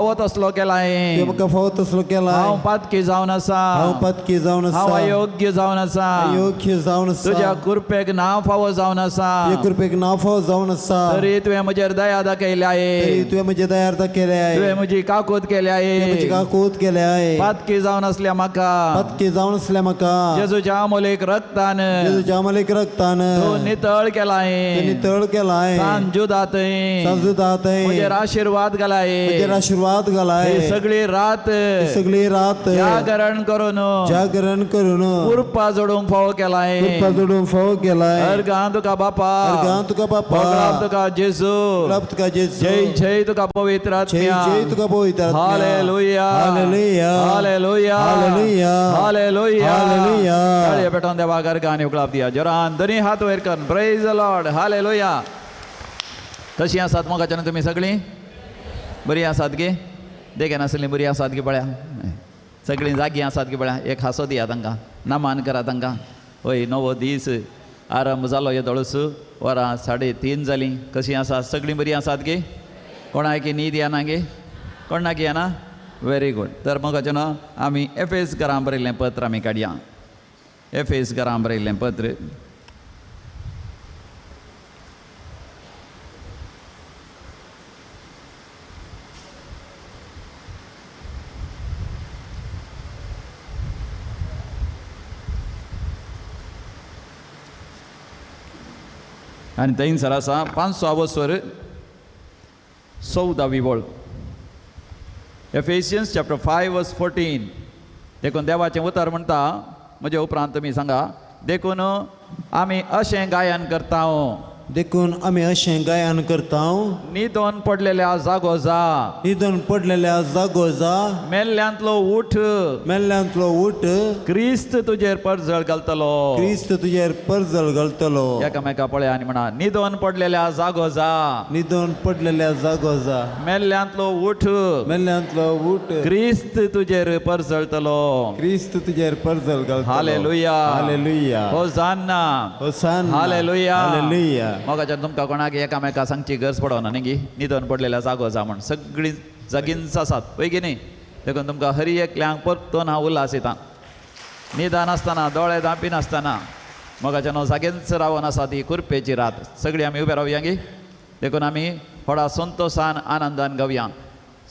फावत असलो केलाय म्हाका फावत असलो केला हांव पातकी जावन आसा हांव पातकी जावन हांव आसा अयोग्य जावन आसा अयोग्य जावन आसा तुझ्या कृपेक नाव फावो जावन आसा तुझ्या कृपेक नाव फावो जावन आसा तरी तुवें म्हजेर दया दाखयल्या तरी तुवें म्हजे दयार केले तुवें म्हजी काकूत केल्या म्हजी काकूत केले पातकी जावन असल्या म्हाका पातकी जावन असल्या म्हाका जेजूच्या अमोलेक रक्तान जेजूच्या अमलेक रक्तान तूं नितळ केलाय नितळ केलाय सांजुदात सांजुदात म्हजेर आशीर्वाद घालाय म्हजेर आशीर्वाद घालाय सगळी रात सगळी रात जागरण करून जागरण करून कुरपा जोडूंक फावो केलाय कृपा जोडून फावो केलाय अर्गां तुका बापा अर्गां तुका बापा वगळां तुका जेजू वगळां तुका जेजू जय जय तुका पवित्र जय आत्म्या जय तुका पवित्र आत्म्या हालेलुया हालेलुया हालेलुया हालेलुया हालेलुया हालेलुया ताळये पेटोवन देवाक अर्गांनी उगळाप दिया जोरान दोनी हात वयर करून प्रेज द लॉर्ड हालेलुया कशी आसात मोगाच्यान तुमी सगळीं बरी आसात गे देगे नासली बरी आसात गे पळया सगळीं जागी आसात गे पळया एक हांसो दिया तांकां नामान करा तांकां हय नवो दीस आरंभ जालो येदोळूस वरां 3:30 जालीं कशीं आसा सगळीं बरी आसात गे कोणाक न्हीद येना गे कोणाक येना व्हेरी गूड तर मोगाच्यान आमी एफेस घरां बरयल्लें पत्र आमी काडया एफेस घरां बरयल्लें पत्र आनी थंयसर आसा 500 स्वर 14वी वळ एफेसियन्स चॅप्टर 5 वर्स 14 देखून देवाचें उतर म्हणटा म्हजे उपरांत तुमी सांगा देखून आमी अशें गायन करता देखून आमी अशें गायन करता न्हिदोन पडलेल्या जागो जा न्हिदोन पडलेल्या जागो जा मेल्ल्यांतलो उठ मेल्ल्यांतलो उठ क्रिस्त तुजेर परजळ घालतलो क्रिस्त तुजेर परजळ घालतलो एकामेका पळया आनी म्हणा न्हिदोन पडलेल्या जागो जा न्हिदोन पडलेल्या जागो जा मेल्ल्यांतलो उठ मेल्ल्यांतलो उठ क्रिस्त तुजेर परजळतलो क्रिस्त तुजेर परजळ घालतलो हालेलुया हालेलुया होसान्ना होसान्ना हालेलुया हालेलुया मोगाच्यान तुमकां कोणाक एकामेका सांगची गरज पडना न्ही गी न्हिदोन पडलेल्या जागो जा म्हण सगळीं जागींच आसात पळय गी न्ही देखून तुमकां हरी एकल्यांक परतून हांव उल्हास दितां न्हिदान आसतना दोळे धांपी नासतना मोगाच्यान जागेंच रावन आसा ती कुरपेची रात सगळीं आमी उबे रावया गी देखून आमी थोडा संतोशान आनंदान गावया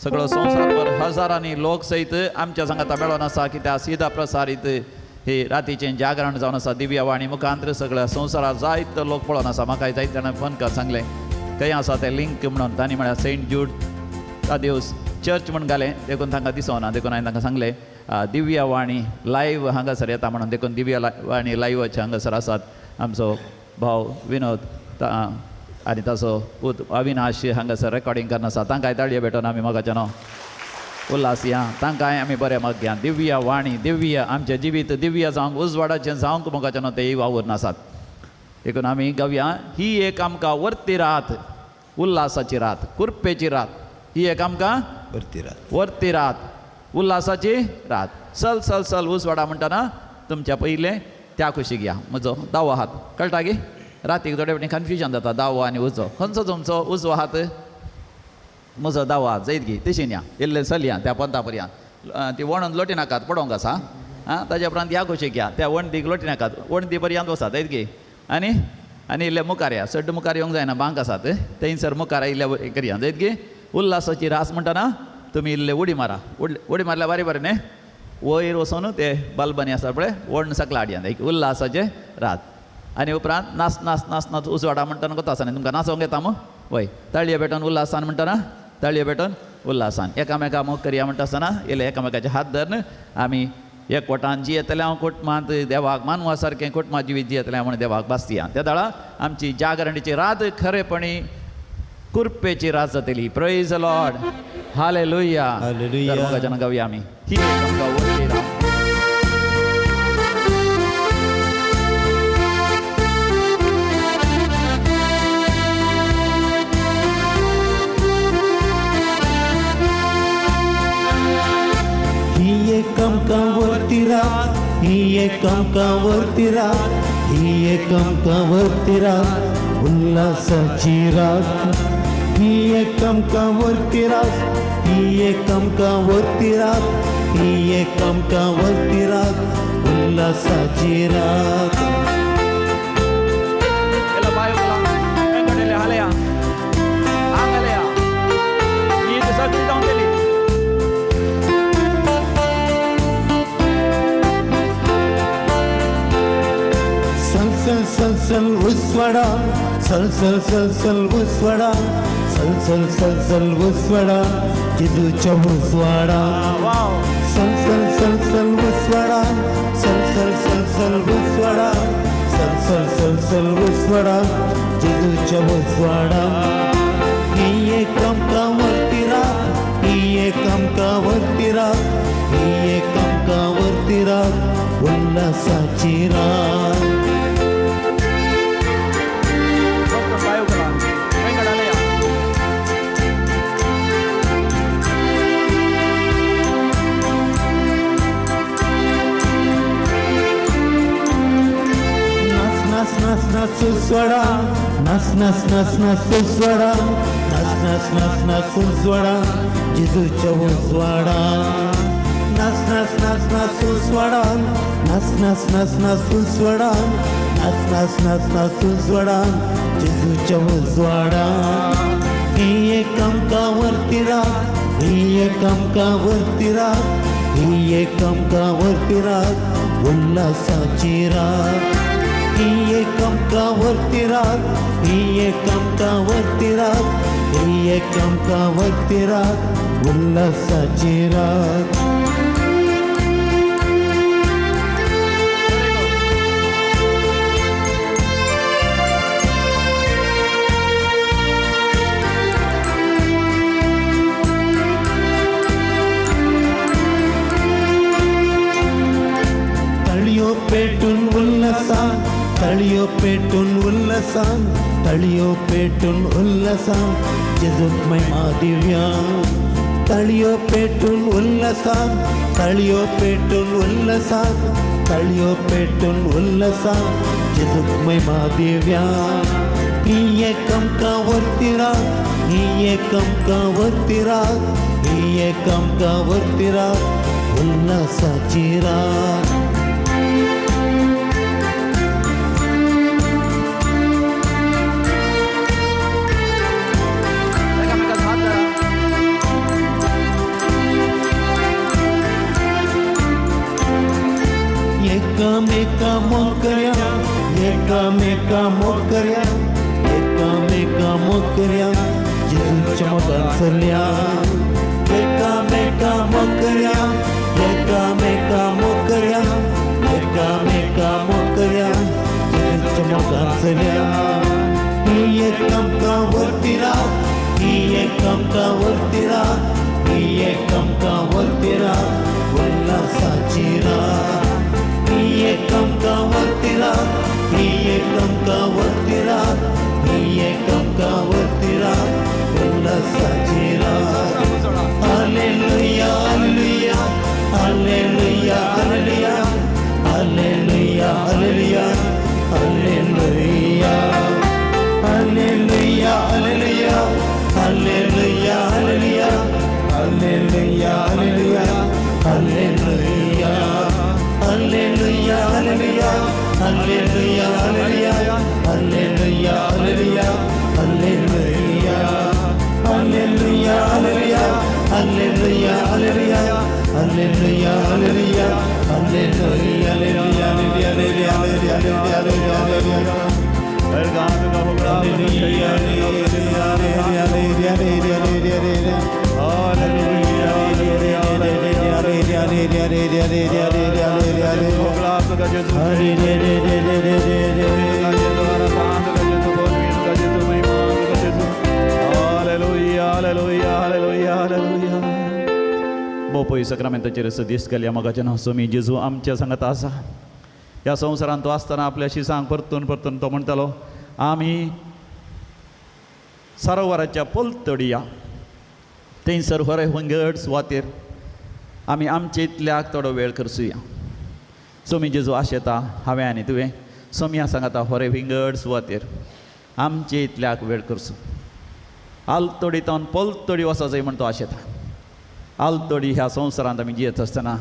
सगळो संवसारभर हजारांनी लोक सयत आमच्या सांगाता मेळोन आसा कित्याक सीधा प्रसारीत हे रातीचें जागरण जावन आसा दिव्या वाणी मुखांतर सगळ्या संवसारात जायत लोक पळोवन आसा म्हाकाय जायत जाणां फोन कर सांगलें खंय आसा तें लिंक म्हणून तांणी म्हळ्यार सेंट जूड तादेवस चर्च म्हूण घालें देखून तांकां दिसोना देखून हांवें तांकां सांगलें दिव्या वाणी लायव्ह हांगासर येता म्हणून देखून दिव्या वाणी लायव्हचे हांगासर आसात आमचो भाव विनोद आनी ताचो पूत अविनाश हांगासर रेकॉर्डिंग करना आसा तांकांय ताळयो भेटोन आमी मोगाच्यान उल्हास या तांकांय आमी बरें मागया दिव्या वाणी दिव्य आमचें जिवीत दिव्य जावंक उजवाडाचें जावंक मोगाच्यान तेय वावूर आसात देखून आमी गावया ही एक आमकां वर्ती रात उल्हासाची रात कुरपेची रात ही एक आमकां वर्ती रात उल्हासाची रात सल सल सल उजवाडा म्हणटाना तुमच्या पयलें त्या कुशीक या म्हजो दावो हात कळटा गे रातीक थोडे फावटी कन्फ्युजन जाता दावो आनी उजो खंयचो तुमचो उजवो हात म्हजो दावो हात जायत गे तशीन या इल्लें चल या त्या पंता पर्यंत ती वणून लोटी नाकात पडोवंक आसा ताज्या उपरांत ह्या कुशीक या त्या वणटीक लोटी नाकात वणटी पर्यंत वसात जायत गे आनी आनी इल्ले मुखार या सड्ड मुखार येवंक जायना बांक आसात थंयसर मुखार इल्ले करया जायत गे उल्हासाची रास म्हणटाना तुमी इल्ले उडी मारा उडी मारल्यार बारी बरें न्ही वयर वचून ते बालबनी आसा पळय वण सकला हाडया एक उल्हासाचे रात आनी उपरांत नाच नाच नाच नाच उजवाडा म्हणटाना कोता आसा न्ही तुमकां नाचोंक येता मग वय ताळयो भेटोन उल्हासान म्हणटाना ताळयो भेटोन उल्हासान एकामेका मोग करया म्हणटा आसतना इल्ले एकामेकाचे हात धरून आमी एकवटान जियेतले हांव कुटुंबांत देवाक मानवा सारकें कुटुंबां जिवीत जियेतलें म्हण देवाक बासतिया त्या दाळा आमची जागरणीची रात खरेपणी कुरपेची रात जातली प्रेज द लॉर्ड हालेलुया हालेलुया मोगाच्यान गावया आमी ही एक आमकां वर्ती रात ही एक आमकां वर्ती रात ही एक आमकां वर्ती रात ही एक आमकां वर्ती रात उल्हासाची रात ही एक आमकावरती रात, ही एक आमकावरती रात, ही एक आमकावरती रात, उल्हासाची रात. ಎಲ್ಲ ಬಾಯಿ ವೆಂಕಟೇಲಿ ಹಾಲೆಯ ಆಗಲೆಯ ಈ सगळी जाऊन गेली. सल सल सल उसवाडा, सल सल सल सल उसवाडा, सल सल सल सल उसवाडा, जिजूच्या उसवाडा. वाव सल सल सल सल उसवाडा, सल सल सल सल उसवाडा, सल सल सल सल उसवाडा, जिजूच्या उसवाडा. ही एक आमकावरती रात, ही एक आमकावरती रात, ही एक आमकावरती रात, उल्हासाची रात. नाच नाच उसवाडा, नाच नाच नाच नाच उसवाडा, नाच नाच नाच नाच उसवाडा, जिजूच्या उसवाडा. नाच नाच नाच नाच उसवाडा, नाच नाच नाच नाच उसवाडा, नाच नाच नाच नाच उसवाडा, जिजूच्या उसवाडा. ही एक आमकावरती रात, ही एक आमकावरती रात, ही एक आमकावरती रात, उल्हासाची रात. ही एक आमकावरती रात, ही एक आमकावरती रात, ही एक आमकावरती रात, उल्हासाची रात. तळियो पेटून उल्हासान, तळियो पेटून उल्हासान, तळियो पेटून उल्हासान, जिजूत महिमा दिव्या. तळियो पेटून उल्हासान, तळियो पेटून उल्हासान, तळियो पेटून उल्हासान, जिजूत महिमा दिव्या. ही एक आमकावरती रात, ही एक आमकावरती रात, ही एक आमकावरती रात, उल्हासाची रात. एकामेका मोकऱ्या, एकामेका मोकऱ्या, एकामेका मोकऱ्या, जिजूच्या मगाचल्या. एकामेका मोकऱ्या, एकामेका मोकऱ्या, एकामेका मोकऱ्या, जिजूच्या मगाचल्या. ही एक आमकावरती रात, ही एक आमकावरती रात, ही एक आमकावरती रात, उल्हासाची रात. ही एक आमकावरती रात, ही एक आमकावरती रात, ही एक आमकावरती रात, उल्हासाची रात. हालेलुया हालेलुया, हालेलुया हालेलुया, हालेलुया हालेलुया, हालेलुया, हालेलुया हालेलुया, हालेलुया हालेलुया, हालेलुया हालेलुया, hallelujah. Hallelujah, hallelujah, hallelujah, hallelujah, hallelujah, hallelujah, hallelujah, hallelujah, hallelujah, hallelujah, hallelujah, hallelujah, hallelujah, hallelujah, मोपई सक्रामेंताचेर दीस गेल्या मोगाचे नांव सोमी जेजू आमच्या सांगात आसा. ह्या संवसारांत तो आसतना आपल्याशी सांग परतून परतून तो म्हणटालो आमी सरोवराच्या पलतडी या थंयसर खरे वंगड सुवातेर आमी आमचे इतल्याक थोडो वेळ करचुया. सोमी जेजू आशेता हांवें आनी तुवें सोमिया सांगाता खरे विंगड सुवातेर आमचे इतल्याक वेळ करचो. आलतोडीतावन पलतोडी वचा जाय म्हण तो आशेता. आलतोडी ह्या संवसारांत आमी जियेत आसतना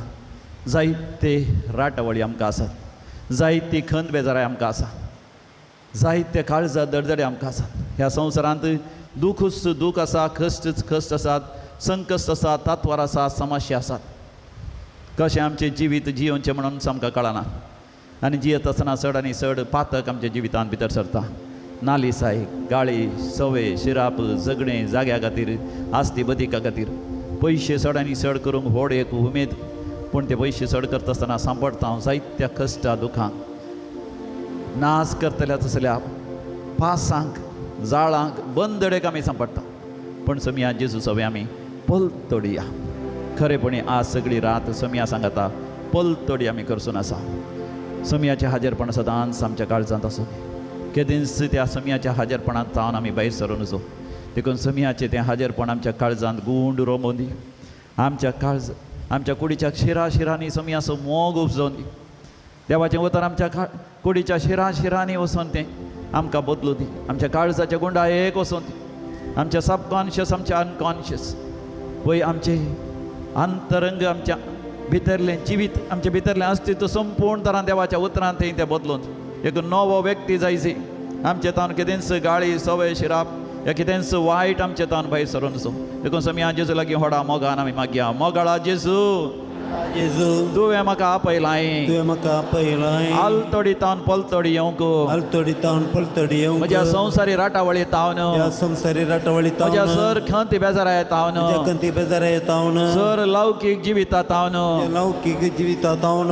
जायते राटवळी आमकां आसात, जायती खंत बेजाराय आमकां आसा, जायते काळजां दडदडे आमकां आसात. ह्या संवसारांत दुखूच दूख आसा, कश्टच कश्ट आसात, संकश्ट आसात, तातवार आसात, समस्या आसात. कशें आमचें जिवीत जियोवचें म्हणून आमकां कळना आनी जियेत आसतना चड आनी चड पातक आमच्या जिवितांत भितर सरता. नालिसाय, गाळी, सवय, शिराप, जगणें जाग्या खातीर, आस्ती बदिका खातीर पयशे चड आनी चड करूंक व्हड एक उमेद, पूण ते पयशे चड करता आसतना सांपडटा हांव जायत्या कश्टां दुखांक. नाच करतल्याच असल्या पासांक, जाळांक, बंदडेक आमी सांपडटा, पूण समिया जेजू सवे आमी पलतोडया. खरेपणी आज सगळी रात समिया सांगता पलतोडी आमी करसून आसा. समियाचें हाजीरपण सदांच आमच्या काळजांत आसूं. केदींच त्या समियाच्या हाजीरपणांत जावन आमी भायर सरून वचूं. देखून समियाचें तें हाजीरपण आमच्या काळजांत गूंड रोमोवन दी. आमच्या कुडीच्या शिरांनी समियाचो मोग उपजोवन दी. देवाचें उतर आमच्या कुडीच्या शिरांनी वचून तें आमकां बदलूं दी. आमच्या काळजाच्या गुंडायेक वचून दी. आमच्या सबकॉन्शियस, आमच्या अनकॉन्शियस, पळय आमचे अंतरंग, आमच्या भितरलें जिवीत, आमच्या भितरलें अस्तित्व संपूर्ण तरान देवाच्या उतरांत तें बदलून एक नवो व्यक्ती जायची. आमचे तावन कितेंच गाळी, सवय, शिराप या कितेंच वायट आमचे तावन भायर सरून वचूं. देखून समिया जेजू लागीं व्हडा मोगान आमी मागया. मोगाळा जेजू, जेजू तुवें म्हाका आपयलाय, तुवें म्हाका आपयलाय. आलतोडी तावन पलतोडी येवंक, आलतोडी तावन पलतोडी येवंक, म्हज्या संवसारी राटावळी तावन, ह्या संवसारी राटावळी तावन, म्हज्या सर खंती बेजाराय तावन, म्हज्या खंती बेजाराय तावन, सर लौकीक जिविता तावन, लौकीक जिविता तावन,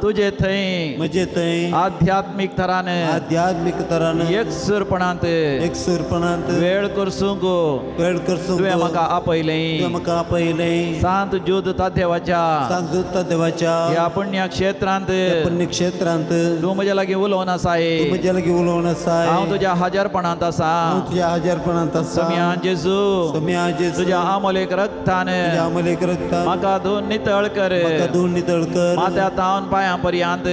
तुजे थंय म्हजे थंय आध्यात्मीक तरान, आध्यात्मीक तरान, एकसुरपणांत, एकसुरपणांत वेळ करसूंक वेळ करसूंक तुवें म्हाका आपयलें. तुवें म्हाका आपयलें. सांत ज्योत देवाच्या सांत देवाच्या ह्या पुण्य क्षेत्रांत, पुण्य क्षेत्रांत तूं म्हज्या लागीं उलोवन आसाय. तूं म्हज्या लागीं उलोवन आसाय. हांव तुज्या हाजीरपणांत आसा. हांव तुज्या हाजीरपणांत आसा. समिया जेजू, समिया जेजू, तुज्या अमोलेक रक्तान तुज्या अमोलेक रक्तान म्हाका धुवन नितळ कर. म्हाका धुवन नितळ कर. माथ्या तावन पांयां पर्यंत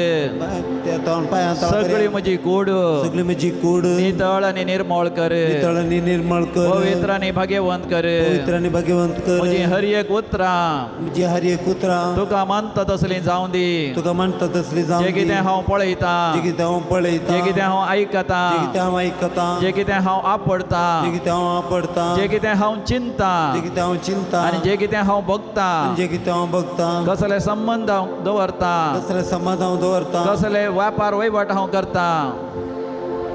त्या तावन पांयां सगळी म्हजी कूड सगळी म्हजी कूड नितळ आनी निर्मळ कर. नितळ आनी निर्मळ कर. पवित्र आनी भाग्यवंत कर. पवित्र आनी भाग्यवंत कर. म्हजी हर एक उतरां म्हजी हर एक उतरां तुका मानता तसलीं जावं दी. तुका म्हणटा तसली जावं जें दी. कितें हांव पळयता, जें कितें हांव पळयता, जें कितें हांव आयकता, जें कितें हांव आयकता, जें कितें हांव आपडता, जें कितें हांव आपडता, जें कितें हांव चिंता, जें कितें हांव चिंता, आनी जें कितें हांव बघता, जें कितें हांव बघता, कसले संबंध हांव दवरता, कसले संबंध हांव दवरता, कसले व्यापार वैभट हांव करता,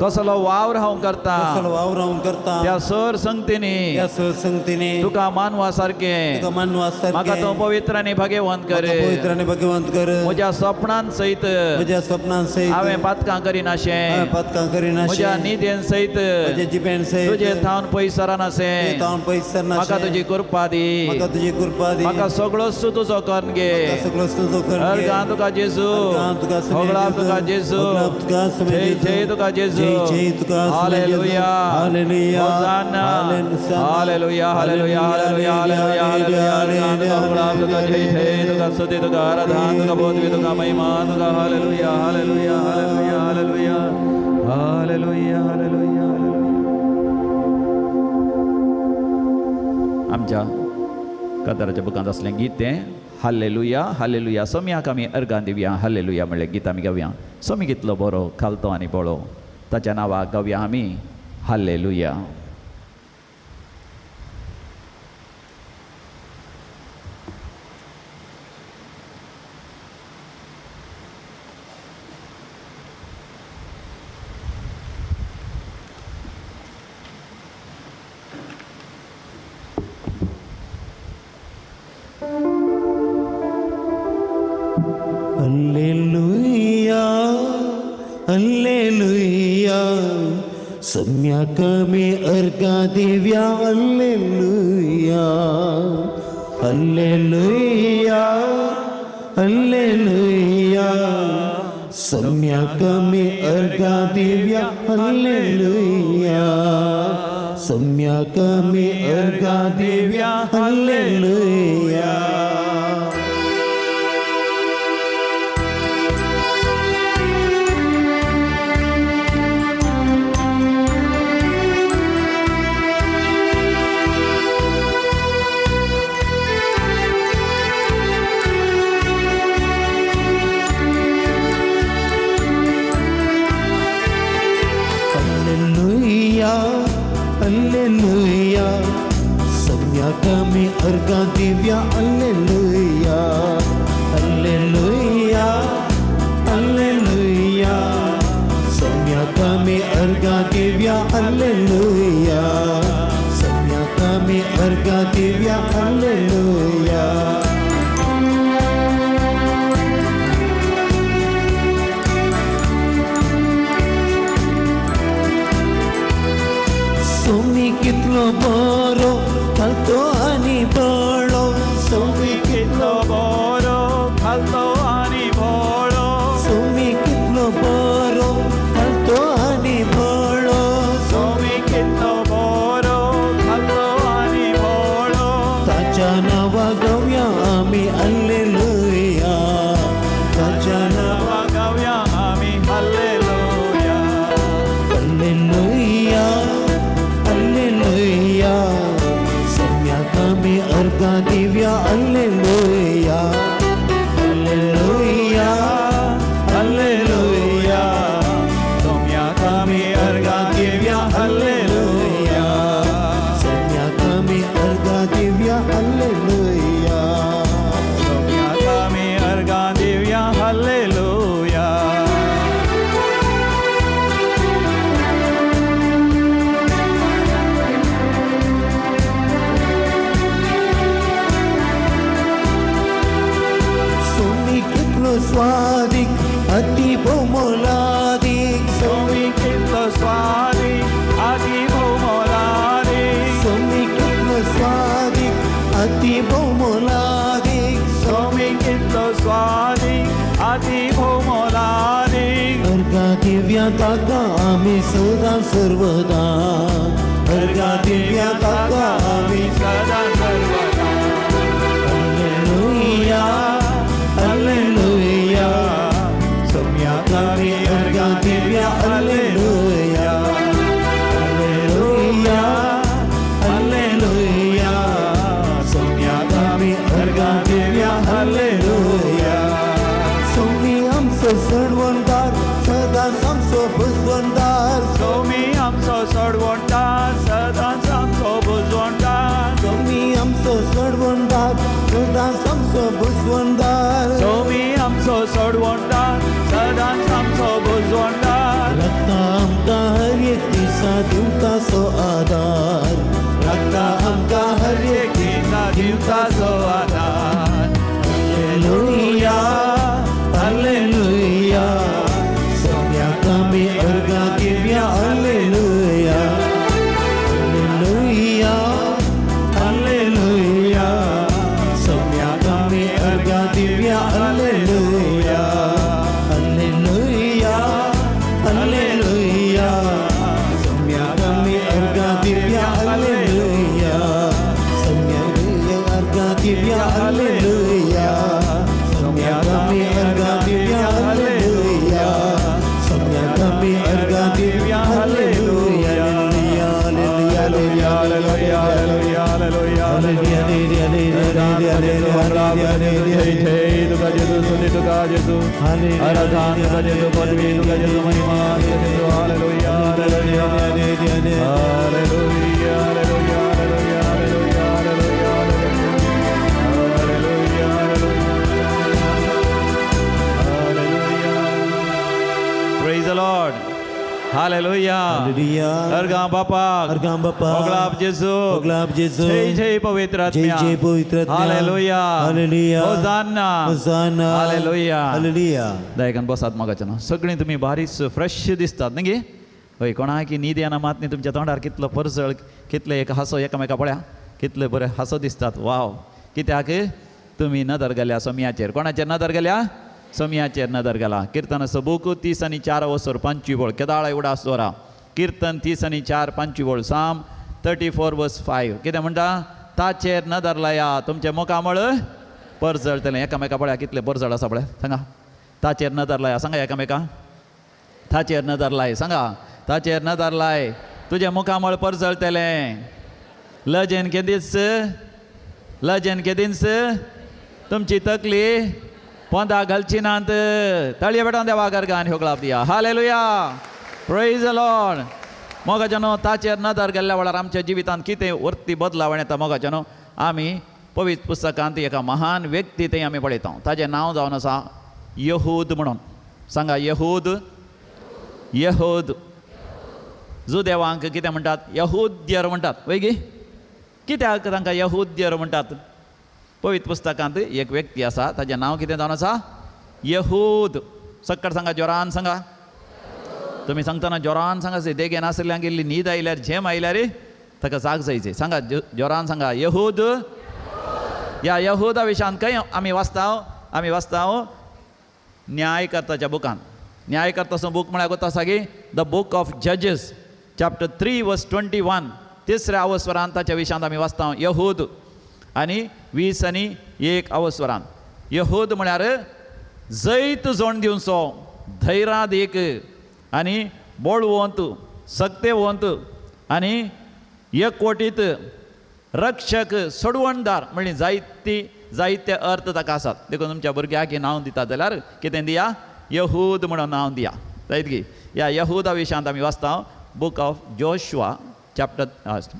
कसलो वावर हांव करता, कसलो वावर हांव करता, त्या सर संगतींनी त्या संगतींनी तुका मानवा सारकें तुका मानवा सारकें म्हाका तो पवित्र आनी भाग्यवंत कर. म्हाका पवित्र आनी भाग्यवंत कर. म्हज्या सपनांत सयत म्हज्या सपनांत सयत हांवें पातकां करिनाशें, हांवें पातकां करिनाशें, म्हज्या निदेन सयत म्हज्या जिबेन सयत तुजे थावन पयस सरानाशें, तावन पयस सरनाशें, म्हाका तुजी कृपा दी, म्हाका तुजी कृपा दी, म्हाका सगळो तुजो करून घे. सगळो तुजो कर. अर्गां तुका जेजू, होगळाप तुका जेजू, जय जय तुका जेजू, जय तुका हालेलुया, हालेलुया, होसाना, हालेलुया, हालेलुया, हालेलुया, हालेलुया, हालेलुया, होगळाप तुका जय जय तुका स्तुती तुका आराधना तुका बोधवी तुका महिमा तुका. हालेलुया, हालेलुया, हालेलुया, हालेलुया, हालेलुया, हालेलुया, हालेलुया. आमच्या काताराच्या बुकांत असलें गीत तें हालेलुया, हालेलुया. समियाक आमी अर्गां दिवया. हालेलुया म्हणलें गीत आमी गावया. समी कितलो बरो खालतो आनी बळो ताच्या नांवाक गावया आमी हालेलुया. Alleluia, Alleluia, सम्यक में अर्घा देव्या. Alleluia, Alleluia, Alleluia, सम्यक में अर्घा देव्या. Alleluia, सम्यक में अर्घा देव्या. Alleluia. दिव्या हालेलुया हालेलुया हालेलुया सम्यक में अर्घा दिव्या हालेलुया सम्यक में अर्घा दिव्या हालेलुया सोमी कितलो बरो घालतो आनी बळो सोमी कितलो बरो घालतो आनी भोळो सोमी कितलो बरो घालतो आनी बळो सोमी कितलो बरो घालतो आनी भोळो ताच्या नांवा गावया आमी हालेलुया ताच्या नांवा गावया आमी हालेलुया हालेलुया हालेलुया सम्यक में अर्घा दिव्या हालेलुया हालेलुया हालेलुया सम्यक में अर्घा दिव्या हालेलुया सम्यक में अर्घा दिव्या हालेलुया सम्यक में अर्घा दिव्या हालेलुया सोमी कितलो स्वादिक अति बहुमोलादिक सोमी कितलो स्वादिक आदी भोमोलादिक सोमी कितलो स्वादिक अति बहुमोलादिक सोमी कितलो स्वादिक आदी भोमोलादिक अर्घा दिव्या ताका आमी सदा सर्वदा अर्घा दिव्या ताका आमी सदा सर्वदा हालेलुया हालेलुया सम्यक में अर्घा दिव्या हालेलुया हालेलुया हालेलुया सम्यक में अर्घा दिव्या हालेलुया सोमी आमचो सडवणदार सदांच आमचो भुजवणदार सोमी आमचो सोडवणदार सदांच आमचो भुजवणदार सोमी आमचो सडवणदार सदांच आमचो भुजवणदार सोमी आमचो सोडवणदार सदांच आमचो भुजवणदार रक्ता आमकां हर एक दिसा दिवताचो आदार रक्ता आमकां हर एक दिसा दिवताचो आदार हालेलुया हालेलुया सम्यक में अर्घा दिव्या हालेलुया हालेलुया हालेलुया सम्यक में अर्घा दिव्या हालेलुया हालेलुया हालेलुया सम्यक में अर्घा दिव्या हालेलुया सम्यक में अर्घा दिव्या हालेलुया सम्यक में अर्घा दिव्या हालेलुया सम्यक में अर्घा दिव्या हालेलुया हालेलुया हालेलुया हालेलुया हालेलुया Praise the Lord. Hallelujah. अर्घा बापा अर्घा बापा ओगलाब जेसू ओगलाब जेसू जय जय पवित्र आत्म्या जय जय पवित्र आत्म्या हालेलुया हालेलुया होसाना होसाना हालेलुया हालेलुया दयकान बसात मगाच्यान सगळीं तुमी बारीच फ्रेश दिसतात न्ही हय कोणाकी न्हीद येना मात न्ही तुमच्या तोंडार कितलो परसळ कितले एक हांसो एकामेका पळया कितले बरे हांसो दिसतात वाव कित्याक तुमी नदर गेल्या सोमयाचेर कोणाचेर नदर गेल्या सोमयाचेर नदर गेला कीर्तन सबूक 30 आनी 4 वसर 5 बोळ केदाळ एवढा सोरा कीर्तन 30 आनी 4 5 बोळ साम 34 वर्स 5 कितें म्हणटा ताचेर नदर लाया तुमचे मुखामळ परजळटलें एकामेका पळया कितले परजळ आसा पळय सांगा ताचेर नदर लाया सांगा एकामेका ताचेर नदर लाय सांगा ताचेर नदर लाय तुझे मुखामळ परजळटलें लजेन केदीस तुमची तकली पोंदा घालची नात तळये बेटान देवा गान होगळाप दिया हालेलुया प्रेज द लॉर्ड मोगाच्यानो ताचेर नदर गेल्ल्या वेळार आमच्या जिवितांत कितें वर्ती बदलाव येता मोगाच्यानो आमी पवित्र पुस्तकांत एका महान व्यक्ती थंय आमी पळयता. ताजें नांव जावन आसा यहूद म्हणून. सांगा यहूद. यहूद जुदेवांक कितें म्हणटात? यहुद्यर म्हणटात. वैगी कित्याक तांकां यहुद्यर म्हणटात? पवित्र पुस्तकांत एक व्यक्ती आसा, ताजें नांव कितें जावन आसा? यहूद. सक्कट सांगा, जोरान सांगा. तुमी सांगतना जोरान सांगा. देगे नासल्ल्यांक इल्ली न्हीद आयल्यार झेम आयल्यार ताका जाग जायचे. सांगा जोरान सांगा, यहूद. ह्या यहूदा विशयान खंय आमी वाचता न्यायकर्ताच्या बुकान. न्यायकर्ताचो बूक म्हळ्यार कोता आसा की द बूक ऑफ जजीस चॅप्टर 3 वर्स 21. तिसऱ्या अवस्वरान ताच्या विशयांत आमी वाचता यहूद. आनी 20 आनी 1 अवस्वरान यहूद म्हळ्यार जैत जोण दिवचो, धैर्याद एक आनी बोळवंत, सक्तेवंत आनी एकवटीत, रक्षक, सोडवणदार म्हणजे जायते अर्थ ताका आसात. देखून तुमच्या भुरग्याक नांव दिता जाल्यार कितें दिया? यहूद म्हणून नांव दिया. जायत की ह्या यहूदा विशयांत आमी वाचता book of Joshua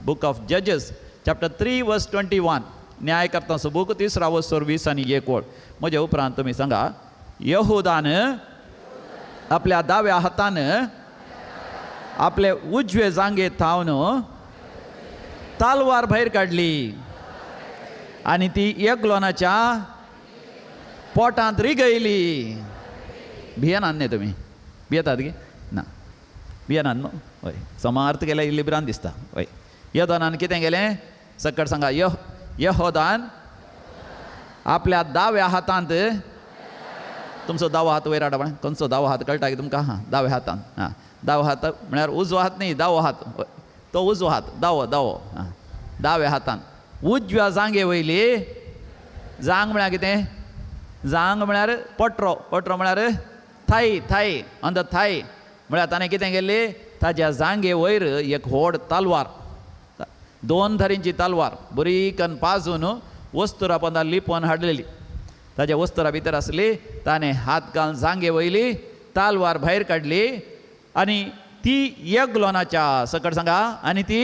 book of जजीस चॅप्टर 3 वर्स 21. न्यायकर्ताचो बूक 3 अवस्वर 20 आनी 1 म्हजे उपरांत तुमी सांगा, यहूदान आपल्या दाव्या हातान आपले उजवे जांगेत थावन तालवार भायर काडली आनी ती एग्लोनाच्या पोटांत रिगयली. भियेनात न्ही तुमी? भियेतात की ना? भियेनात न्हू? हय. समार्थ केल्यार इल्ली भिरांत दिसता. हय. यहोदानान कितें केलें? सक्कट सांगा. यहोदान आपल्या दाव्या हातांत, तुमचो दावो हात वयर हाडा. म्हण खंयचो दावो हात कळटा की तुमकां? हां, दाव्या हातान. हां, दावो हात म्हळ्यार उजवो हात न्ही, दावो हात. तो उजवो हात, दावो. हां, दाव्या हातान उजव्या जांगे वयली. जांग म्हळ्यार कितें? जांग म्हळ्यार पट्रो. पट्रो म्हळ्यार थाय ऑन द थाय. म्हळ्यार ताणें कितें केल्ली? ताज्या जांगे वयर एक व्हड तालवार, 2 धारींची तालवार बरी कन्न पाजून वस्तुरा पोंदा लिपोवन हाडलेली. ताज्या वस्तुरा भितर आसली. ताणें हात घालून जांगे वयली तालवार भायर काडली आनी ती एग्लोनाच्या, सकट सांगा, आनी ती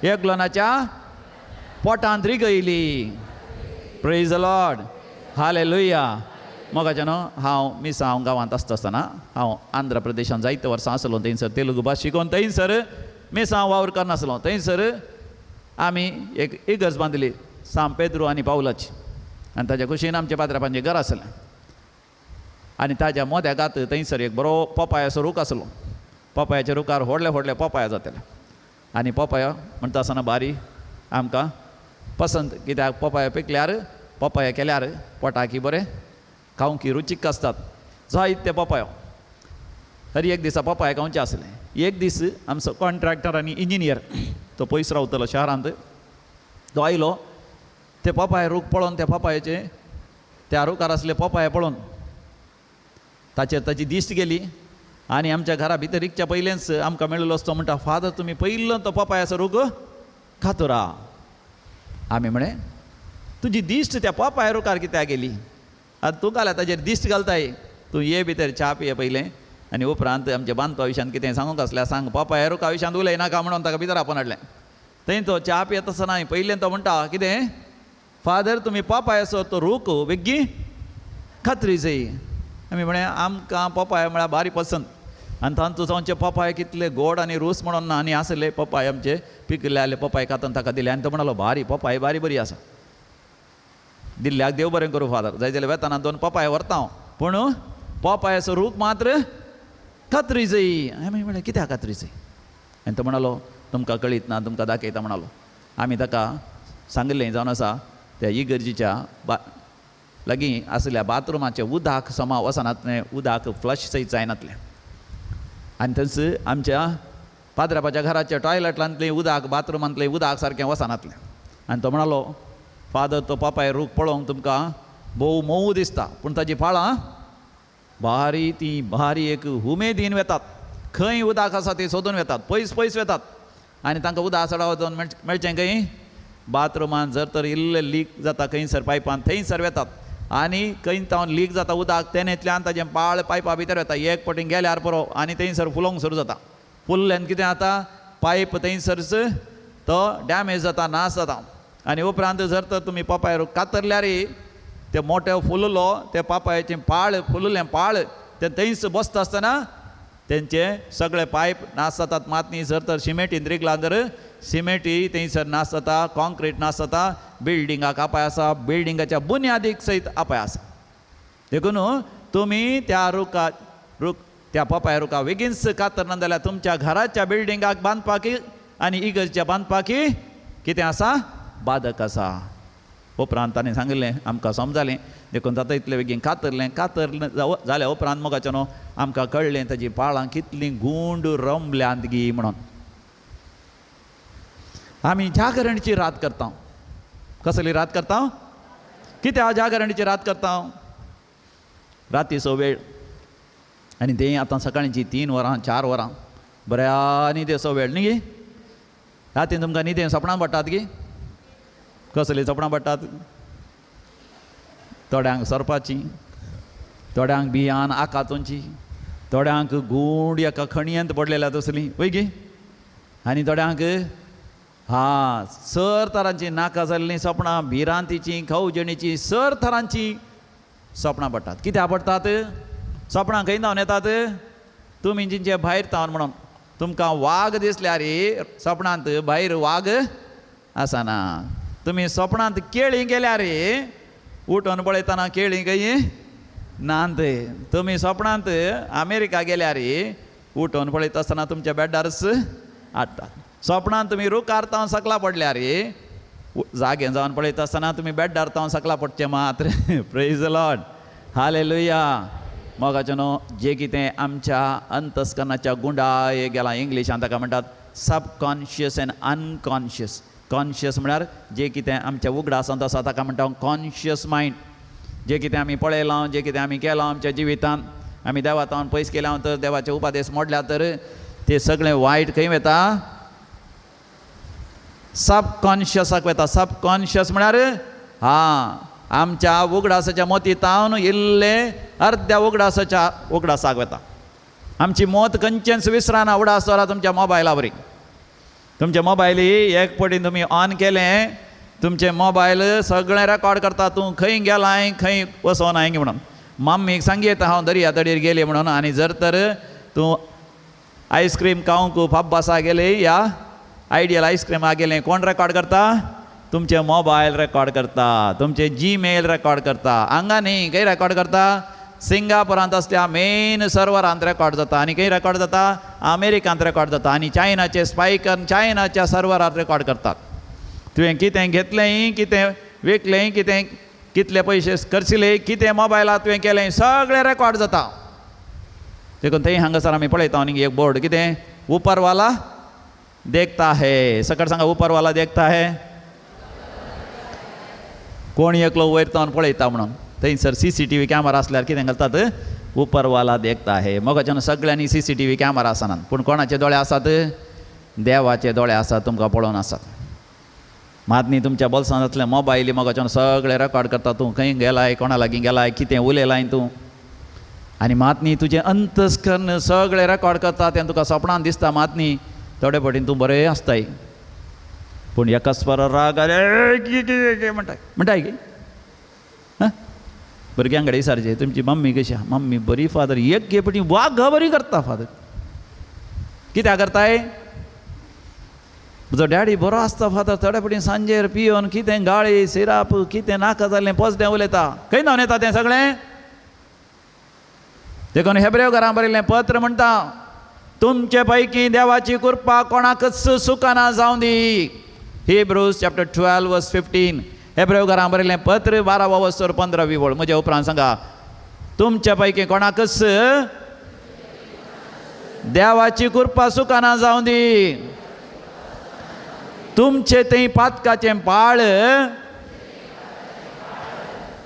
एग्लोनाच्या पोटांत रिगयली. Praise the Lord. हालेलुया. मोगाच्या न्हू हांव मिसांव गांवांत आसतना हांव आंध्र प्रदेशांत जायते वर्सां आसलो. थंयसर तेलुगू भास शिकोवन थंयसर मिसांव वावर करनासलो. थंयसर आमी एक इगर्ज बांदली सांत पेद्रू आनी पावलाची. आनी ताज्या कुशीन आमचें पात्रांवाचें घर आसलें. आनी ताज्या मोद्यागात थंयसर एक बरो पपायाचो रूख आसलो. पपायाच्या रुखार व्हडले पपाया जाताले. आनी पपाया म्हणटा आसतना बारी आमकां पसंत. कित्याक पपाया पिकल्यार, पपाया केल्यार पोटाकी बरें खावंकी रुचीक आसतात. जायते पपायो. तरी एक दिसा पपाया खावचें आसलें. एक दीस आमचो कॉन्ट्रॅक्टर आनी इंजिनियर तो पयस रावतलो शहरांत. तो आयलो. ते पपाया रूख पळोवन, त्या पपायाचे त्या रुखार आसले पपाया पळोवन ताचेर ताची दिश्ट गेली. आनी आमच्या घरा भितर इकच्या पयलेंच आमकां मेळिल्लो असतो. म्हणटा, फादर तुमी पयलो तो पपायाचो रूख खातो रा. आमी म्हळें, तुजी दिश्ट त्या पपाया रुखार कित्याक गेली? आतां तूं घाल्या ताचेर दिश्ट घालताय. तूं ये भितर च्या पिये पयलें आनी उपरांत आमच्या बांदपा विशयान कितें सांगूंक आसल्यार सांग. पपाया रुखा विशयान उलयनाका म्हणून ताका भितर आपोवन हाडलें. थंय तो च्या पियेत आसतना पयलें तो म्हणटा कितें? फादर तुमी पपायाचो तो रूख बेग्गी खात्री जाय. आमी म्हळें, आमकां पपाया म्हळ्यार बारी पसंत. आनी तांचो जावचे पपाय कितले गोड आनी रूस म्हणून आनी आसले पपाय आमचे पिकले आसले पपाय खातान ताका दिले. आनी तो म्हणलो, भारी पपाय बारी बरी आसा. दिल्ल्याक देव बरें करूं फादर. जाय जाल्यार वेतनान 2 पपाय व्हरता हांव, पूण पपायाचो रूख मात्र खात्री जायी. आमी म्हळें, कित्याक खात्री जायी? आनी तो म्हणलो, तुमकां कळीत ना, तुमकां दाखयता म्हणलो. आमी ताका सांगलें जावन आसा त्या इगर्जीच्या लागीं आसल्या बाथरुमाच्या उदक समा वचनातलें उदक फ्लश जायनातलें. आनी थंयच आमच्या पाद्रापाच्या घराच्या टॉयलेटांतलें उदक, बाथरुमांतलें उदक सारकें वचनातलें. आनी तो म्हणलो, फादर तो पपाय रूख पळोवंक तुमकां भोव मोव दिसता, पूण ताची फाळां भारी एक उमेदीन वेतात. खंय उदक आसा तें सोदून वेतात, पयस वेतात. आनी तांकां उदक सडा वचून मेळचें खंय? बाथरुमान जर तर इल्लें लीक जाता खंयसर पायपान थंयसर वेतात. आनी खंय तावन लीक जाता उदक तेनेंतल्यान ताजें पाळ पायपा भितर वेता. एक पटीन गेल्यार पुरो आनी थंयसर फुलोवंक सुरू जाता. फुल्ल्यान कितें जाता? पायप थंयसरच तो डॅमेज जाता, नाश जाता. आनी उपरांत जर तर तुमी पापायर कातरल्यार ते मोठे फुललो ते पापायाचें पाळ फुललें पाळ ते थंयच बसता आसतना तेंचे सगळे पायप नाश जातात मातनी जर तर सिमेंटीन रिगला जर सिमेंटी थंयसर नाश जाता कॉन्क्रीट नाश जाता बिल्डिंगाक अपाय आसा बिल्डिंगाच्या बुन्यादीक सयत अपाय आसा देखून तुमी त्या रूख त्या पापाया रुखा बेगीनच कातर ना जाल्यार तुमच्या घराच्या बिल्डिंगाक बांदपाक आनी इगर्जेच्या बांदपाक कितें आसा बाधक आसा उपरांत ताणें सांगिल्लें आमकां समजालें देखून जाता इतलें बेगीन कातरलें जाल्या उपरांत मोगाचें न्हू आमकां कळ्ळें ताजी पाळां कितलीं गूंड रमल्यांत गी म्हणून आमी जागरणीची रात करता कसली रात करता कित्याक जागरणीची रात करता रातीचो वेळ आनी तें आतां सकाळींची 3 वरां 4 वरां बऱ्या न्हिदेचो वेळ न्ही गे रातीन तुमकां न्हिदेन सपनां पडटात गे कसलीं सपनां पडटात थोड्यांक सरपाची थोड्यांक बियान आकातोंची थोड्यांक गूंड एका खणयंत पडलेल्या तसलीं वय गे आनी थोड्यांक सर तरांची नाका जाल्लीं सपनां भिरांतीची खवजणीची सर तरांची सपनां पडटात कित्याक पडटात सपनां खंय जावन येतात तुमी जिंचे भायर तावन म्हणून तुमकां वाग दिसल्यार सपनांत भायर वाग आसना तुमी सपनांत केळीं गेल्यार उठोन पळयतना केळीं खंय नात तुमी सपनांत अमेरिका गेल्यार उठोन पळयत आसतना तुमच्या बेड्डारच हाडटात सपनांत तुमी रुखार तावन सकला पडल्यार जागे जावन पळयत आसतना तुमी बेड्डार तावन सकला पडचें मात प्रेज द लॉर्ड हालेलुया मोगाचें न्हू जें कितें आमच्या अंतस्करणाच्या गुंडाय गेलां इंग्लिशान ताका म्हणटात सबकॉन्शियस एंड अनकॉन्शियस कॉन्शियस म्हळ्यार जें कितें आमच्या उगडासांत आसा ताका म्हणटा कॉन्शियस मायंड जें कितें आमी पळयलां जें कितें आमी केलां आमच्या जिवितांत आमी देवा तावन पयस केल्या तर देवाचे उपादेश मोडल्या तर ते सगळें वायट खंय वता सबकॉन्शियसाक वता सबकॉन्शियस म्हळ्यार आमच्या उगडासाच्या मोती तावन इल्ले अर्ध्या उगडासाक वता आमची मोत खंयचेंच विसराना उगडास दवरा तुमच्या मोबायला बरी तुमचे मोबायल एक पटीन तुमी ऑन केलें तुमचे मोबायल सगळें रेकॉर्ड करता तूं खंय गेलाय खंय वचोनाय म्हणून मम्मीक सांगीत हांव दर्या तडीर गेलें म्हणून आनी जर तर तूं आयस्क्रीम खावंक फाब्बासा गेले या आयडियल आयस्क्रीमाक गेलें कोण रेकॉर्ड करता तुमचे मोबायल रेकॉर्ड करता तुमचे जीमेल रेकॉर्ड करता हांगा न्ही खंय रेकॉर्ड करता सिंगापुरांत असल्या मेन सर्वरांत रेकॉर्ड जाता आनी खंय रेकॉर्ड जाता अमेरिकांत रेकॉर्ड जाता आनी चायनाचे स्पायकर चायनाच्या सर्वरांत रेकॉर्ड करतात तुवें कितें घेतलें कितें विकलें कितें कितले पयशे खर्चिले कितें मोबायलांत तुवें केलें सगळें रेकॉर्ड जाता देखून थंय हांगासर आमी पळयता न्ही एक बोर्ड कितें ऊपर वाला देखता है सकट सांगा ऊपर वाला देखता है कोण एकलो वयर तावन पळयता म्हणून थंयसर CCTV कॅमेरा आसल्यार कितें घालतात ऊपर वाला देखता है मोगाच्यान सगळ्यांनी CCTV कॅमेरा आसनात पूण कोणाचे दोळे आसात देवाचे दोळे आसात तुमकां पळोवन आसात मात न्ही तुमच्या बोल्सांत आसले मोबायल मोगाच्यान सगळें रेकॉर्ड करता तूं खंय गेलाय कोणा लागीं गेलाय कितें उलयलाय तूं आनी मात न्ही तुजें अंतस्करण सगळें रेकॉर्ड करता तें तुका सपनान दिसता मात न्ही थोडे फावटीन तूं बरें आसताय पूण एका स्वर राग म्हणटाय की भुरग्यां कडेन विचारचें तुमची मम्मी कशी आहा मम्मी बरी फादर एक गेपटी वाग बरी करता फादर कित्याक करताय म्हजो डॅडी बरो आसता फादर थोडे फावटीन सांजेर पियोन कितें गाळी सिराप कितें नाका जाल्लें पोसडें उलयता खंय जावन येता तें सगळें देखून हेब्रेव घरां बरयल्लें पत्र म्हणटा तुमचे पैकी देवाची कृपा कोणाकच सुखाना जावं दी Hebrews chapter 12 verse 15 हेब्रेव घरां बरयल्लें पत्र 12 वचोर 15 वळ म्हज्या उपरांत सांगा तुमच्या पैकी कोणाकच देवाची कृपा सुखाना जावं दी तुमचे तें पातकाचें पाळ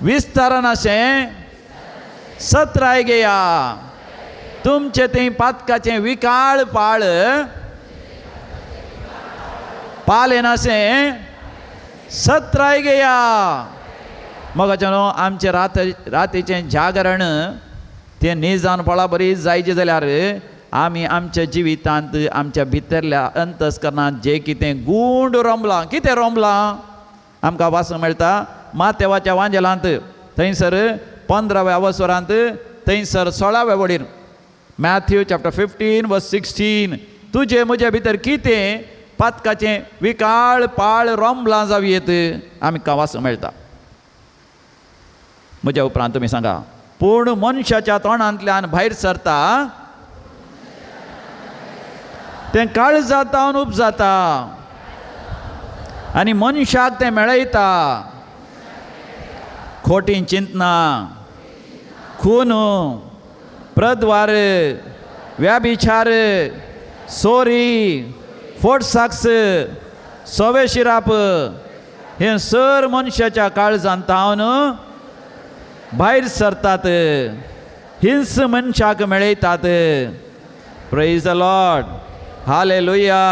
विस्तारन अशें सत्राय घेया तुमचे तें पातकाचें विकाळ पाळ पालेन अशें सत्राय घेया मोगाचें न्हू आमचें रातीचें जागरण तें न्ही जावन पळा बरी जायचें जाल्यार आमी आमच्या जिवितांत आमच्या भितरल्या अंतस्करणांत जें कितें गूंड रमलां कितें रमलां आमकां वाचूंक मेळटा मातेवाच्या वांजेलांत थंयसर 15व्या वसरांत थंयसर 16व्या वडीर मॅथ्यू चॅप्टर 15 वर्स 16 तुजे म्हजे भितर कितें पातकाचें विकाळ पाळ रोंबलां जावयेत आमकां वाचूंक मेळटा. म्हज्या उपरांत तुमी सांगा पूण मनशाच्या तोंडांतल्यान भायर सरता तें काळजांतावन उपजाता आनी मनशाक तें मेळयता. खोटी चिंतना, खून, प्रद्वार, व्याभिचार, सोरी, फोटसाक्स, सवे शिराप हे सर मनशाच्या काळजांतावन भायर सरतात, हिंस मनशाक मेळयतात. प्रेज द लॉर्ड, हालेलुया.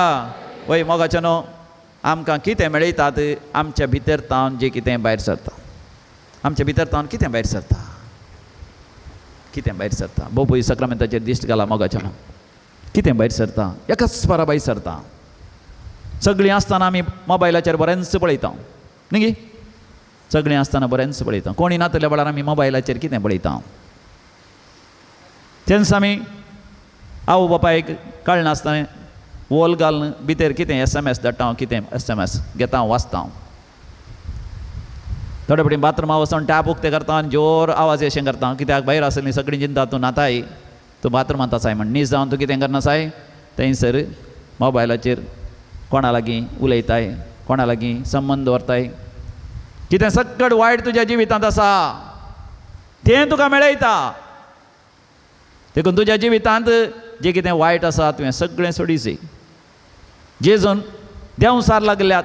वय मोगाचनो आमकां कितें मेळयतात आमच्या भितर तावन जें कितें भायर सरता. आमच्या भितर तावन कितें भायर सरता, कितें भायर सरता. बोपय सक्रामेंताचेर दिश्ट घाला मोगाचनो कितें भायर सरता. एकाच पारा भायर सरता. सगळीं आसतना आमी मोबायलाचेर बरेंच पळयता न्ही गे. सगळीं आसतना बरेंच पळयता. कोणी नातल्या वेळार आमी मोबायलाचेर कितें पळयता. तेन्ना आमी आवय बापायक कळनासतना वोल घालून भितर कितें SMS धाडटा, कितें SMS घेता वाचता. थोडे फावटी बाथरुमा वचून टॅप उक्तें करता आनी जोर आवाज अशें करता. कित्याक भायर आसली सगळीं चिंता तूं नाताय, तूं बाथरुमांत आसाय म्हण. न्हीज जावन तूं कितें करनासाय थंयसर मोबायलाचेर कोणा लागीं उलयताय, कोणा लागीं संबंद दवरताय. कितें सकट वायट तुज्या जिवितांत आसा तें तुका मेळयता. देखून तुज्या जिवितांत जें कितें वायट आसा तुवें सगळें सोडिचें. जेजून देंवसार लागल्यात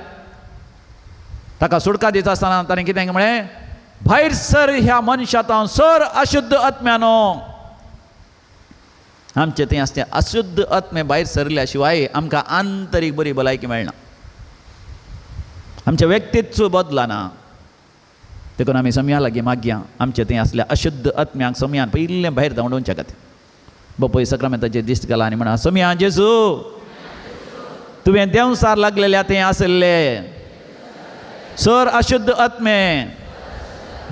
ताका सुटका दिता आसतना ताणें कितें म्हळें भायर सर ह्या मनशांतावन सर अशुद्ध आत्म्यानो. आमचें तें आसतें अशुद्ध आत्मे भायर सरल्या शिवाय आमकां आंतरीक बरी भलायकी मेळना. आमच्या व्यक्तित्व बदलना. देखून आमी समया लागीं मागया आमचें तें आसल्या अशुद्ध आत्म्याक समयान पयलें भायर धांवडोवच्या खातीर. बापूय सक्रामेंताचेर दिश्ट घाला आनी म्हणा समया जेजू तुवें देंवसार लागलेल्या तें आसलें सर अशुद्ध आत्मे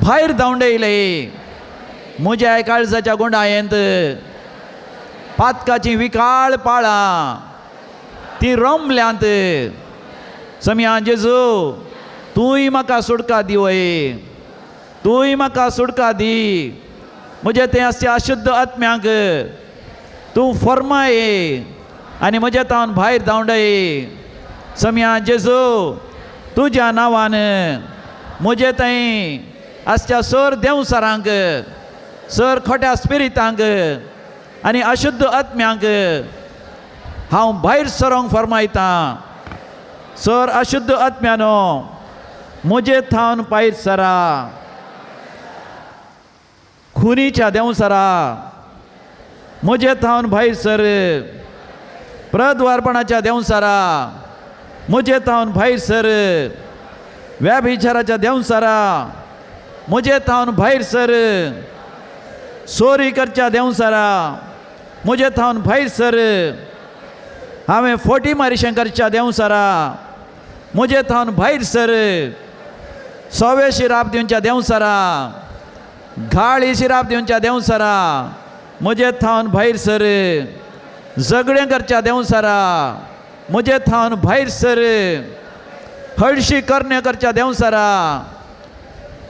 भायर धांवडयले. म्हज्या काळजाच्या गुंडायेंत पातकाची विकाळ पाळां ती रोंबल्यांत. समया जेजू तूंय म्हाका सुटका दिवय, तूंय म्हाका सुटका दी. म्हजें तें आसचें अशुद्ध आत्म्याक तूं फर्माय आनी म्हज्या तावन भायर धांवडय. समया जेजू तुज्या नांवान म्हजे थंय आसच्या सर देंवसारांक, सर खोट्या स्पिरितांक आनी अशुद्ध आत्म्यांक हांव भायर सरोंक फर्मायता. सर अशुद्ध आत्म्यानो म्हजे थावन भायर सरा. खुनीच्या देंवसरा म्हजे थावन भायर सर. प्रद्वारपणाच्या देंवसरा म्हजे थावन भायर सर. व्याभिचाराच्या देंवसरा म्हजे थावन भायर सर. सोरी करच्या देंवसरा म्हजे थावन भायर सर. हांवें फोटी मारिशें करच्या देंवसरा म्हजे थावन भायर सर. सवे शिराप दिवच्या देंवसरा, घाळी शिराप दिवच्या देंवसरा म्हजे थावन भायर सर. झगडें करच्या देंवसरा म्हजे थावन भायर सर. हळशी करणे करच्या देंवसरा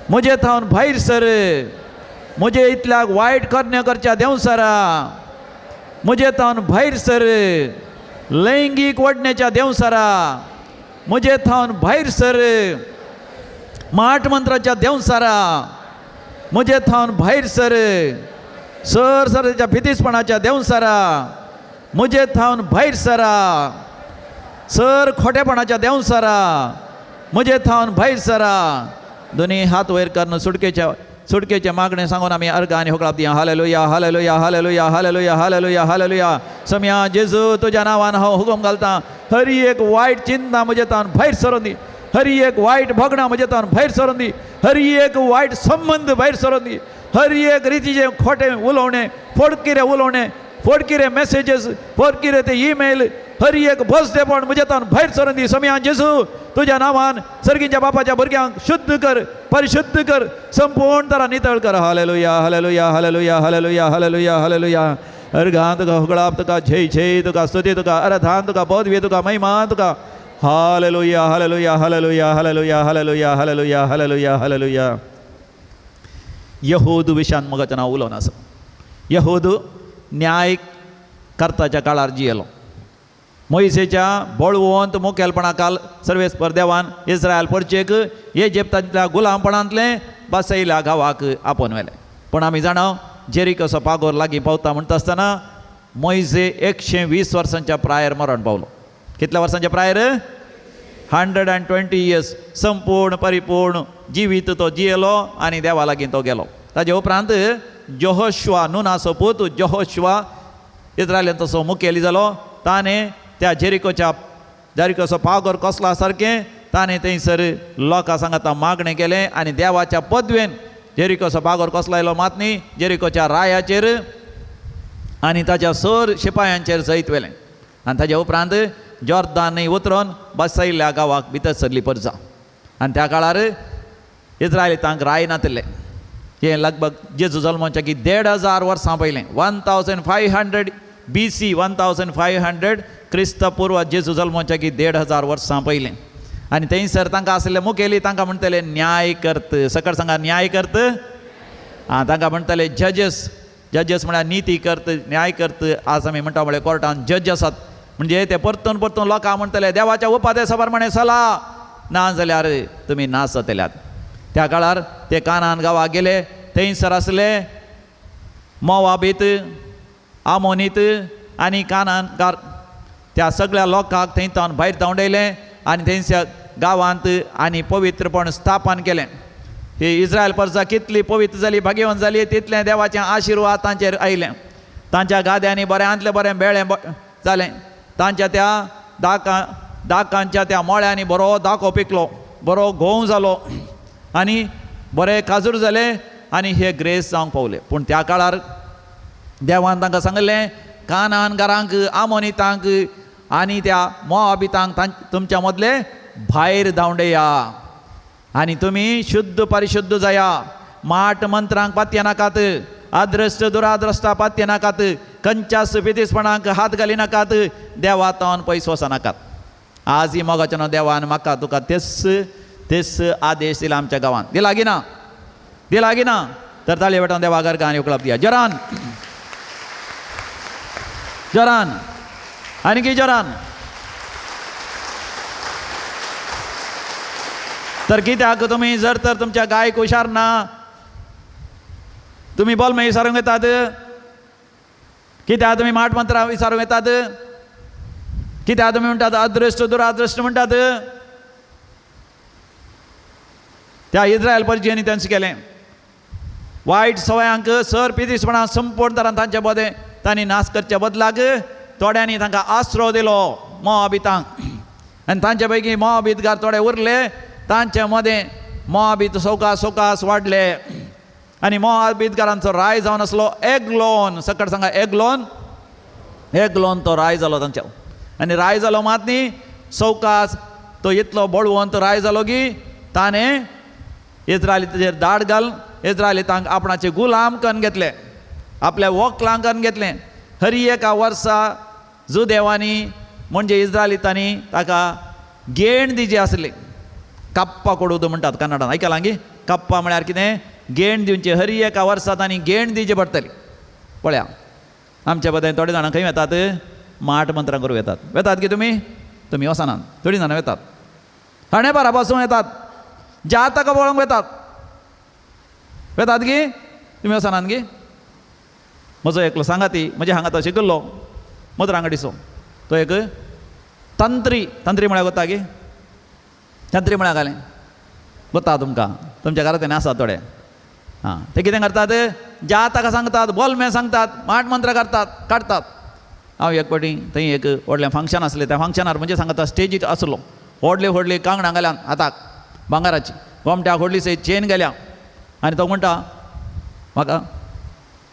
म्हजे थावन भायर सर. म्हजे इतल्याक वायट करणे करच्या देंवसरा म्हजे थावन भायर सर. लैंगीक वडणेच्या देंवसरा म्हजे थावन भायर सर. माट मंत्राच्या देंवसरा म्हजे थावन भायर सर. सर सराच्या भितीसपणाच्या देंवसरा म्हजे थावन भायर सरा. सर खोटेपणाच्या देंवसरा म्हजे थावन भायर सरा. दोनी हात वयर करून सुटकेचे मागणें सांगून आमी अर्घ आनी होकळाप दिया. हालेलुया हालेलुया हालेलुया हालेलुया हालेलुया हालेलुया. समया जेजू तुज्या नांवान हांव हुकूम घालता. हर एक वायट चिंता म्हजे थावन भायर सरोन दी. हर एक वायट भोगणां म्हजे थावन भायर सरोन दी. हर एक वायट संबंध भायर सरोन दी. हर एक रितीचें खोटें उलोवणें, फोडकिरें उलोवणें, फोडकी रे मेसेजेस, फोडकी रे ते ईमेल, हर एक भोसडेपण म्हजेतान भायर सरून दी समयान जेजू तुझ्या नावान सर्गीच्या बापाच्या भुरग्यांक शुद्ध कर, परिशुद्ध कर, संपूर्ण तरा नितळ कर. हालेलुया हालेलुया हालेलुया हालेलुया हालेलुया हालेलुया. अर्घान तुका, हुगळाप तुका, जय जय तुका, स्तुती तुका, आराधन तुका, पदवी तुका, महिमा तुका. हालेलुया हालेलुया हालेलुया हालेलुया हालेलुया हालेलुया हालेलुया हालेलुया. यहूद विशान मगाचें नांव उलोवन आसा. यहूद न्याय करताच्या काळार जियेलो. मोइसेच्या बळवंत मुखेलपणा काल सर्वेस्पर देवान इस्रायल परचेक इजिप्तांतल्या गुलामपणांतले बसयल्या गांवाक आपोवन व्हेले. पूण आमी जाणा जेरिकोचो पागोर लागीं पावता म्हणटा आसतना मोइसे 120 वर्सांच्या प्रायर मरण पावलो. कितल्या वर्सांच्या प्रायर? 120 इयर्स. संपूर्ण परिपूर्ण जिवीत तो जियेलो आनी देवा लागीं तो गेलो. ताजे उपरांत यहोशुआ नुनाचो पूत यहोशुआ इस्रायलांचो मुखेली जालो. ताणें त्या जेरिकोचो पागोर कसला सारकें ताणें थंयसर लोकां सांगाता मागणें केलें आनी देवाच्या पदवेन जेरिकोचो पागोर कसलो आयलो मात न्ही, जेरिकोच्या रायाचेर आनी ताच्या सर शिपायांचेर जैत व्हेलें. आनी ताजे उपरांत जॉर्दान न्हंय उतरोन बसयल्ल्या गांवाक भितर सरली परजा. आनी त्या काळार इस्रायलितांक राय नातले. हे लगभग जेजू जल्माच्या की 1500 वर्सां पयलें 1500 BC 1500 क्रिस्तपूर्व जेजू जल्माच्या की 1500 वर्सां पयलें. आनी थंयसर तांकां आसले मुखेली तांकां म्हणटले न्याय करत. सकट सांगा न्याय करत. तांकां म्हणटले जजेस. जजेस म्हळ्यार नीती करत, न्याय करत. आज आमी म्हणटा म्हळ्यार कोर्टान जज आसात. म्हणजे ते परतून परतून लोकांक म्हणटले देवाच्या उपादेशा प्रमाणे चला, ना जाल्यार तुमी नाश जातल्यात. त्या काळार ते कानान गांवाक गेले. थंयसर आसले मोवाबीत, आमोनीत आनी कानानकार. त्या सगळ्या लोकांक थंयच्यान भायर धांवडयलें आनी थंयच्या गांवांत आनी पवित्रपण स्थापन केलें. ही इस्रायल परजा कितली पवित्र जाली, भाग्यवान जाली, तितलें देवाचें आशिर्वाद तांचेर आयलें. तांच्या गाद्यांनी बऱ्यांतलें बरें बेळें जालें. तांच्या त्या दाकांच्या त्या मोळ्यांनी बरो दाखो पिकलो, बरो घोव जालो आनी बरे काजूर जाले आनी हे ग्रेस जावंक पावले. पूण त्या काळार देवान तांकां सांगलें कानानकारांक, आमोनितांक आनी त्या मोआबितांक तुमच्या मदले भायर धांवडया आनी तुमी शुद्ध परिशुद्ध जाया. माट मंत्रांक पात्य नाकात, अद्रश्ट दुराद्रश्टा पात्य नाकात, खंयच्याच पितीसपणांक हात घाली नाकात, देवातावन पयस वचा नाकात. आज ही मोगाचें देवान म्हाका तुका तेच आदेश दिला आमच्या गांवांत. दिला गी ना? दिला गी ना? तर ताळये वेटान देवा गारका आनी उपलब्ध दिया. जोरान जोरान आनी जोरान. तर कित्याक तुमी जर तर तुमच्या गायक हुशार ना, तुमी बोलमे विचारूंक येतात, कित्याक तुमी माट मंत्रां विचारूंक येतात, कित्याक तुमी म्हणटात अदृश्ट दुरादृश्ट म्हणटात. त्या इस्रायल परजेनी तेंच केलें. वायट सवयांक सर पितीसपणां संपूर्ण तरान तांचे बदें तांणी नाश करच्या बदलाक थोड्यांनी तांकां आसरो दिलो मोआबितांक. आनी तांचे पैकी मोआबितकार थोडे उरले. तांचे मदें मोआबीत सोकास वाडले आनी मोआबितकारांचो राय जावन आसलो एग्लोन. सकट सांगा एग्लोन तो राय जालो तांच्या. आनी राय जालो मात न्ही, सोकास तो इतलो बळवंत राय जालो की ताणें इस्रायलिताचेर दाड घाल इस्रायलितांक आपणाचे गुलाम करून घेतले, आपल्या वक्लांक करून घेतले. हर एका वर्सा जुदेवांनी म्हणजे इस्रायलितांनी ताका गेण दिजी आसली. कप्पा कोडूद म्हणटात कन्नडान, आयकलां गी? कप्पा म्हळ्यार कितें? गेण दिवचे. हर एका वर्सा तांणी गेण दिवची पडटली. पळया आमच्या बदें थोडे जाणां खंय वेतात? माट मंत्रां करूं वेतात की तुमी वचनात. थोडीं जाणां वेतात हाणेपारा पासून येतात, जातकां पळोवंक वेतात गी? तुमी वचनात गी? म्हजो एकलो सांगाती म्हणजे हांगा तो शिकल्लो मदरांगडीचो, तो एक तंत्री म्हळ्यार वता गी? तंत्री म्हळ्यार घालें वता तुमकां? तुमच्या घरांत आसात थोडे. ते कितें करतात? जातकां सांगतात, बोलमे सांगतात, माट मंत्र करतात, काडतात. हांव एक फावटी थंय एक व्हडलें फंक्शन आसलें. त्या फंक्शनार म्हणजे सांगता स्टेजीक आसलो, व्हडली कांगणां घाल्यान हाताक भांगाराची, गोमट्याक व्हडलीशी चेन गेल्या आनी तो म्हणटा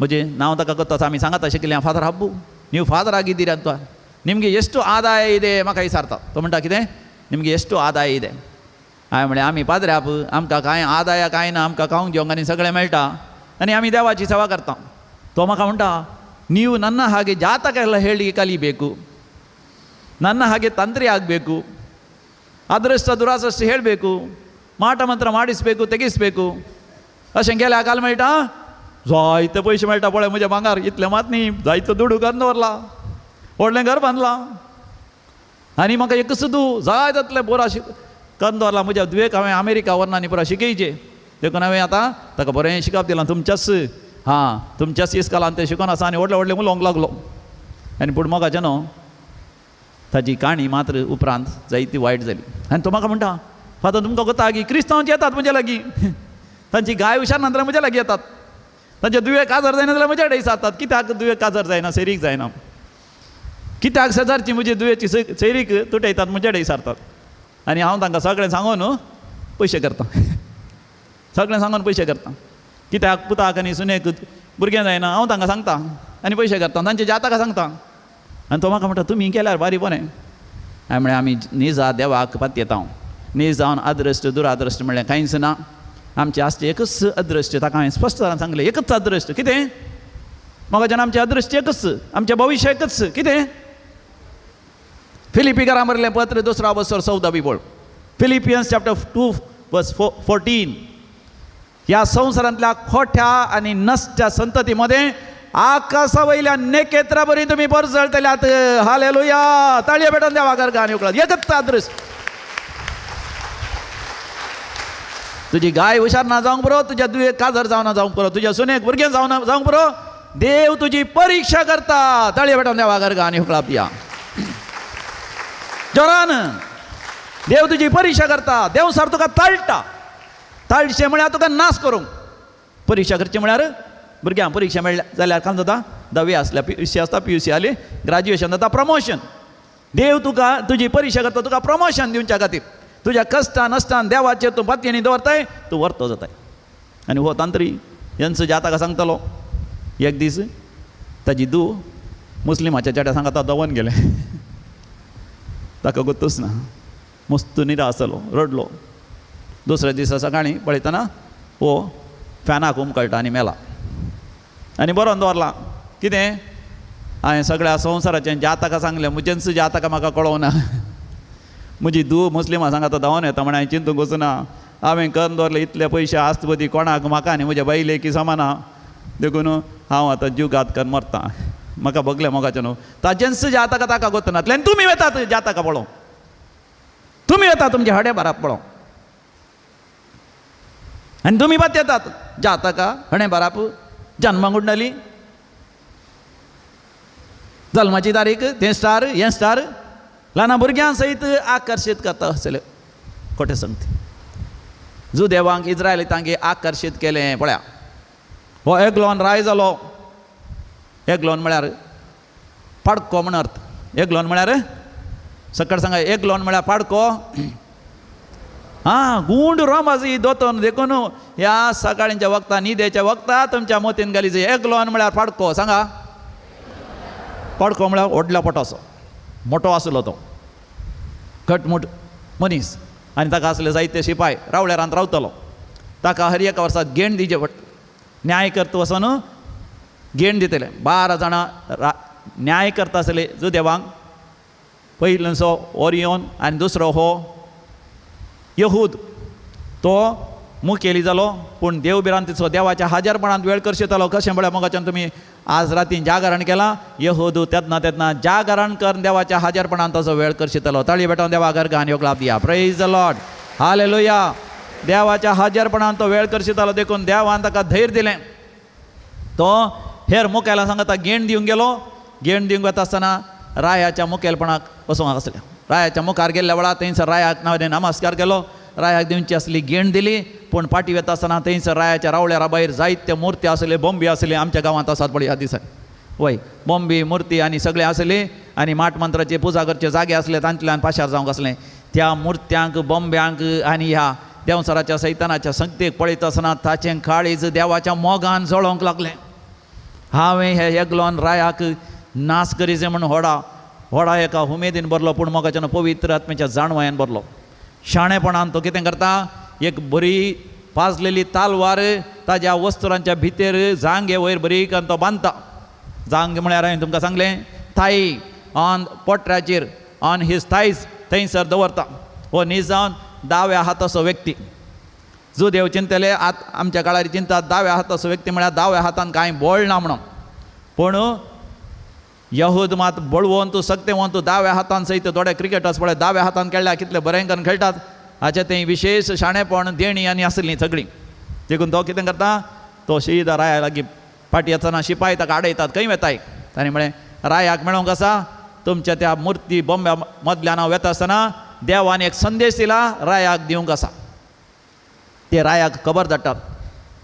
म्हणजे ನಾವು ತಗೋತ ಆಮಿ ಸಂಗತ ಶಿಕಲಿ ಫಾದರ್ ಹಬ್ಬು ನೀವು ಫಾದರ್ ಆಗಿದ್ದೀರಿ ಅಂತ ನಿಮಗೆ ಎಷ್ಟು ಆದಾಯ ಇದೆ ಮಗ ಈ ಸಾರ್ಥ ತೊಗೊಂಡಾಕಿದೆ ನಿಮಗೆ ಎಷ್ಟು ಆದಾಯ ಇದೆ म्हणे आम्ही पाद्रे आप आमकां कांय आदाया कांय ना आमकां खावंक जेवंक आनी सगळें मेळटा आनी आमी देवाची सेवा करता तो म्हाका म्हणटा ನೀವು ನನ್ನ ಹಾಗೆ ಜಾತಕ ಎಲ್ಲ ಹೇಳಿ ಕಲಿಬೇಕು ನನ್ನ ಹಾಗೆ ತಂತ್ರಿ ಆಗಬೇಕು ಅದೃಷ್ಟ ದುರಾದೃಷ್ಟ ಹೇಳಬೇಕು ಮಾಟ ಮಂತ್ರ ಮಾಡಿಸಬೇಕು ತೆಗಿसಬೇಕು अशें केल्या काल मेळटा जायते पयशे मेळटा पळय म्हज्या भांगार इतलें मात न्ही जायतो दुडू घालून दवरला व्हडलें घर बांदलां आनी म्हाका एक सुद्दां जाय जातलें बोरा करून दवरला म्हज्या दुयेक हांवें अमेरिका व्हरून आनी पुरा शिकयचें देखून हांवें आतां ताका बरें शिकप दिलां तुमच्याच तुमच्याच इस्कॉलान तें शिकून आसा आनी व्हडलें व्हडलें उलोवंक लागलो आनी पूण मोगाचें न्हू ताची काणी मात्र उपरांत जायती वायट जाली आनी तो म्हाका म्हणटा फादर तुमकां कोता की क्रिस्तांवांची येतात म्हज्या लागीं तांची गाय हुशार ना जाल्यार म्हज्या लागीं येतात तांचे दुयेक आजार जायना जाल्यार म्हज्या कडेन विचारतात कित्याक दुयेक आजार जायना सैरीक जायना कित्याक शेजारची म्हजी दुयेची सैरीक तुटयतात म्हज्या कडेन विचारतात आनी हांव तांकां सगळें सांगून पयशे करता सगळें सांगून पयशे करता कित्याक पुताक आनी सुनेक भुरगें जायना हांव तांकां सांगता आनी पयशे करता तांचे जाताका सांगता आनी तो म्हाका म्हणटा तुमी केल्यार बारी बरें हांवें म्हळें आमी निजा देवाक पातयेता नीज जावन अदृश्ट दुरादृश्ट म्हणलें कांयच ना आमचे आसचे एकच अदृश्ट ताका हांवें स्पश्ट सांगलें एकच अदृश्ट कितें मोगाच्यान आमचें अदृश्ट एकच आमचें भविश्य एकच कितें फिलिपिकारां बरयलें पत्र 2:14 बोल फिलिपियन्स चॅप्टर 2:14 ह्या संवसारांतल्या खोट्या आनी नसत्या संततीमध्ये आकाशा नेकेत्रा बरी तुम्ही परजळटल्यात हालेलुया ताळयो भेटून देवा गाणी उकळत एकच अदृश्य तुझी गाय हुशार ना जावंक पुरो तुझ्या दुयेक काजर जावना जावंक पुरो तुझ्या सुनेक भुरगें जावंक पुरो देव तुझी परीक्षा करता ताळयो भेटून देवा गाणी उकळप या जोरान देव तुझी परीक्षा करता देव सर तुका ताळटा ताळशें म्हळ्यार तुका नाश करूंक परीक्षा करची म्हळ्यार भुरग्यांक परीक्षा मेळ्ळ्या जाल्यार काम जाता 10वी आसल्यार PUC आसता PUC जाली ग्रॅज्युएशन जाता प्रमोशन देव तुका तुजी परीक्षा करता तुका प्रमोशन दिवच्या खातीर तुज्या कश्टान नश्टान देवाचेर तूं पातयेनी दवरताय तूं व्हरतो जाताय आनी हो तांत्री यांचो जाताका सांगतलो एक दीस ताजी धूव मुस्लिमाच्या चेड्या सांगता दवन गेले ताका गोतूच ना मस्त निरा आसलो रडलो दुसऱ्या दिसा सकाळीं पळयतना हो फॅनाक उमकळटा आनी मेला आनी बरोवन दवरला कितें हांवें सगळ्या संवसाराचें जाताका सांगलें म्हजेंच जाताका म्हाका कळोवना म्हजी धूव मुस्लिमां सांगता धांवन येता म्हण हांवें चिंतूंक वचूना हांवें करून दवरले इतले पयशे आस्तपती कोणाक म्हाका आनी म्हज्या बायलेकी समाना देखून हांव आतां जीव घात करून मरता म्हाका बगलें मोगाचें न्हू ताजेंच जाताका ताका गोतनातले आनी तुमी वेतात जाताका पळोवंक तुमी येतात तुमचे हडे बाराक पळोवंक आनी तुमी बात येतात जाताका हणे बाराप जन्मकुंडली जल्माची तारीख तें स्टार हें स्टार ल्हान भुरग्यां सयत आकर्शीत करता आसले खोटे सांगता जो देवांक इस्रायलितांक आकर्शीत केलें पळया हो एकलोन राय जालो एकलोन म्हळ्यार पाडको म्हण अर्थ एकलोन म्हळ्यार सकट सांगा एकलोन म्हळ्यार पाडको गुंड रोमाजी दोतोन देखून ह्या सकाळींच्या वक्ता न्हिदेच्या वक्ता तुमच्या मोतीन घालीचे एकलोन म्हळ्यार पाडको सांगा पाडको म्हळ्यार व्हडल्या पोटाचो मोठो आसलो तो घटमूट मनीस आनी ताका असले जायते शिपाय रावळ्यारांत रावतलो ताका हर एका वर्सांत गेण दिवचे पडटा न्याय करता वचून गेण दितले 12 जाणां न्याय करता आसले जो देवांक पयलोसो ओरियोन आनी दुसरो हो यहूद तो मुखेली जालो पूण देव बिरान तिचो देवाच्या हाजरपणांत वेळ करशितालो कशें म्हळ्यार मोगाच्यान तुमी आज राती जागरण केलां यहूद तेदना जागरण करून देवाच्या हाजरपणांत ताचो वेळ करशितालो ताळी भेटोवन देवा घरगान योगलाभ दिया प्रेज द लॉर्ड हालेलुया देवाच्या हाजरपणांत तो वेळ करशितालो देखून देवान ताका धैर्य दिलें तो हेर मुखेलां सांगता गेण दिवंक गेलो गेण दिवंक वता आसतना रायाच्या मुखेलपणाक वचूंक आसलें रायाच्या मुखार गेल्ल्या वेळार थंयसर रायाक नांव नमस्कार केलो रायाक दिवची आसली गेण दिली पूण पाटी वता आसतना थंयसर रायाच्या रावळ्यारा भायर जायत्यो मुर्ती आसले बॉम्बी आसले आमच्या गांवांत आसात पळय ह्या दिसांनी वय बॉम्बी मुर्ती आनी सगळें आसले आनी माट मंत्राचे पुजा करचे जागे आसले तांतल्यान पाशार जावंक आसलें त्या मुर्त्यांक बॉम्ब्यांक आनी ह्या देवसराच्या सैतानाच्या संगतेक पळयता आसतना ताचें काळीज देवाच्या मोगान जळोवंक लागलें हांवें हे एकलोन रायाक नास करीचे म्हूण व्हडा एका उमेदीन बरलो, पूण मोगाच्यान पवित्र आत्म्याच्या जाणवायेन बरलो. शाणेपणान तो कितें करता, एक बरी पाजलेली तालवार ताज्या वस्त्रांच्या भितर जांगे वयर बरी करून तो बांदता. जांग म्हळ्यार हांवें तुमकां सांगलें थाई ऑन पोट्ट्याचेर ऑन हीज थायज थंयसर दवरता. हो न्ही जावन दाव्या हाताचो व्यक्ती, जो देव चिंतले आमच्या काळार चिंतात दाव्या हाताचो व्यक्ती म्हळ्यार दाव्या हातान कांय बळ ना म्हणून. पूण यहूद मात बळवून तूं सक्तेवून तूं दाव्या हातान सयत थोडे क्रिकेटर्स पळय दाव्या हातान खेळ्ळ्या कितले बरें करून खेळटात. हाचें तें विशेश शाणेपण देणी आनी आसलीं सगळीं. देखून तो कितें करता, तो शीदा राया लागीं फाटी येतना शिपाय ताका आडयतात, खंय वेताय. ताणें म्हळें रायाक मेळोंक आसा, तुमच्या त्या मुर्ती बोंब्या मदल्यान हांव वेता आसतना देवान एक संदेश दिला रायाक दिवंक आसा. ते रायाक खबर धाडटात.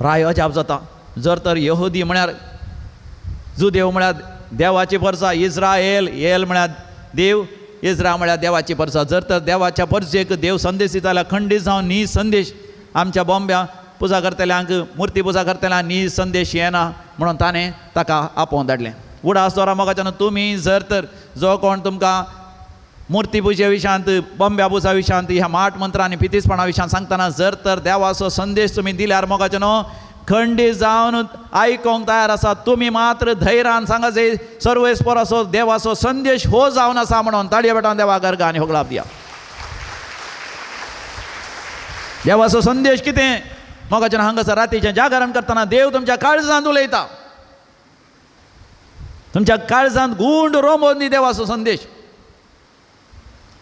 राय अजाप जाता. जर तर यहुदी म्हळ्यार जुदेव म्हळ्यार देवाची परसा, इस्राएल येल म्हळ्यार देव, इस्रा म्हळ्यार देवाची परसा. जर तर देवाच्या परसेक देव संदेश दिता जाल्यार खंडीत जावन न्ही संदेश आमच्या बोंब्या पुजा करतल्यांक, मुर्ती पुजा करतल्यांक न्ही संदेश येना म्हणून ताणें ताका आपोवन धाडलें. उडास दोरा मोगाच्यान तुमी जर तर जो कोण तुमकां मुर्ती पुजे विशांत, बोंब्या पुजा विशांत, ह्या माट मंत्र आनी पितीसपणा विशांत सांगतना जर तर देवाचो संदेश तुमी दिल्यार मोगाच्यान खंडीत जावन आयकोंक तयार आसा. तुमी मात्र धैर्यान सांगा जे सर्वेस्पराचो देवाचो संदेश हो जावन आसा म्हणून ताळये बेटान देवा गर्ग आनी होगलाप दिया. देवाचो संदेश कितें मोगाच्यान हांगासर रातीचें जागरण करतना देव तुमच्या काळजांत उलयता. तुमच्या काळजांत गुंड रोमोन दी देवाचो संदेश.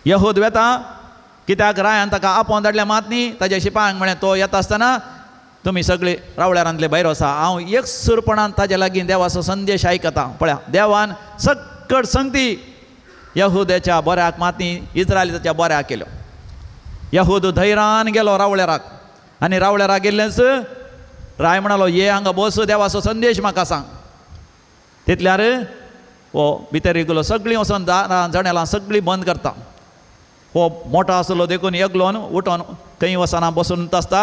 यहूद वेता कित्याक रायान ताका आपोवन धाडल्या मात न्ही. ताज्या शिपायांक म्हळें तो येता आसतना तुमी सगळे रावळ्यारांतले भायर वसा, हांव एकसुरपणान ताजे लागीं देवाचो संदेश आयकता. पळया देवान सक्कड संगती यहुदाच्या बऱ्याक मात न्ही इस्रायलाच्या बऱ्याक केल्यो. यहूद धैर्यान गेलो रावळ्याराक आनी रावळ्याराक गेल्लेच राय म्हणालो ये हांगा बस देवाचो संदेश म्हाका सांग. तितल्यार हो भितर गेलो, सगळीं वचोन दारां जणेलां सगळीं बंद करता. हो मोठो आसलो देखून एकलोन उठोन खंय वचना बसून आसता.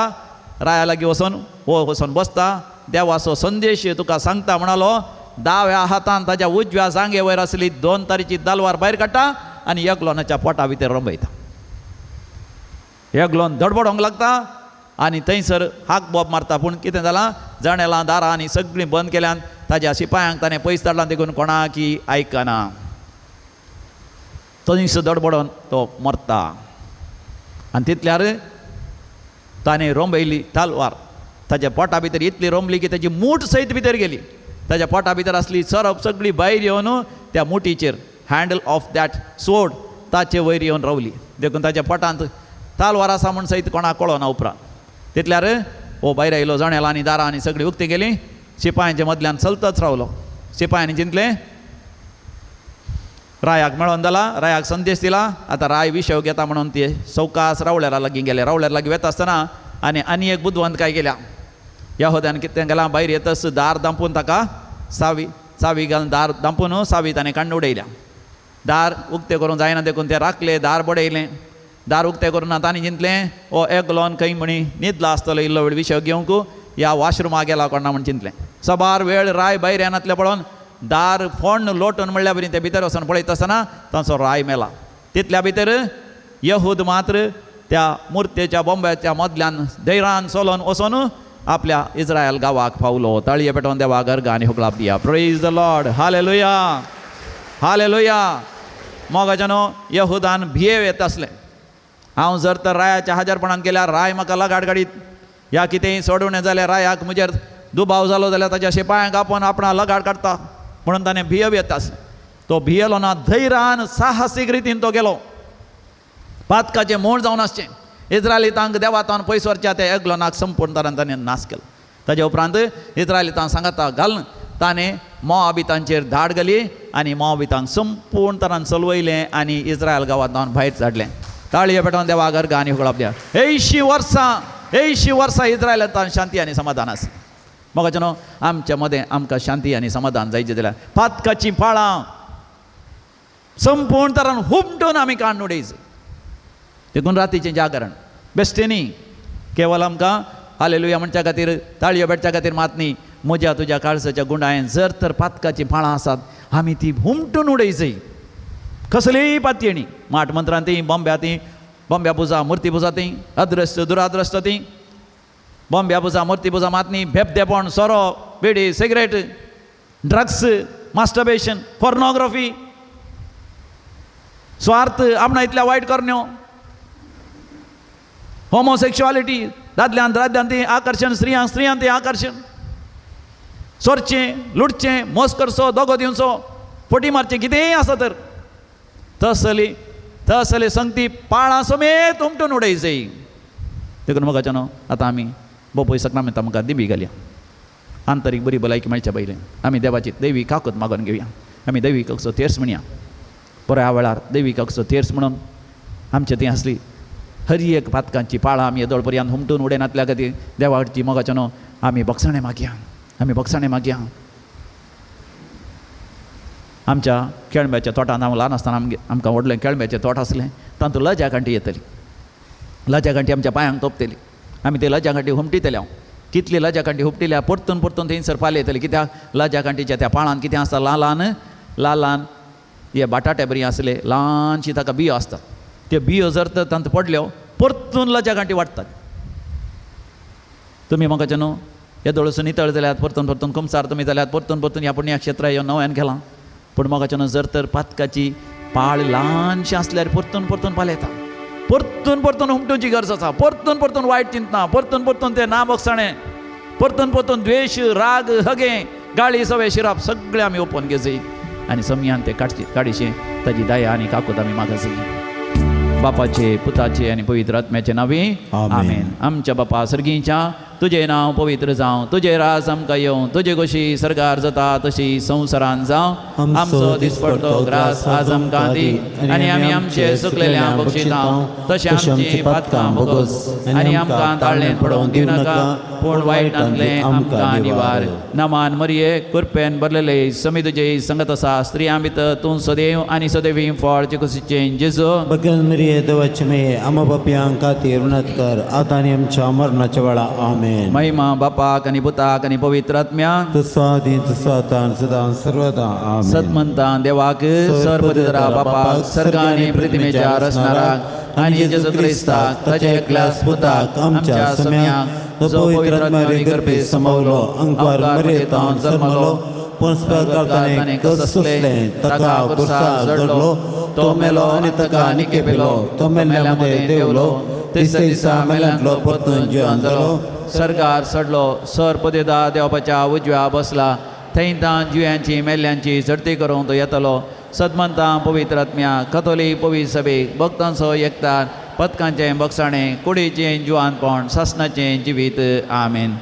राया लागीं वचोन हो वचोन बसता. देवाचो संदेश तुका सांगता म्हणालो. दाव्या हातान ताज्या उजव्या जांगे वयर आसली 2 तारीची तलवार भायर काडटा आनी एकलोनाच्या पोटा भितर रंबयता. एकलोन धडपडोंक लागता आनी थंयसर हाक बोब मारता. पूण कितें जालां, जणेलां दारां आनी सगळीं बंद केल्यान ताज्या शिपायांक ताणें पयस धाडलां. देखून कोणाकी आयकना. थंयसर धडपडोन तो मरता. आनी तितल्यार ताणें रोंबयली तालवार ताज्या पोटा भितर इतली रोंबली की ताची मूठ सयत भितर गेली. ताज्या पोटा भितर आसली सरप सगळी भायर येवन त्या मुठीचेर हँडल ऑफ दॅट सोड ताचे वयर येवन रावली. देखून ताच्या पोटांत तालवार आसा म्हूण सयत कोणाक कळना उपरांत. तितल्यार हो भायर आयलो. जणेलां आनी दारां आनी सगळीं उक्ती गेलीं. शिपायांच्या मदल्यान चलतच रावलो. शिपायांनी चिंतलें रायाक मेळोन जाला, रायाक संदेश दिला, आतां राय विशव घेता म्हणून ते सवकास रावळ्यारा लागीं गेले. रावळ्यार लागीं वता आसतना आनी एक बुदवंत काय केल्या. यहुद्यान कितें केलां, भायर येतच दार दांपून ताका चावी घालून दार दांपून सावी ताणें काडून उडयल्या. दार उक्तें करूंक जायना देखून ते राखले. दार बडयलें. दार उक्तें करून तांणी चिंतलें हो एकलोन खंय म्हणी न्हिदला आसतलो इल्लो वेळ विशव घेवंक ह्या वॉशरुमाक गेला कोणा म्हण चिंतलें. सबार वेळ राय भायर येनातलें पळोवन दार फोण्ण लोटून म्हणल्या बरी ते भितर वचून पळयत आसतना तांचो राय मेला. तितल्या भितर यहूद मात्र त्या मुर्तेच्या बोंब्याच्या मदल्यान धैर्यान चलोन वचून आपल्या इस्रायल गांवाक पावलो. ताळये पेटोवन देवा गर्ग आनी होगलाप दिया. Praise the Lord. हालेलुया, हालेलुया. मोगाच्यानो यहूदान भियेव येत आसलें. हांव जर तर रायाच्या हाजरपणान गेल्यार राय म्हाका लगाड गाडीत ह्या कितेंय सोडून जाल्यार रायाक म्हजेर दुबाव जालो जाल्यार ताच्या शिपायांक आपोवन आपणा लगाड काडटा म्हणून ताणें भियेव येता. तो भियेलो ना. धैर्यान साहसीक रितीन तो गेलो. पातकाचें मोड जावन आसचें. इस्रायलितांक देवातान पयस व्हरच्या त्या एकलोनाक संपूर्ण तरान ताणें नाश केलो. ताजे उपरांत इस्रायलितांक सांगाता घालून ताणें मोआबितांचेर धाड घाली आनी मोआबितांक संपूर्ण तरान चलवयलें आनी इस्रायल गांवांत भायर धाडलें. ताळये पेटोवन देवा गर्ग आनी होगलाप दिया. 80 वर्सां इस्रायलांत शांती आनी समाधान आसा. मोगाच्यानो आमच्या मदें आमकां शांती आनी समाधान जायचें जाल्यार पातकाचीं पाळां संपूर्ण तरान हुमटून आमी काडून उडयच. देखून रातीचें जागरण बेश्टें न्ही केवल आमकां हालेलुया म्हणच्या खातीर ताळयो पेटच्या खातीर मात न्ही. म्हज्या तुज्या काळजाच्या गुंडायेन जर तर पातकाची फाळां आसात आमी ती हुमटून उडयचय. कसलीय पातयेणी माट मंत्रां ती बॉम्ब्या पुजा मुर्ती पुजा ती अद्रश्ट दुराद्रश्ट ती बॉम्ब्या पुजा मुर्ती पुजा मातनी भेपदेपण सोरो बेडी सिगरेट ड्रग्स मास्टरबेशन पोर्नोग्राफी स्वार्थ आपणा इतल्या वायट करण्यो होमोसेक्शुअलिटी दादल्यांत ती आकर्षण स्त्रियांत ती आकर्षण चोरचें लुटचें मोस करचो दोगो दिवचो फटी मारचें कितेंय आसा तर तसली संगती पाळां समेत उमटून उडयचय. देखून म्हाका न्हू आतां आमी बोपय सक्रामेंत आमकां दिबी घालया. आंतरीक बरी भलायकी मेळच्या पयलें आमी देवाची दैवीक काकूत मागून घेवया. आमी दैवीक कक्षो तेर्स म्हणया. बऱ्या वेळार दैवीक कक्षो तेर्स म्हणून आमचें ती आसली हरी एक पातकांची पाळां आमी येदोळ पर्यंत हुमटून उडयनातल्या खातीर देवाची मोगाचें न्हू आमी बक्षाणें मागया. आमच्या केळम्याच्या तोटान हांव ल्हान आसतना आमकां व्हडलें केळम्याचें तोट आसलें तातूंत लज्या गांठी येतली. लज्या गांठी आमच्या पांयांक तोपतली. आमी ते लज्या गांठी हुमटितले हांव कितली लज्या गांठी हुमटिल्या परतून थंयसर पाले येतली. कित्याक लज्या गांठीच्या त्या पाळांत कितें आसता ल्हान हे बटाटे बरी आसले ल्हानशी ताका बियो आसता. त्यो बियो जर तर तांत पडल्यो परतून लज्या गांठी वाडटात. तुमी म्हाका न्हू येदोळसून नितळ जाल्यात परतून कुमसार तुमी जाल्यात परतून ह्या पुण्या क्षेत्र ह्यो नव्यान केलां. पूण म्हाका न्हू जर तर पातकाची पाळ ल्हानशी आसल्यार परतून पाल येता. परतून हुमटूची गरज आसा. परतून वायट चिंतना परतून तें ना बक्षाणें परतून द्वेश राग हगे गाळी सवे शिराप सगळें आमी ओपोवन घेवचें आनी समयान तें काडीशें ताजी दया आनी काकूत आमी मागचें. बापाचे पुताचे आनी पवित्र आत्म्याचे नांवे आमेन. आमच्या बापा सर्गीच्या तुजें नांव पवित्र जावं तुजें राज आमकां येवं तुजे कशी सरकार जाता तशी संवसारान जावं. आमचो दिसपडतो ग्रास आज आमकां दी आनी आमी आमचे सुकलेल्यांक बक्षितां तशें आमची पातकां बोगोस आनी आमकां ताळ्ळेंत पडोवन दिवनाका पूण वायटांतलें आमकां निवार. नमान मरिये कृपेन भरलेले समी तुजे संगत आसा स्त्रियां भितर तूं सदैव आनी सदैवी फळ कुशीचें जेजू. बगल मरिये देवाचे मे आमा बापयांक खातीर उन्नत कर आतां आनी आमच्या मरणाच्या वेळा आमेन. महिमा बापाक आनी पुताक आनी पवित्र आत्म्याक तसो आदी तसो आतां सदां सर्वदा आमेन. सतमंतां देवाक सर्वपरिधरा बापाक सर्गांनी पृथ्वीच्या रचणाराक आनी जेजू क्रिस्ताक ताचे एकल्याच पुताक आमच्या सम्याक जो पवित्र आत्म्यानी गर्भे समवलो अंकवार मरेतां जल्मलो पुंसपकारताने कसले ताका कुर्सार जडलो तो मेलो आनी ताका निके पेलो तो मेल्ल्यामध्ये देवलो तिसऱ्या दिसा मेल्यांतलो परतून जिवंत जालो. सरकार सडलो सरपदेदा देवपाच्या उजव्या बसला थंयतां जिव्यांची मेल्ल्यांची झडती करूंक तो येतलो. सदमंतां पवित्र आत्म्या कथोलीक पवित्र सभेक भक्तांचो एकतार पथकांचें बक्षाणें कुडीचें जिवानपण सासणाचें जिवीत आमेन.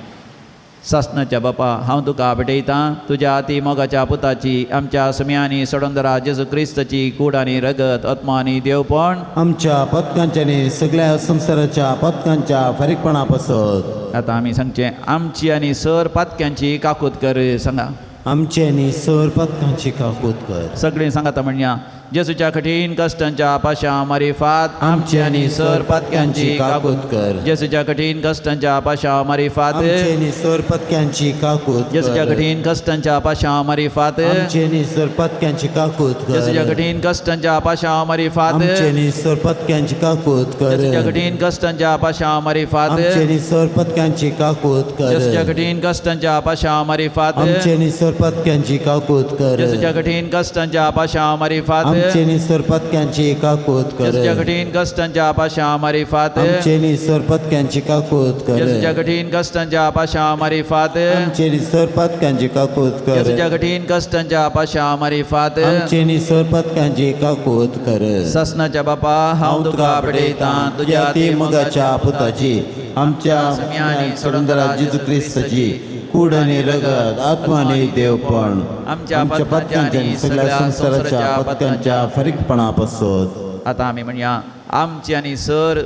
सासणाच्या बापा हांव तुका भेटयतां तुज्या अती मोगाच्या पुताची आमच्या समियांनी सडोंदरा जेजू क्रिस्ताची कूड आनी रगत आत्मा आनी देवपण आमच्या पथकांच्या आनी सगळ्या संवसाराच्या पथकांच्या फारीकपणा पासत. आतां आमी सांगचें आमची आनी सर पातक्यांची काकूत कर. सांगा आमचे आनी सर पथकांची काकूत कर. सगळीं सांगाता म्हणया जेजूच्या कठीण कश्टांच्या पाशा मारिफात आमचे आनी सर पथकांची काकूत कर. जेजूच्या कठीण कश्टांच्या पाशा मारिफात आमचे आनी सर पथकांची काकूत कर. जेजूच्या कठीण कश्टांच्या पाशा मारिफात आमचे आनी सर पथकांची काकूत कर. जेजूच्या कठीण कश्टांच्या पाशा मारिफात आमचे आनी सर पथकांची काकूत कर. जेजूच्या कठीण कश्टांच्या पाशा मारिफात आमचे आनी सर पथकांची काकूत कर. जेजूच्या कठीण कश्टांच्या पाशा मारिफात आमचे आनी सर पथकांची काकूत कर. जेजूच्या कठीण कश्टांच्या पाशा मारिफात आमचे आनी सर पथकांची काकूत कर. जेजूच्या कठीण कश्टांच्या पाशा मारिफात आमचे आनी सर पथकांची काकूत कर. जेजूच्या कठीण कश्टांच्या पाशा मारिफात आमचे आनी सर पथकांची काकूत कर. जेजूच्या कठीण कश्टांच्या पाशा मारिफात आमचे आनी सर पथकांची काकूत कर. सासणाच्या बापा हांव तुका भेटयतां तुज्या ती मोगाच्या पुताची आमच्या समियांनी सडोंदरा जेजू क्रिस्ताची कूड आनी रगत आत्मा आनी देवपण आमच्या पथकांच्या आनी सगळ्या संवसाराच्या पथकांच्या फारीकपणा पासत. आतां आमी म्हणया आमची आनी सर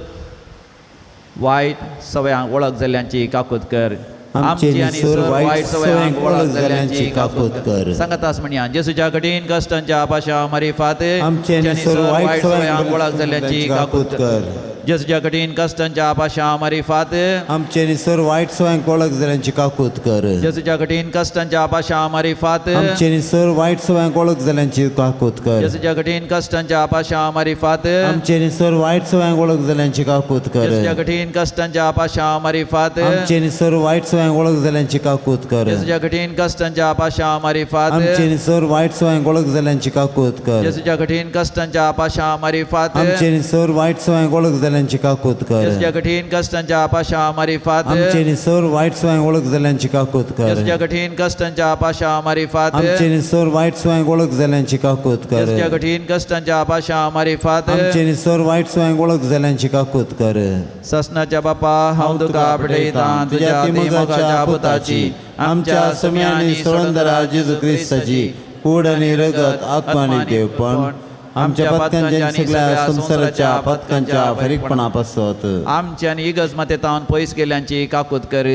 वायट सवयांक वळख जाल्ल्यांची काकूत कर. आमची आनी सर वायट सवयांक वळख जाल्ल्यांची काकूत कर. सांगातास म्हणया जेजूच्या कठीण कश्टांच्या पाशा मारिफात आमची आनी सर वायट सवयांक वळख जाल्ल्यांची काकूत कर. जेजूच्या कठीण कष्टांच्या आपाशा मारिफात आमचे निसर वाईट सवयांक वळख जाल्यांची काकूत कर जेजूच्या कठीण कष्टांच्या आपाशा मारिफात आमचे निसर वाईट सवयांक वळख जाल्यांची काकूत कर जेजूच्या कठीण कष्टांच्या आपाशा मारिफात आमचे निसर वाईट सवयांक वळख जाल्यांची काकूत कर जेजूच्या कठीण कष्टांच्या आपाशा मारिफात आमचे निसर वाईट सवयांक वळख जाल्यांची काकूत कर जेजूच्या कठीण कष्टांच्या आपाशा मारिफात आमचे निसर वाईट सवयांक वळख जाल्यांची काकूत कर जेजूच्या कठीण कष्टांच्या आपाशा मारिफात आमचे निसर वाईट सवयांक वळख जाल्यांची काकूत कर जेजूच्या कठीण कष्टांच्या आपाशा मारिफात आमचे निसर वाईट सवयांक वळख जाल्यांची काकूत कर जेजूच्या कठीण कष्टांच्या आपाशा मारिफात आमचे निसर वाईट सवयांक वळख जाल्यांची काकूत कर जेजूच्या कठीण कष्टांच्या आपाशा मारिफात आमचे निसर वाईट सवयांक वळख जाल्यांची काकूत कर ससनाच्या बापा हांव तुका आपटयता तुझ्या मोगाच्या पुताची आमच्या सम्यांनी सोडंदरा जेजू क्रिस्ताची कूड आनी रगत आत्मा आनी देवपण आमच्या पथकांच्या सगळ्या संसाराच्या पथकांच्या फरीकपणा पासत आमच्या आनी इगज मातेतावन पयस केल्यांची काकूत कर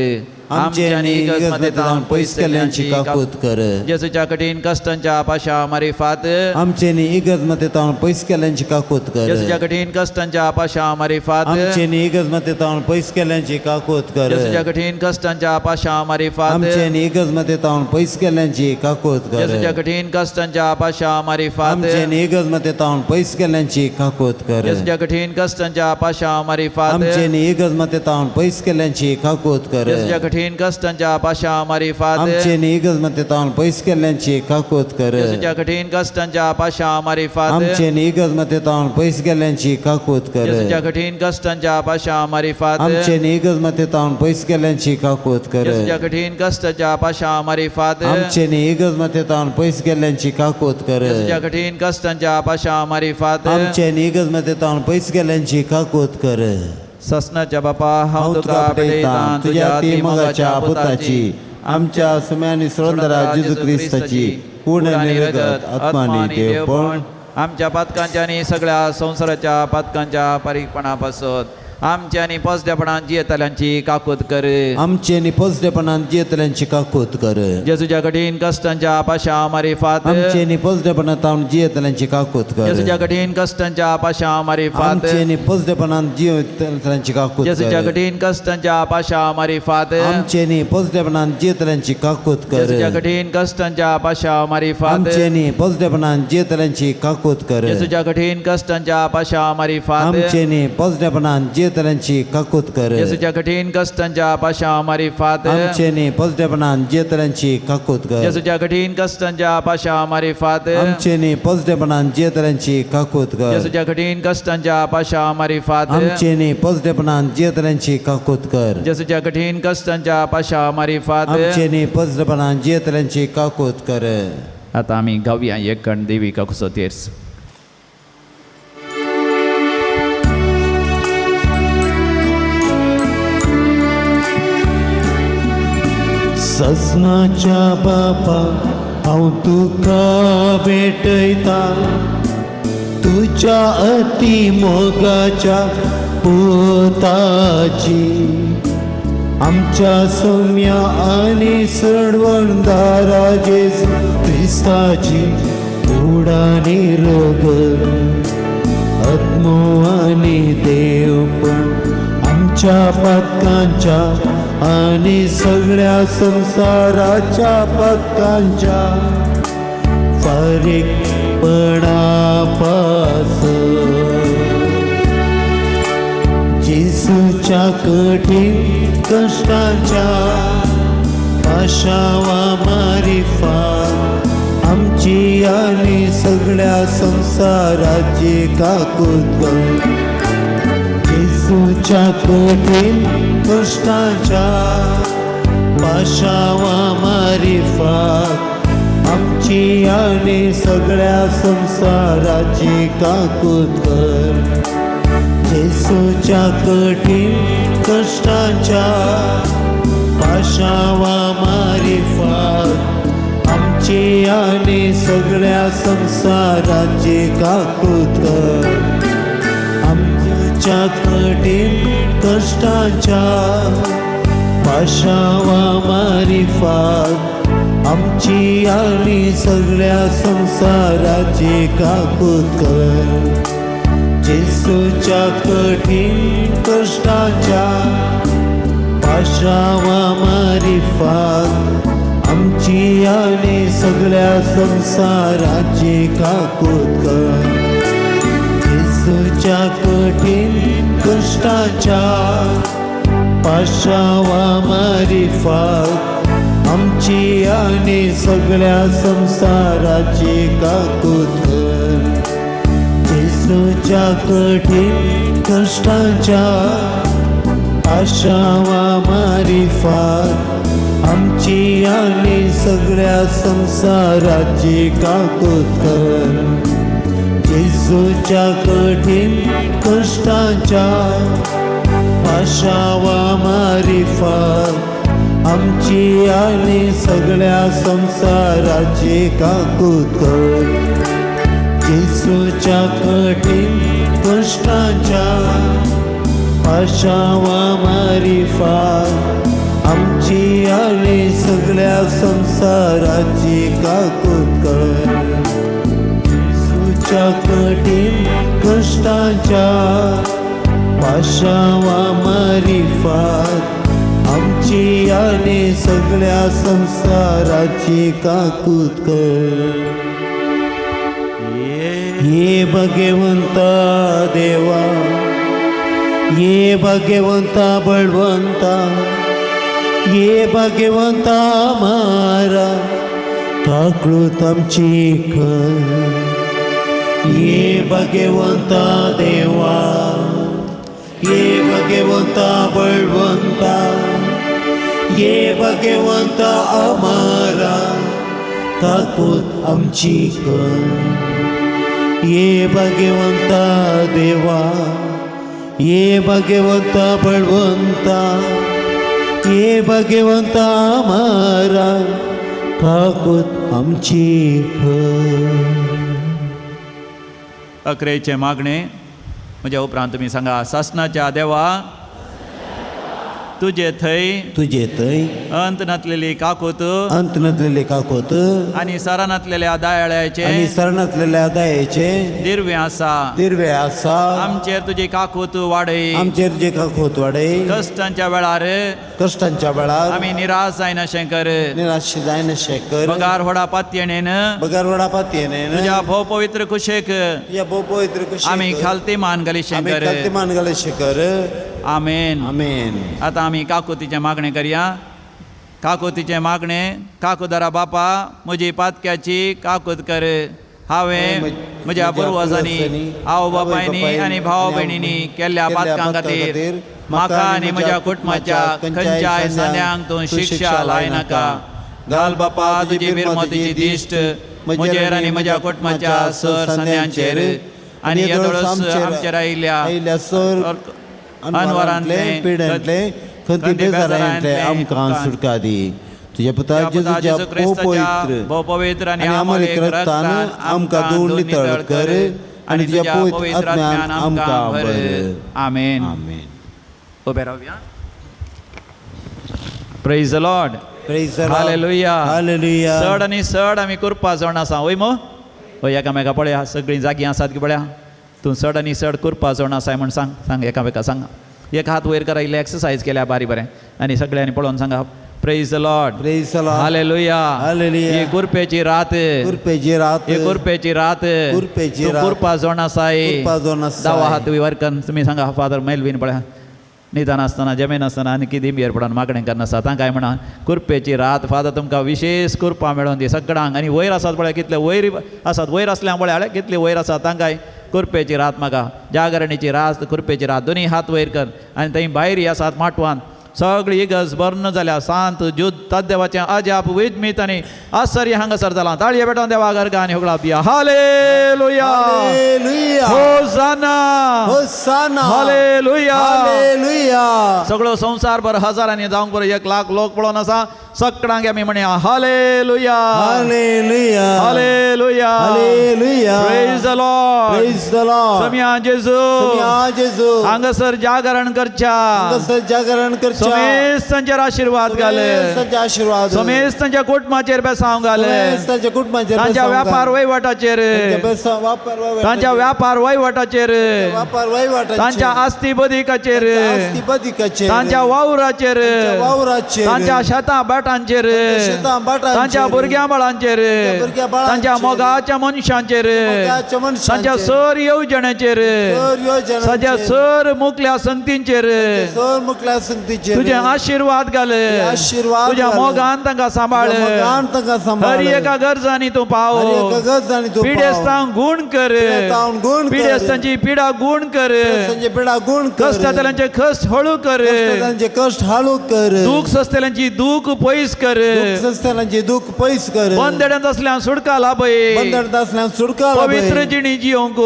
आमचे आनी इगज मातेतावन पयस केल्यांची काकूत कर जेजूच्या कठीण कष्टांच्या आपाशा मारिफात आमचे नी इगज मातेतावन पयस केल्यांची काकूत कर जेजूच्या कठीण कष्टांच्या आपाशा मारिफात आमचे नी इगज मातेतावन पयस केल्यांची काकूत कर जेजूच्या कठीण कष्टांच्या आपाशा मारिफात आमचे नी इगज मातेतावन पयस केल्यांची काकूत कर जेजूच्या कठीण कष्टांच्या आपाशा मारिफात आमचे नी इगज मातेतावन पयस केल्यांची काकूत कर जेजूच्या कठीण कष्टांच्या आपाशा मारिफात आमचे नी इगज मातेतावन पयस केल्यांची काकूत कर जेजूच्या कठीण कष्टांच्या आपाशा मारिफात आमचे नी इगज मातेतावन पयस केल्यांची काकूत कर जेजूच्या कठीण कष्टांच्या आपाशा मारिफात आमचे नी इगज मातेतावन पयस केल्यांची काकूत कर जेजूच्या कठीण कष्टांच्या आपाशा मारिफात आमचे नी इगज मातेतावन पयस केल्यांची काकूत कर जेजूच्या कठीण कष्टांच्या आपाशा मारिफात आमचे नी इगज मातेतावन पयस केल्यांची काकूत कर जेजूच्या कठीण कष्टांच्या आपाशा मारिफात आमचे नी इगज मातेतावन पयस केल्यांची काकूत कर ससनाच्या बापा हांव हांव तुका आपटयता तुझ्या ती मोगाच्या पुताची आमच्या सम्यांनी सोडंदरा जेजू क्रिस्ताची कूड आनी रगत आत्मा आनी देवपण आमच्या पथकांच्या आनी सगळ्या संसाराच्या पथकांच्या पारीकपणा पासत आमच्या आनी पोसडेपणान जियेतल्यांची काकूत कर आमचे निपजडेपणान जियेतल्यांची काकूत कर जेजूच्या कठीण कष्टांच्या आपाशा मारिफात आमचे निपजडेपणान जियेतल्यांची काकूत कर जेजूच्या कठीण कष्टांच्या आपाशा मारिफात आमचे निपजडेपणान जियेतल्यांची काकूत जेजूच्या कर कठीण कष्टांच्या आपाशा मारिफात आमचे निपजडेपणान जियेतल्यांची काकूत कर जेजूच्या कठीण कष्टांच्या आपाशा मारिफात आमचे निपजडेपणान जियेतल्यांची काकूत कर जेजूच्या कठीण कष्टांच्या आपाशा मारिफात आमचे निपजडेपणान जियेतल्यांची काकूत कर जेजूच्या कठीण कष्टांच्या आपाशा मारिफात आमचे निपजडेपणान जियेतल्यांची काकूत कर जेजूच्या कठीण कष्टांच्या आपाशा मारिफात आमचे निपजडेपणान जियेतल्यांची काकूत कर जेजूच्या कठीण कष्टांच्या आपाशा मारिफात आमचे निपजडेपणान जियेतल्यांची काकूत कर जेजूच्या कठीण कष्टांच्या आपाशा मारिफात आमचे निपजडेपणान जियेतल्यांची काकूत कर आता आम्ही गावया एक कण देविका कुसो तेर्स ससनाच्या बापा हांव तुका भेटयता तुझ्या अति मोगाच्या पुताची आमच्या सौम्या आनी सडवणदारा जेजू क्रिस्ताची उडानी रगत आत्मो आनी देवपण आमच्या पथकांच्या आनी सगळ्या संसाराच्या पथकांच्या फारीकपणा पासत जेजूच्या कठीण कष्टांच्या पाशावा मारिफात आमची आनी सगळ्या संसाराची काकूत कर जेजूच्या कठीण कष्टांच्या पाशावा मारिफात आमची आनी सगळ्या संसाराची काकूत कर जेजूच्या कठीण कष्टांच्या पाशावा मारिफात आमची आनी सगळ्या संसाराची काकूत कर आमच्या कठीण कष्टांच्या पाशावा मारिफात आमची आनी सगळ्या संसाराची काकूत कर येसूच्या कठीण कष्टाच्या पाशावा मारिफात आमची आणि सगळ्या संसाराची काकूत कर. येसूच्या कठीण कष्टाच्या पाशावा मारिफात आमची आणि सगळ्या संसाराची काकूत कर. येसूच्या कठीण कष्टाच्या आशावा मारिफात आमची आणि सगळ्या संसाराची काकूत कर. येसूच्या कठीण कष्टाच्या आशावा मारिफात आमची आणि सगळ्या संसाराची काकूत कर. येसूच्या कठीण कष्टाच्या आशावा मारिफात आमची आणि सगळ्या संसाराची काकूत कर. येसूच्या कठीण कष्टाच्या आशावा मारिफात आमची आणि सगळ्या संसाराची काकूत कर. ये भगवंता देवा, ये भगवंता बळवंता, ये भगवंता मारा काकूत आमची कर. ये भगवंता देवा, ये भगवंता बळवंता, ये भगवंता आम्हारा काकूत आमची कर. ये भगवंता देवा, ये भगवंता बळवंता, ये भगवंता आम्हारा काकूत आमची कर. अकरेचे मागणे म्हज्या उपरांत तुमी सांगा. सासणाच्या देवा तुझे थंय तुझे थंय अंत नसलेली काकूत अंत नसलेले काकोत आणि सरानातलेल्या दायाळ्याचे आणि सरणातलेल्या दयेचे दिव्य आसा. दिर्वे आसा आमचेर तुझी काकूत वाडय. आमचेर जे काकोत वाडे कश्टांच्या वेळार कष्टांच्या वेळार आम्ही निराश जायना शेकर. निराश जायन शेकर पगार होडा पात्येनेन बगार वडा पातयेने तुझ्या भोव पवित्र कुशेक या पवित्र कुशेक आम्ही खालती मान घाली आम्ही शेकर. खालती मान घाले शेकर. आमेन. आमेन. आता आम्ही काकुतीचे मागणे करया. काकुतीचे मागणे. काकुदारा बापा म्हजी पातक्याची काकूत कर. हांवें म्हज्या पुर्वजांनी आवय बापायनी आनी भाव भयणींनी केल्ल्या पातकां खातीर म्हाका आनी म्हज्या कुटुंबाच्या खंयच्याय सान्यांक तूं शिक्षा लाय नाका. घाल बापा तुजी बिरमतीची दिश्ट म्हजेर आनी म्हज्या कुटुंबाच्या सर सान्यांचेर आनी येदोळस आमचेर आयिल्ल्या सर अनवरांतले पिड्यांतले खंती बेजारांतले आमकां सुटका दी. तुझ्या पुता जेजूच्या भोव पवित्र आनी अमोलीक रक्तान आमकां धुवन नितळ कर आनी तुझ्या पवित्र आत्म्यान आमकां भर. आमेन. आमेन. उबे रावया. Praise the Lord. Praise the Lord. हालेलुया. हालेलुया. चड आनी चड आमी करपा जाण आसा. वय मो वय एकामेका पळया. सगळीं जागी आसात की पळया. तूं चड आनी चड करपा जाण आसाय म्हण सांग. सांग एकामेका सांगा. एक हात वयर करा. इल्ले एक्सरसायज केल्या बारी बरें आनी सगळ्यांनी पळोवन सांगा. Praise the Lord. Praise the Lord. हालेलुया. हालेलुया. ही गुरपेची रात. गुरपेची रात. ही गुरपेची रात. गुरपेची तूं रात. गुरपा जाण आसाय. गुरपा जाण आसाय. दावा हात वयर कर. तुमी सांगा. फादर मेलवीन पळया. निदान आसतना जमेन आसतना आनी कितें बियर पडोन मागणें करना आसा. तांकां म्हणा कुरपेची रात. फादर तुमकां विशेष कुरपा मेळोन दी सगळ्यांक. आनी वयर आसात पळय कितले वयर आसात. वयर आसल्यांक पळय कितले वयर आसात तांकांय कुरपेची रात म्हाका. जागरणेची रात कुरपेची रात दोनी हात वयर कर. आनी थंय भायर आसात माटवान सगळी इगज बर्न जाल्या. सांत जुद तद्देवाचें अजाप विजमीत आनी आश्चर्य हांगासर जालां. ताळये पेटोवन देवा गर्गा आनी होगळा बिया. हालेलुया. हालेलुया. होसाना. होसाना. हालेलुया. हालेलुया. सगळो संवसार भर हजारांनी जावंक बरो 1 लाख लोक पळोवन आसा. सगळ्यांक आमी म्हणया हालेलुया हालेलुया हालेलुया हालेलुया praise the Lord praise the Lord समिया जेजू जेजू हांगासर जागरण करच्या हांगासर जागरण करच्या समेस्तांचेर आशीर्वाद घाले समेस्तांचे आशीर्वाद समेस्तांच्या कुटुंबाचेर बेसांव घाले समेस्तांच्या कुटुंबाचेर तांच्या व्यापार वहिवाटाचेर तांच्या व्यापार वहिवाटाचेर व्यापार वहिवाटाचेर तांच्या आस्ती बदिकाचेर आस्ती बदिकाचेर तांच्या वावराचेर वावराचेर तांच्या शेतां बाटांचेर शेतां बाटांचेर तांच्या भुरग्यां बाळांचेर भुरग्यां बाळांचेर तांच्या मोगाच्या मनशांचेर मोगाच्या मनशांचेर तांच्या सर येवजणेचेर योजनांचेर तांच्या सर मुखल्या संगतींचेर सर मुखल्या संगतीचेर तुझे आशीर्वाद घाल आशीर्वाद तुझ्या घाल. मोगान तांकां सांबाळ मोगान तांकां सांबाळ. हर एका गरजांनी तूं पाव हर एका गरजांनी तूं पाव. पिडेस्तांक गुण कर पिडेस्तांक गुण कर. पिडेस्तांची पिडा गुण कर संजय पिडा गुण कर कष्टातल्यांचे कष्ट हळू कर कष्टांचे कष्ट हालू कर दूख सस्तेल्यांची दूख पयस कर दुःख सस्त्यांचे दुःख पयस कर बंदड्यांत असल्यान सुटका लाभय बंदर असल्यान सुटका पवित्र जिणी जियोंक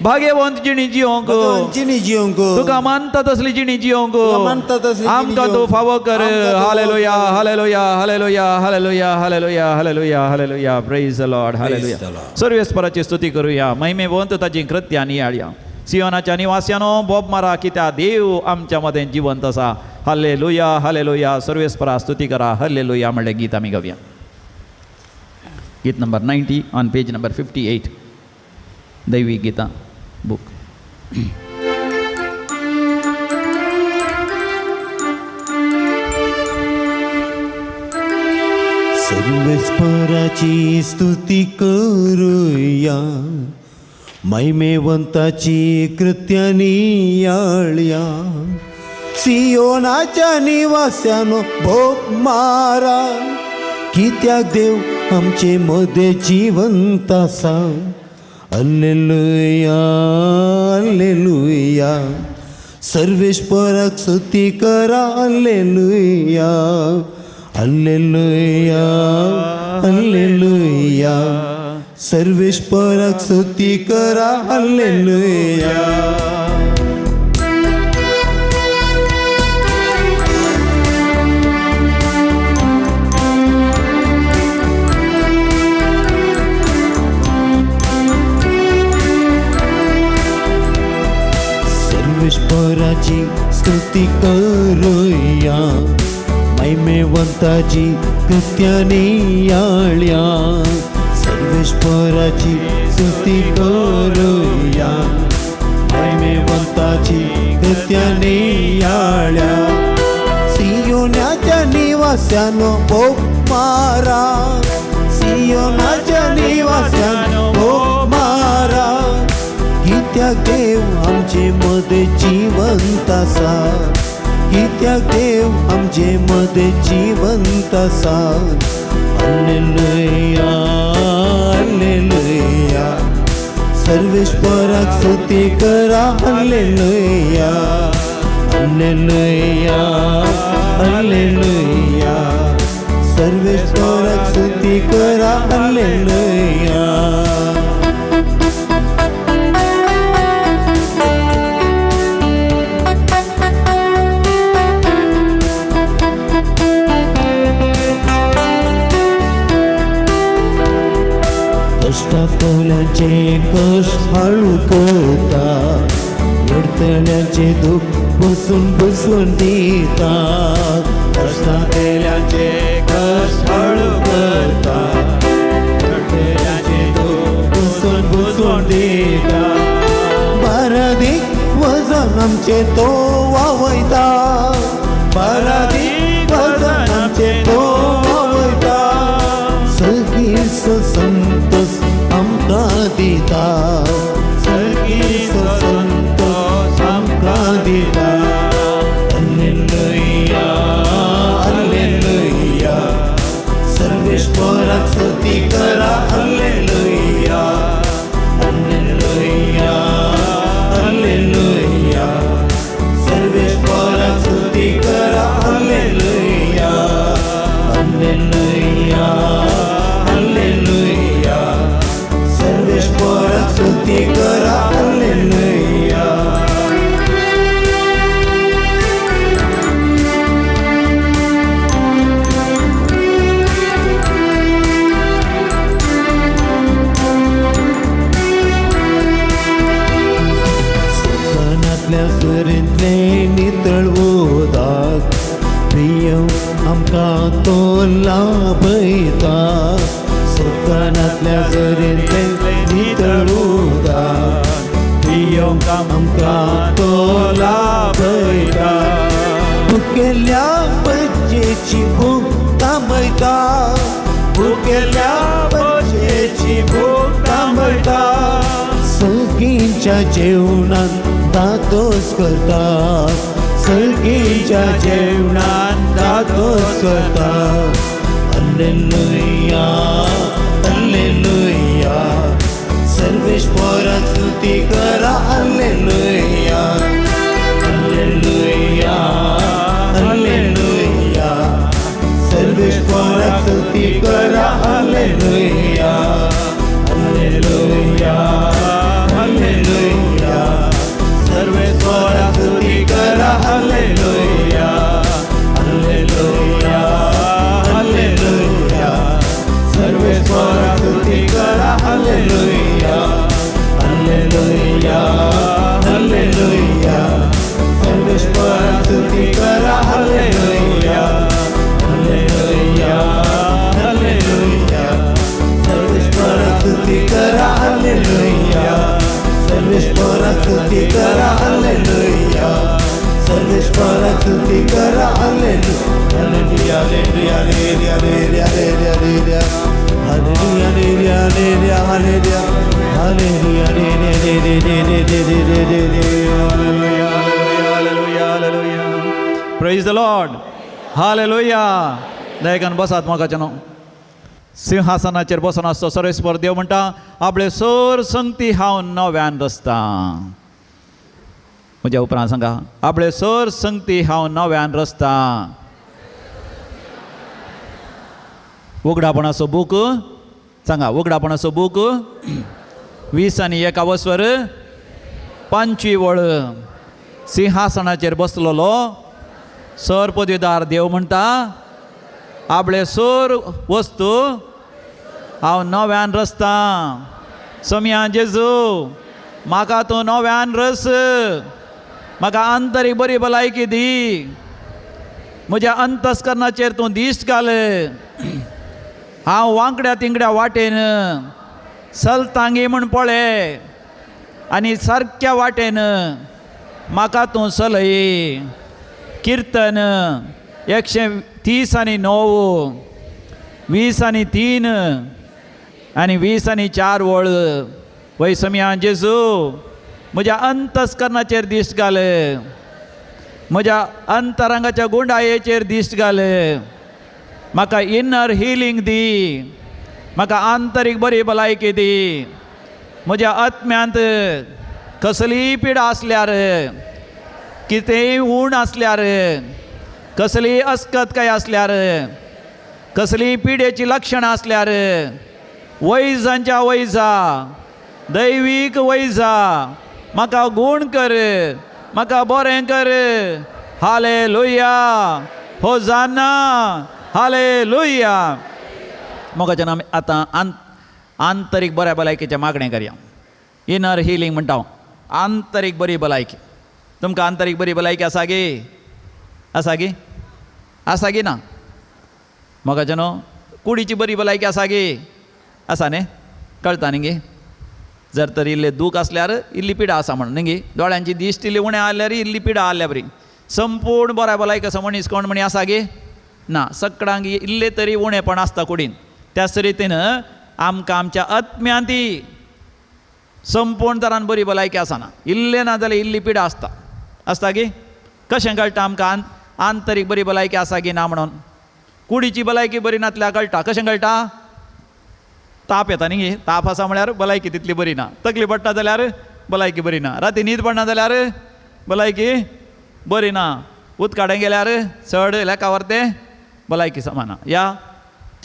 भाग्यवंत जिणी जियोंक जिणी जिवंक तुका मानता तसली जिणी जियोंक मानता तसली जिणी आमकां तूं जियोंक. फावो कर आमकां तूं हालेलुया हालेलुया हालेलुया हालेलुया हालेलुया हालेलुया हालेलुया praise the Lord hallelujah the Lord. सर्वेस्पराची स्तुती करूया महिमेवंत ताची कृत्यां नियाळया सियोनाच्या निवास्यानो बोब मारा कित्या देव आमच्या मदें जिवंत आसा हालेलुया हालेलुया सर्वेस्परा स्तुती करा हालेलुया म्हणलें गीत आमी गावया गीत नंबर 90 ऑन पेज नंबर 58 दैवी गीता बुक सर्वेस्पराची स्तुती करूया महिमेवंताची कृत्यानी याळ्या सियोनाच्या निवास्यानो भोग मारा कित्याक देव आमचे मध्ये जिवंत आसा हल्लेलुया हल्लेलुया सर्वेस्पराक स्तुती करा हल्लेलुया हल्लेलुया हल्लेलुया सर्वेस्पराक स्तुती करा हल्लेलुया सर्वेस्पराची स्तुती करूया महिमेवंताची कृत्यानी याळ्या सर्वेस्पराची स्तुती करूया महिमेवंताची कृत्यानी याळ्या सियोनाच्या निवास्यानो भोग मारा सियोनाच्या निवास्यानो भोग मारा कित्याक देव आमचे मध्ये जिवंत आसा कित्याक देव आमचे मध्ये जिवंत आसा हल्लेलुया हल्लेलुया सर्वेस्पराक स्तुती करा हल्लेलुया हल्लेलुया हल्लेलुया सर्वेस्पराक स्तुती करा हल्लेलुया कष्टातल्यांचे कष्ट हळू करता अडथळ्यांचे दुःख पुसून दिता कष्टातल्यांचे कष्ट हळू करता अडथळ्यांचे दुःख पुसून दिता बारादीक वजन आमचे तो वावयता बारादीक वजन आमचे तो वावयता सगळीच संतोष आमकां दिता सगळीच संतोष आमकां दिता हल्लेलुया हल्लेलुया सर्वेस्पराक स्तुती करा हल्लेलुया हल्लेलुया हल्लेलुया सर्वेस्पराक स्तुती करा हल्लेलुया हल्लेलुया हल्लेलुया सर्वेस्पराक स्तुती करा हल्लेलुया लाभयता सुखानातल्या जरींतले नितळूदा आमकां तो लाभयता भुकेल्या बजेची भूक थांबयता भुकेल्या बजेची भूक थांबयता सगळींच्या जेवणात दादोस करता सगळींच्या जेवणात दादोस करता हल्लेलुया हल्लेलुया सर्वेश्वरा स्तुती करा हल्लेलुया हल्लेलुया हल्लेलुया सर्वेश्वरा स्तुती करा हल्लेलुया हल्लेलुया हल्लेलुया सर्वेश्वरा स्तुती करा हल्लेलुया हल्लेलुया हल्लेलुया सर्वेश्वरा स्तुती करा हल्लेलुया हल्लेलुया हल्लेलुया सर्वेश्वरा स्तुती करा हल्लेलुया हल्लेलुया हल्लेलुया सर्वेश्वरा स्तुती करा हल्लेलुया सर्वेश्वरा स्तुती करा हल्लेलुया सर्वेश्वरा स्तुती करा हल्लेलुया हल्लेलुया हल्लेलुया हल्लेलुया हल्लेलुया हल्लेलुया हल्लेलुया हल्लेलुया हल्लेलुया प्रेज द लॉर्ड हालेलुया दयेकान बसात मोगाच्यानो सिंहासनाचेर बसून आसतो सर्वेस्वर देव म्हणटा आपले सर संगती हांव नव्यान रचता म्हज्या उपरांत सांगा आपले सर संगती हांव नव्यान रचता उगडापणाचो बूक सांगा उगडापणाचो बूक 20 वस्वर 5वी वळ सिंहासनाचेर बसलेलो सर पदवीदार देव म्हणटा आपले सर वस्तू हांव नव्यान रचता समया जेजू म्हाका तूं नव्यान रच म्हाका आंतरीक बरी भलायकी दी म्हज्या अंतस्करणाचेर तूं दिश्ट घाल हांव वांकड्या तिंगड्या वाटेन चलतांगी म्हण पळय आनी सारक्या वाटेन म्हाका तूं चलय किर्तन 130:9 20:3 आनी 20:4 वळ वय समया जेजू म्हज्या अंतस्करणाचेर दिश्ट घाल म्हज्या अंतरंगाच्या गुंडायेचेर दिश्ट घाल म्हाका इनर हिलींग दी म्हाका आंतरीक बरी भलायकी दी म्हज्या आत्म्यांत कसलीय पिडा आसल्यार कितेंय उण आसल्यार कसलीय अस्कतकाय आसल्यार कसलीय पिडेची लक्षणां आसल्यार वैजांच्या वैजा दैवीक वैजा म्हाका गूण कर म्हाका बरें कर हालेलुया होजाना हालेलुया मोगाच्या आमी आतां आंतरीक बऱ्या भलायकेचें मागणें करया इनर हिलींग म्हणटा हांव आंतरीक बरी भलायकी तुमकां आंतरीक बरी भलायकी आसा गे आसा गे आसा गे ना मोगाच्या न्हू कुडीची बरी भलायकी आसा गे आसा न्ही कळटा न्ही गे जर तर इल्लें दूख आसल्यार इल्ली पिडा आसा म्हण न्ही गे दोळ्यांची दिश्ट इल्ली उणें आसल्यार इल्ली पिडा आसल्या बरी संपूर्ण बऱ्या भलायकी आसा मनीस कोण म्हणी आसा गे ना सगळ्यांक इल्ले तरी उणेपण आसता कुडीन त्याच रितीन आमकां आमच्या आत्म्यांती संपूर्ण तरान बरी भलायकी आसना इल्लें ना जाल्यार इल्ली पिडा आसता आसता गे कशें कळटा आमकां आंतरीक बरी भलायकी आसा गी ना म्हणून कुडीची भलायकी बरी नासल्यार कळटा कशें कळटा ताप येता न्ही ताप आसा म्हळ्यार भलायकी तितली बरी ना तकली पडटा जाल्यार भलायकी बरी ना राती न्हीद पडना जाल्यार भलायकी बरी ना उदकाडें गेल्यार चड लेका व्हरते भलायकी समाना या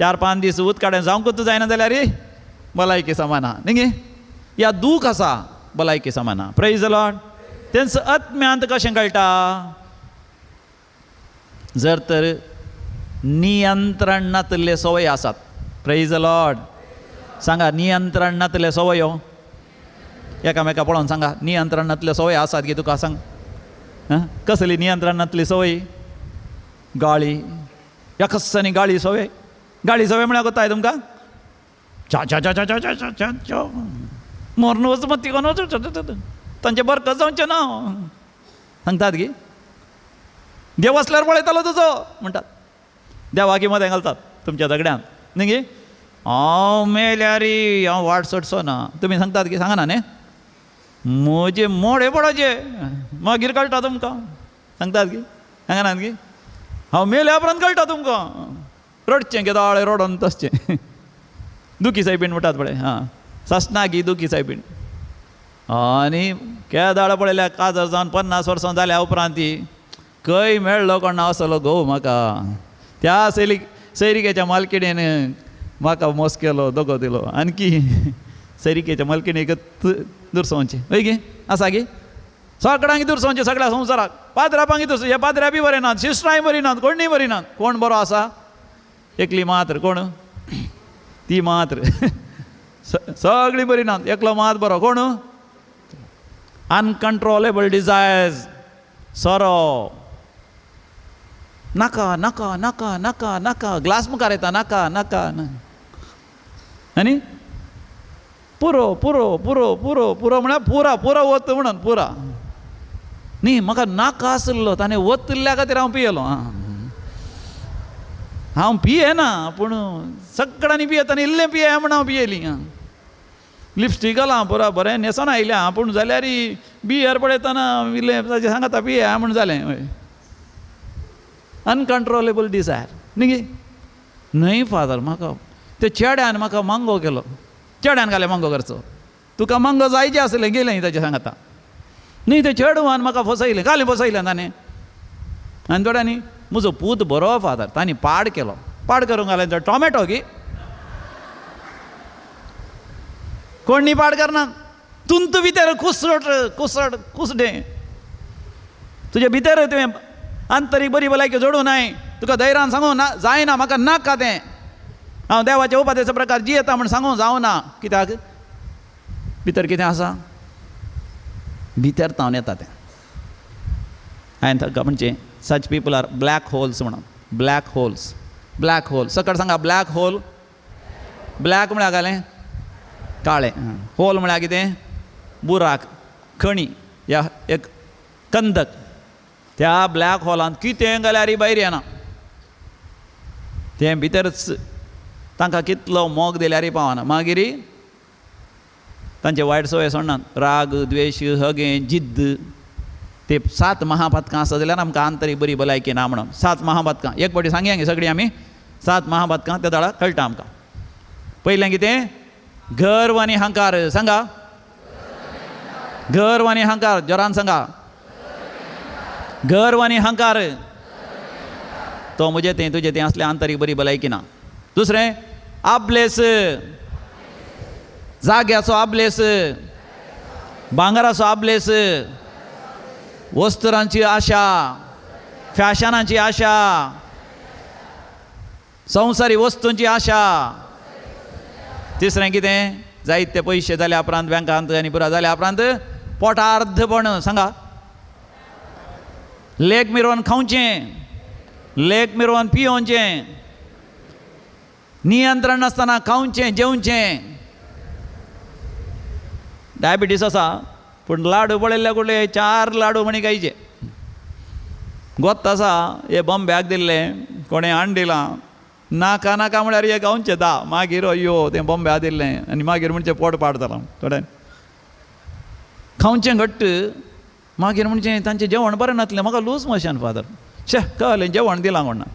4-5 दीस उदकाडें जावंकूच जायना जाल्यार भलायकी समाना न्ही या दूख आसा भलायकी समाना प्रेज द लॉर्ड तेंच आत्म्यांत कशें कळटा जर तर नियंत्रणांतले सवय आसात प्रेज द लॉर्ड सांगा नियंत्रणांतले सवयो एकामेका पळोवन सांगा नियंत्रणांतले सवय आसात गे तुका सांग कसली नियंत्रणांतली सवय गाळी एकस्सांनी गाळी सवय गाडी सवय म्हळ्यार कोताय तुमकां चा चा चा चा चा चा चा चा चा मोरन वच मग ती कोण तांचे बरकत जावचें ना सांगतात की देव असल्यार पळयतालो तुजो म्हणटात देवाकी मदें घालतात तुमच्या झगड्यांत न्ही गे हांव मेल्यार हांव वाट सोडचो ना तुमी सांगतात की सांगना न्ही म्हजे मोडे पडोचे मागीर कळटा तुमकां सांगतात की सांगनात की हांव मेल्या उपरांत कळटा तुमकां रडचें केदाळे रडोन तसचें दुखी सायबीण म्हणटात पळय हां ससनागी दुखी सायबीण आनी केदाळ पळयल्या काजर जावन 50 वर्सां जाल्या उपरांत ती खंय मेळ्ळो कोण असलो घोव म्हाका त्या सैरिकेच्या मालकिणेन म्हाका मोस केलो दोगो दिलो आनकी सैरिकेच्या मालकिणेक दुरसोवचें हय गे आसा गे सगळ्यांक दुरसोवचें सगळ्या संवसाराक पाद्रापांक दुरसोवचें हे पाद्र्या बी बरे नात शिश्रांय बरी नात कोणूय बरी नात कोण बरो आसा एकली मात्र कोण ती मात्र सगळीं बरी नात एकलो मात बरो कोण अनकंट्रोलेबल डिझायर्स सोरो नाका नाका नाका नाका नाका ग्लास मुखार येता नाका नाका आनी पुरो पुरो पुरो पुरो पुरो म्हळ्यार पुरा पुरो वत म्हणून पुरा न्ही म्हाका नाका आसलो ताणें वतल्या खातीर हांव पियेलो हांव पियेना पूण सगळ्यांनी पियेता आनी इल्लें पिये म्हण हांव पियेली लिपस्टीक घालां पुरा बरें न्हेसोन आयल्या पूण जाल्यार बियर पळयतना इल्लें ताचें सांगता पिये म्हण जालें अनकंट्रोलेबल डिझायर न्ही गे न्हय फादर म्हाका त्या चेड्यान म्हाका मांगो केलो चेड्यान घालें मांगो करचो तुका मांगो जायचें आसलें गेलें ताचें सांगता न्ही तें चेडवान म्हाका फसयलें घालें फसयलें ताणें आनी थोड्यांनी म्हजो पूत बरो फादर तांणी पाड केलो पाड करूंक घालें तो टॉमॅटो की कोण न्ही पाड करना तुंत भितर कुसडें तुजे भितर तुवें आंतरीक बरी भलायकी जोडूं नाय तुका धैर्यान सांगूं ना जायना म्हाका नाका तें हांव देवाच्या उपादेशा प्रकार जियेता म्हण सांगूं जावना कित्याक भितर कितें आसा भितर तावन येता तें हांवें ताका म्हणचें such people are black holes म्हणून ब्लॅक होल सकट सांगा ब्लॅक होल ब्लॅक म्हळ्यार घालें काळें होल म्हळ्यार कितें बुराक खणी या एक कंदक त्या ब्लॅक होलांत कितें घाल्यार भायर येना तें भितरच तांकां कितलो मोग दिल्यार पावना मागीर तांचे वायट सवय सोडनात राग द्वेश हगें जिद्द ते 7 महापातकां आसा जाल्यार आमकां आंतरीक बरी भलायकी ना म्हणून 7 महापातकां एक फावटी सांगया गे सगळीं आमी 7 महापातकां त्या दाळा कळटा आमकां पयलें कितें गर्व आनी अहंकार सांगा गर्व आनी अहंकार जोरान सांगा गर्व आनी अहंकार तो म्हजें तें तुजें तें असलें आंतरीक बरी भलायकी ना दुसरें आबलेस जाग्याचो आबलेस भांगराचो आबलेस वस्तुरांची आशा फॅशनाची आशा संवसारी वस्तूंची आशा तिसरें कितें जायते पयशे जाल्या उपरांत बँकांत आनी पुरा जाल्या उपरांत पोटार्धपण सांगा लेक मिरोवन खावचें लेक मिरोवन पियोवचें नियंत्रण नासतना खावचें जेवचें डायबिटीस आसा पूण लाडू पळयल्ले कुठले 4 लाडू म्हणी खायचे गोत्त आसा हे बॉम्ब्याक दिल्ले कोणें हाडून दिलां नाका नाका म्हळ्यार हे खावचें 10 मागीर अयो तें बॉम्ब्या दिल्लें आनी मागीर म्हणचें पोट पाड जालां थोड्यान खावचें घट्ट मागीर म्हणचें तांचें जेवण बरें नासलें म्हाका लूज मोशन फादर शे कळ्ळें जेवण दिलां म्हणना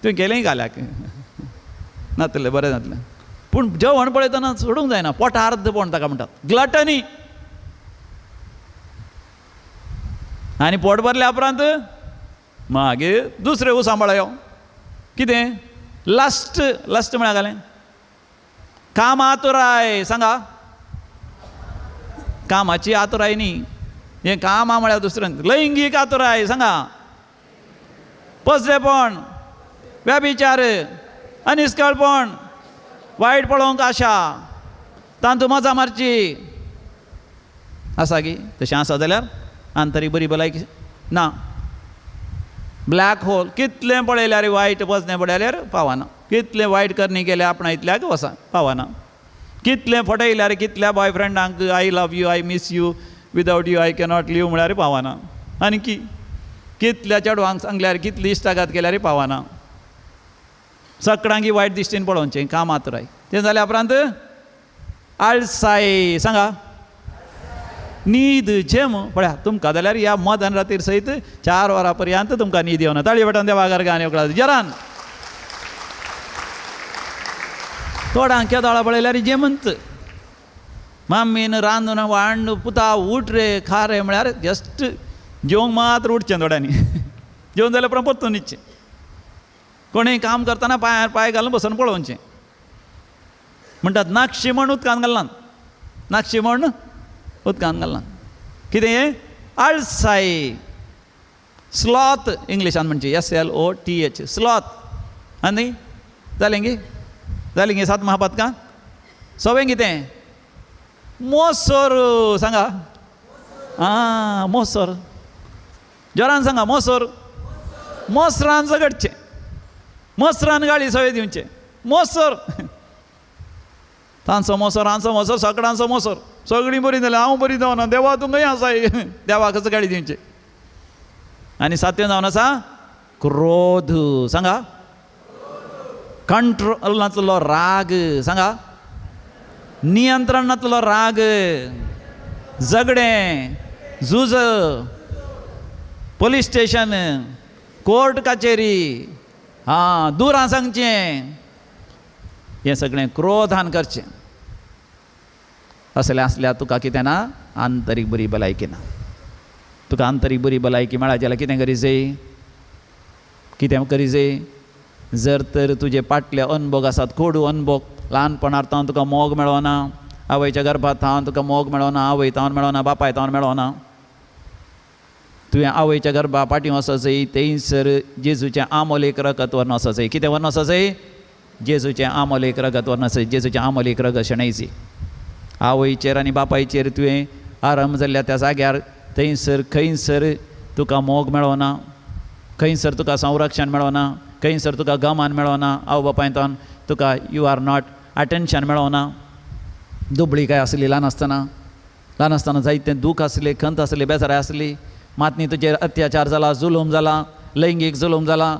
तुवें केलेंय घाल्याक नासलें बरें जातलें पूण जेवण पळयतना सोडूंक जायना पोटा अर्धपण ताका म्हणटात ग्लटनी आनी पोट भरल्या उपरांत मागीर दुसरें सांबाळयो कितें लस्ट म्हळ्यार घालें काम आतुराय सांगा कामाची आतुराय न्ही हें कामा म्हळ्यार दुसरें लैंगीक आतुराय सांगा पसरेपण व्यभिचार अनिश्कळपण वायट पळोवंक आशा तांतू मजा मारची आसा गी तशें आसा जाल्यार आंतरीक बरी भलायकी ना ब्लॅक होल कितलें पळयल्यार वायट पसणें पळयल्यार पावना कितले वायट करणी केले आपणा इतल्याक वसा पावना कितले फटयल्यार कितल्या बॉयफ्रेंडांक I love you I miss you without you I cannot live म्हळ्यार पावना आनी कितल्या चेडवांक सांगल्यार कितली इश्टाघात केल्यार पावना सगळ्यांक वायट दिश्टीन पळोवचें काम आतराय तें जाल्या उपरांत आळसाय सांगा न्हीद जेम पळया तुमकां जाल्यार ह्या मदन रातीर सयत 4 वरां पर्यंत तुमकां न्हीद येवना ताळी वाटून देवाघर गाणी उकळा जरान थोडांक केदोळा पळयल्यार जेमंत मामीन रांदून वांड पुता उठ रे खा रे म्हळ्यार जस्ट जेवंक मात्र उठचें थोड्यांनी जेवून जाल्यार उपरांत परतून न्हिदचें कोणूय काम करतना पांयार पांय घालून बसून पळोवचें म्हणटात नाक्षी म्हण उदकांत घालनात नाक्षी म्हण उदकांत घालनात कितें हें आळसाय स्लॉथ इंग्लिशान म्हणचे SLOTH स्लॉथ आनी जालें गे 7 महापातकां सवें कितें मोसोर सांगा आं मोसोर जोरान सांगा मोसोर मोसरान झगडचें मोसरान गाळी सवय दिवचें मोसोर तांचो मोसोर हांचो मोसोर सगळ्यांचो मोसोर सगळीं बरीं जाल्यार हांव बरी जावना देवा तुमकांय आसाय देवाकच गाळी दिवचें आनी 7वें जावन आसा क्रोध सांगा कंट्रोलांतलो राग सांगा नियंत्रणांतलो राग झगडें झूज पुलीस स्टेशन कोर्ट कचेरी हां दुरां सांगचें हें सगळें क्रोधान करचें असलें आसल्यार तुका कितें ना आंतरीक बरी भलायकी ना तुका आंतरीक बरी भलायकी मेळा जाल्यार कितें करी जाय कितें करी जाय जर तर तुजे फाटले अनुभव आसात कोडू अनुभव ल्हानपणांत थावन तुका मोग मेळोना आवयच्या गर्भांत थावन तुका मोग मेळोना आवय थावन मेळोना बापाय थावन मेळोना तुवें आवयच्या गर्भा फाटीं वचो जाय थंयसर जेजूचें आमोलेक रगत व्हरून वचो जाय कितें व्हरून वचो जाय जेजूचें आमोलेक रगत व्हरून वचो जेजूचें आमोलेक रगत शेणयची आवयचेर आनी बापायचेर तुवें आरंभ जाल्ल्या त्या जाग्यार थंयसर खंयसर तुका मोग मेळोना खंयसर तुका संरक्षण मेळोना खंयसर तुका गमान मेळोना आवय बापायन तुका यू आर नॉट अटेन्शन मेळोना दुबळी काय आसली ल्हान आसतना जायतें दूख आसलें खंत आसली बेजाराय आसली मातनी तुजेर अत्याचार जाला जुलूम जाला लैंगीक जुलूम जाला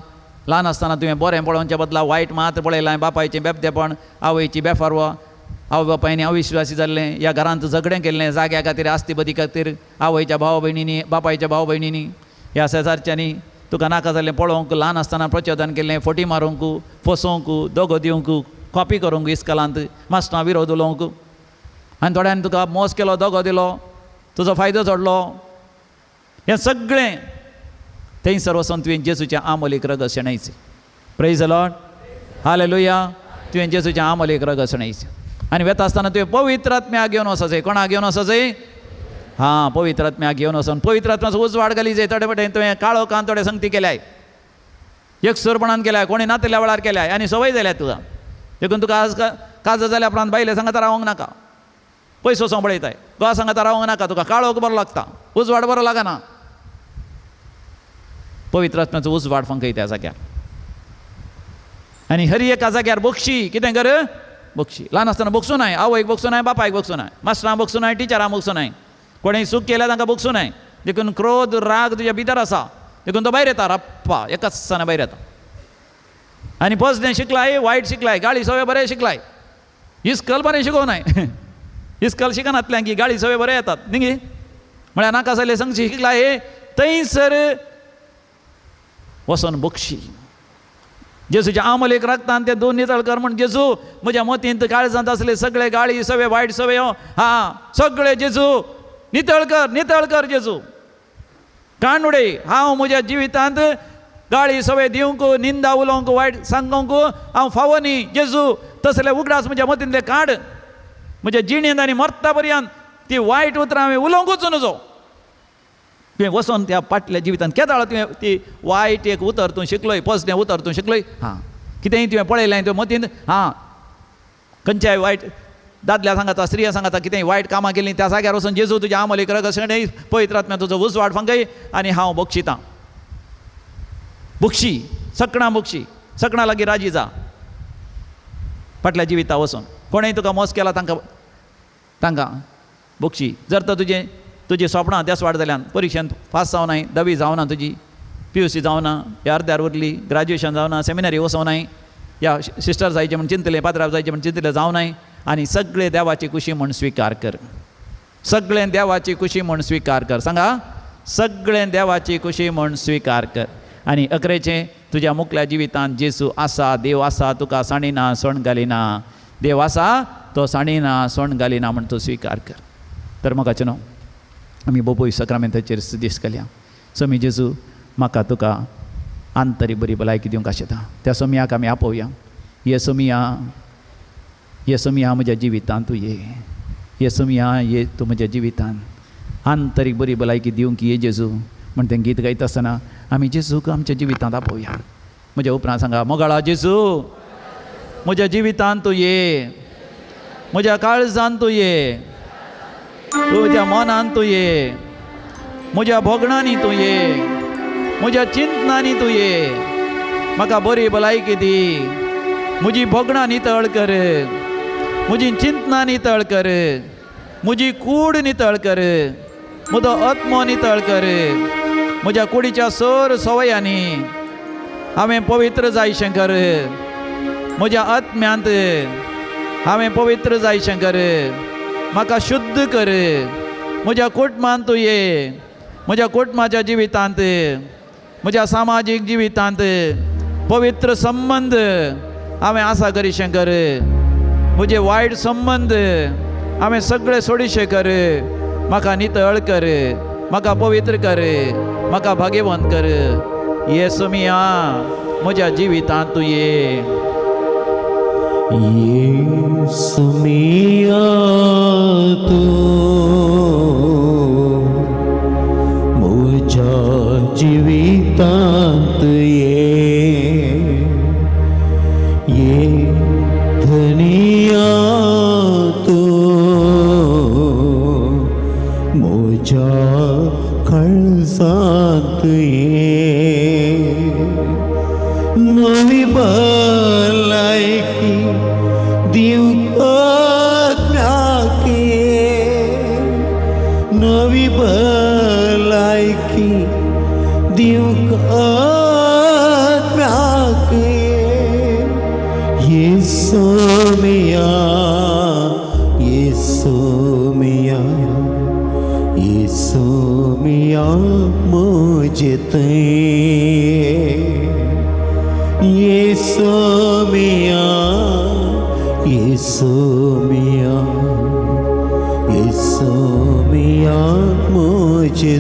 ल्हान आसतना तुवें बरें पळोवच्या बदला वायट मात्र पळयलां बापायचें बेबदेपण आवयची बेफारवा आवय बापायनी अविश्वासी जाल्लें ह्या घरांत झगडें केल्लें जाग्या खातीर आस्ती बदी खातीर आवयच्या भाव भयणींनी बापायच्या भाव भयणींनी ह्या शेजारच्यांनी तुका नाका जाल्लें पळोवंक ल्हान आसतना प्रचोदन केल्लें फोटी मारूंक फसोवंक दोगो दिवंक कॉपी करूंक इस्कलांत मास्टरां विरोध उलोवंक आनी थोड्यांनी तुका मोस केलो दोगो दिलो तुजो फायदो जोडलो हें सगळें थंयसर वचून तुवें जेजूचें आमोलीक रगत शेणयचें प्रेज द लॉर्ड हालेलुया तुवें जेजूचें आमोलीक रगत शेणयचें आनी वेता आसतना तुवें पवित्र आत्म्याक घेवन वचोचें कोणाक घेवन वचोचें हां पवित्र आत्म्याक घेवन वचोन पवित्र आत्म्याचो उजवाड घाली जाय थोडे फावटी तुवें काळो कान थोडे संगती केल्याय एकसुरपणान केल्याय कोणी नातेल्या वेळार केल्याय आनी संवय जाल्या तुका देखून तुका आज काज जाल्या उपरांत बायले सांगात रावंक नाका पयसो सांबळयताय घोवा सांगात रावंक नाका तुका काळोख बरो लागता उजवाड बरो लागना पवित्र आत्म्याचो उजवाड फंकय त्या जाग्यार आनी हरी एका जाग्यार बक्षी कितें कर बक्षी ल्हान आसतना बक्षू नाय आवयक बक्षू नाय बापायक बक्षू नाय मास्टरांक बक्षू नाय टिचरांक बक्षू नाय कोणें सूख केल्यार तांकां बक्षू नाय देखून क्रोध राग तुज्या भितर आसा देखून तो भायर येता रप्पा एकाच दिसाना भायर येता आनी पसदें शिकलाय वायट शिकलाय गाळी सवय बरें शिकलाय इस्कल बरें शिकोवनाय इस्कल शिकनातल्यान की गाळी सवय बरें येतात न्ही म्हळ्यार नाका जाल्ले संगती शिकलाय थंयसर वचोन बक्षी जेजूच्या आमोलेक रगतान ते दोन नितळ कर म्हण जेजू म्हज्या मतींत काळजांत आसले सगळे गाळी सवय वायट सवय हां सगळे जेजू नितळ कर जेजू काण उडय हांव म्हज्या जिवितांत गाळी सवय दिवंक निंदा उलोवंक वायट सांगूंक हांव फावो न्ही जेजू तसले उगडास म्हज्या मतींतले काड म्हज्या जिणेंत आनी मरता पर्यंत ती वायट उतरां हांवें उलोवंकूच नजो तुवें वचोन त्या फाटल्या जिवितांत केदाळ तुवें ती वायट एक उतर तूं शिकलोय पसदें उतर तूं शिकलोय हां कितेंय तुवें पळयलें तुवें मतींत हां खंयच्याय वायट दादल्या सांगाता स्त्रिया सांगाता कितेंय वायट कामां केलीं त्या जाग्यार वचून जेजू तुज्या आमोलीक रगत शेणय पवित्र आत्म्या तुजो उजवाड फंकय आनी हांव बक्षितां बक्षी सगळां लागीं राजी जा फाटल्या जिविता वचून कोणेंय तुका मोस केला तांकां बक्षी जर तर तुजी स्वप्नां देसवाड जाल्यान परिक्षेंत पास जावनाय 10वी जावना तुजी PUC जावना या अर्द्यार उरली ग्रॅज्युएशन जावना सेमिनरी वचोवनाय या सिस्टर जायचे म्हण चिंतले पात्रांव जायचे म्हण चिंतले जावनाय आनी सगळे देवाची खुशी म्हूण स्विकार कर सगळें देवाची खुशी म्हूण स्विकार कर सांगा सगळें देवाची खुशी म्हूण स्विकार कर आनी अकरेचें तुज्या मुखल्या जिवितांत जेजू आसा देव आसा तुका साणिना सोण घालिना देव आसा तो साणिना सोण घालिना म्हूण तूं स्विकार कर तर मोगाचें न्हू आमी बोबोय सक्रामेंताचेर दीस केल्या सोमी जेजू म्हाका तुका आंतरी बरी भलायकी दिवंक आशेता त्या सोमयाक आमी आपोवया हे सोमया म्हज्या जिवितांत तूं ये सोमया ये तूं म्हज्या जिवितांत आंतरीक बरी भलायकी दिवंक ये जेजू म्हण तें गीत गायता आसतना आमी जेजूक आमच्या जिवितांत आपोवया म्हज्या उपरांत सांगा मोगाळा जेजू म्हज्या जिवितांत तूं ये म्हज्या काळजांत तूं ये तुज्या मनांत तूं ये म्हज्या भोगणांनी तूं ये म्हज्या चिंतनांनी तूं ये म्हाका बरी भलायकी दी म्हजी भोगणां नितळ कर म्हजी चिंतनां नितळ कर म्हजी कूड नितळ कर म्हजो आत्मो नितळ कर म्हज्या कुडीच्या सर सवयांनी हांवें पवित्र जायशें कर म्हज्या आत्म्यांत हांवें पवित्र जायशें कर म्हाका शुद्ध कर म्हज्या कुटुंबांत तूं ये म्हज्या कुटुंबाच्या जिवितांत म्हज्या सामाजीक जिवितांत पवित्र संबंध हांवें आसा करीशें कर म्हजे वायट संबंध हांवें सगळे सोडिशें कर म्हाका नितळ कर म्हाका पवित्र कर म्हाका भाग्यवंत कर ये सोमया म्हज्या जिवितांत तूं ये सोमया म्हज्या जिवितांत ये धनिया म्हज्या काळजांत ये नवी भलायकी दिवंक नवी भलायकी दिवंक ये सोमया म्हजे ये सोमया म्हजे